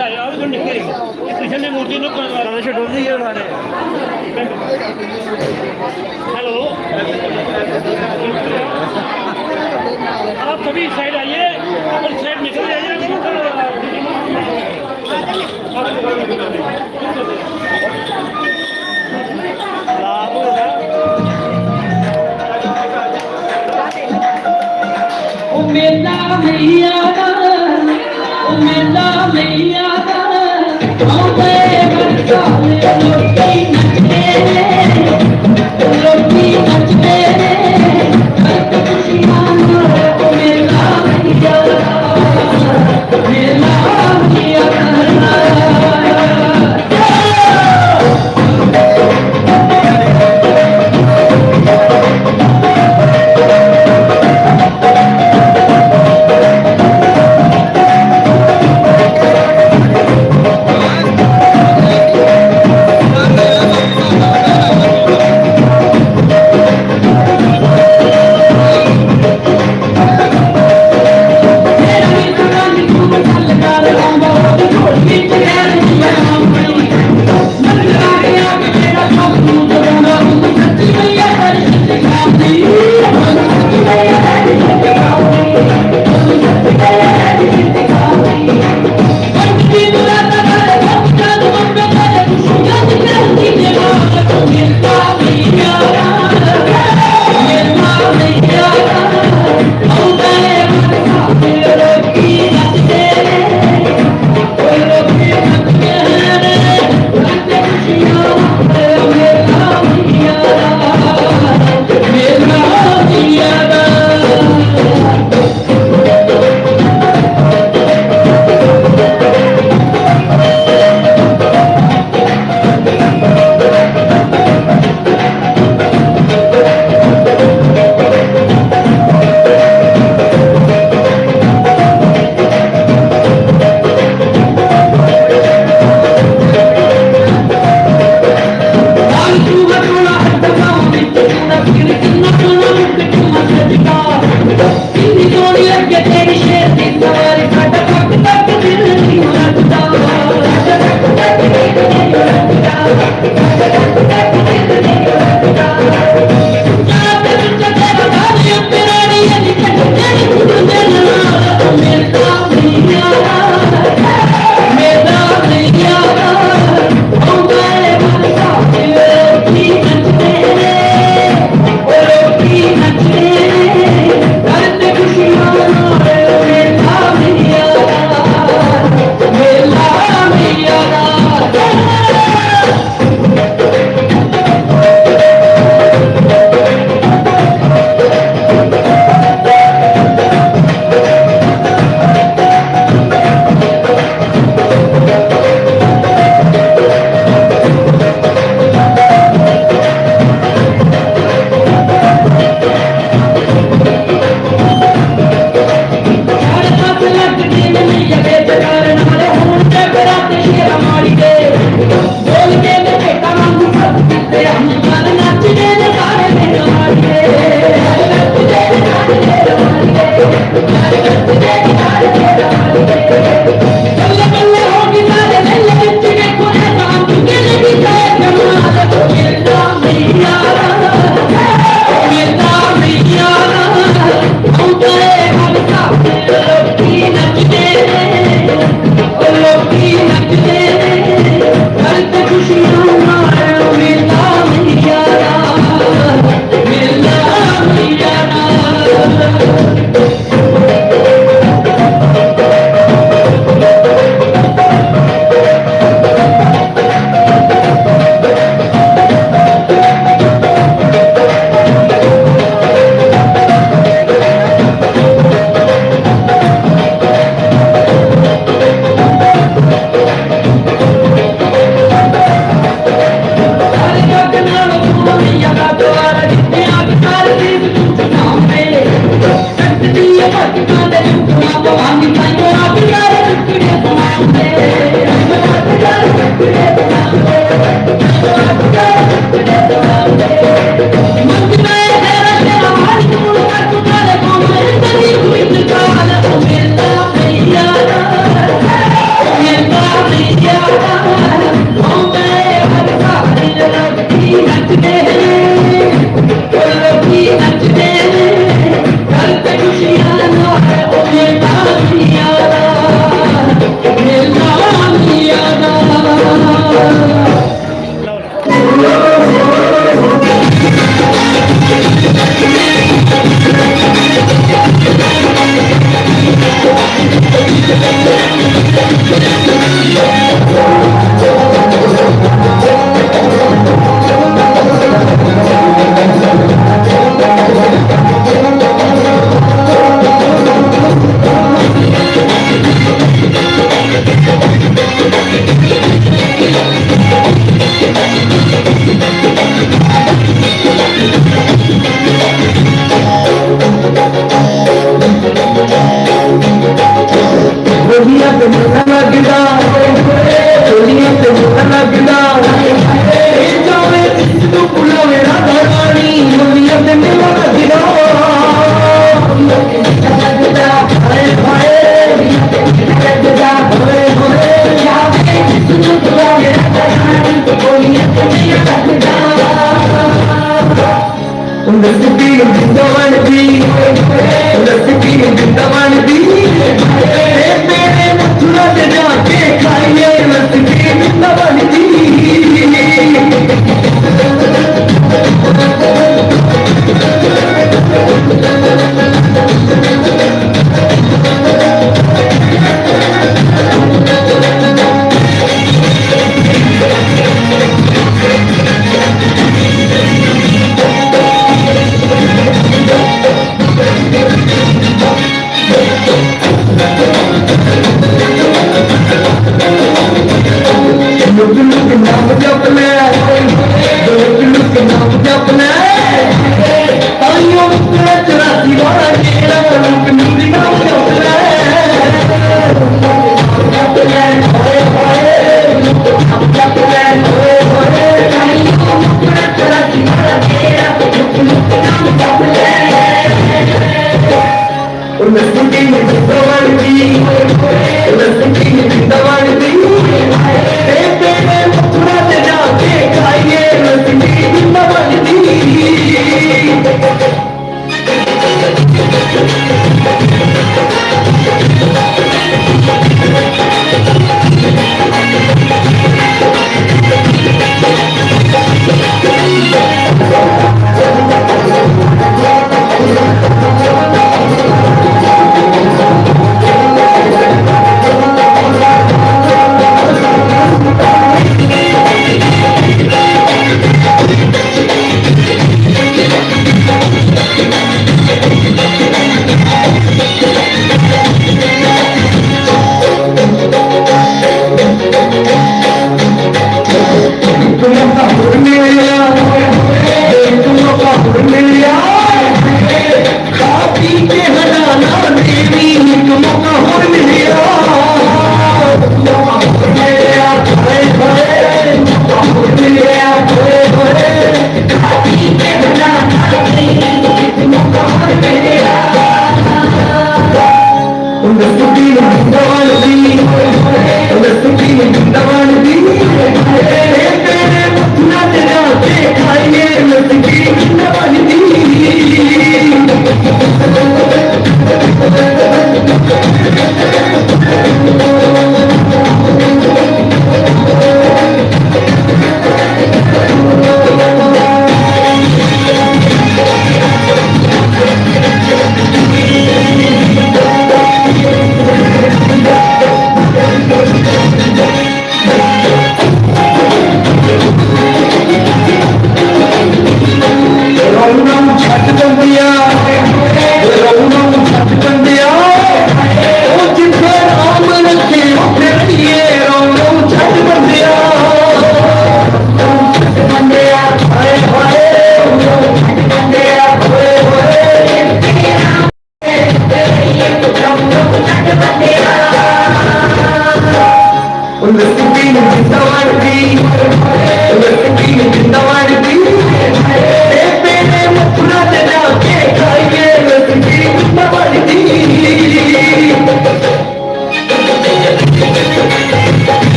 ਆਏ ਆਓ ਤੋਂ ਨਿਕਲੇ ਕ੍ਰਿਸ਼ਨ ਦੀ ਮੂਰਤੀ ਨੂੰ ਕਦੇ ਛਡੋਦੀ ਹੈ ਸਾਰੇ हेलो आप सभी साइड आइए और साइड निकल ओ मेला मैया दा ओ मेला मैया दा आउंदे बरसाले लोकी नचदे करत खुशियां ओ मेला मैया दा मेला मैया दा गोलियां पे मुझे लगदा गोलियां पे मुझे लगदा जावे तू बुलावे राधा रानी गोलियां पे मुझे लगदा हाय हाय लगदा होए होए जावे तू बुलावे राधा रानी गोलियां पे मुझे लगदा उन्नति जिंदाबाद दी उन्नति जिंदाबाद दी मेरे मथुरा से जाके खाइए उन्नति जिंदाबाद दी Look नाम जपना look नाम जपना ताइयों तेरा चरासी वाला जेड़ा look नाम जपना जपना होए होए जपना होए होए ताइयों तेरा चरासी वाला जेड़ा look नाम जपना उन्नति जिंदाबाद दी उन्नति जिंदाबाद दी मथुरा से जाके खाइए उन्नति जिंदाबाद दी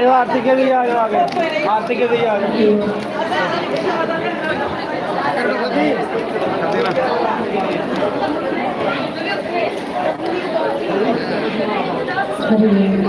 जाओ आरती के भी आ जाओ आगे आरती के भी आ जाओ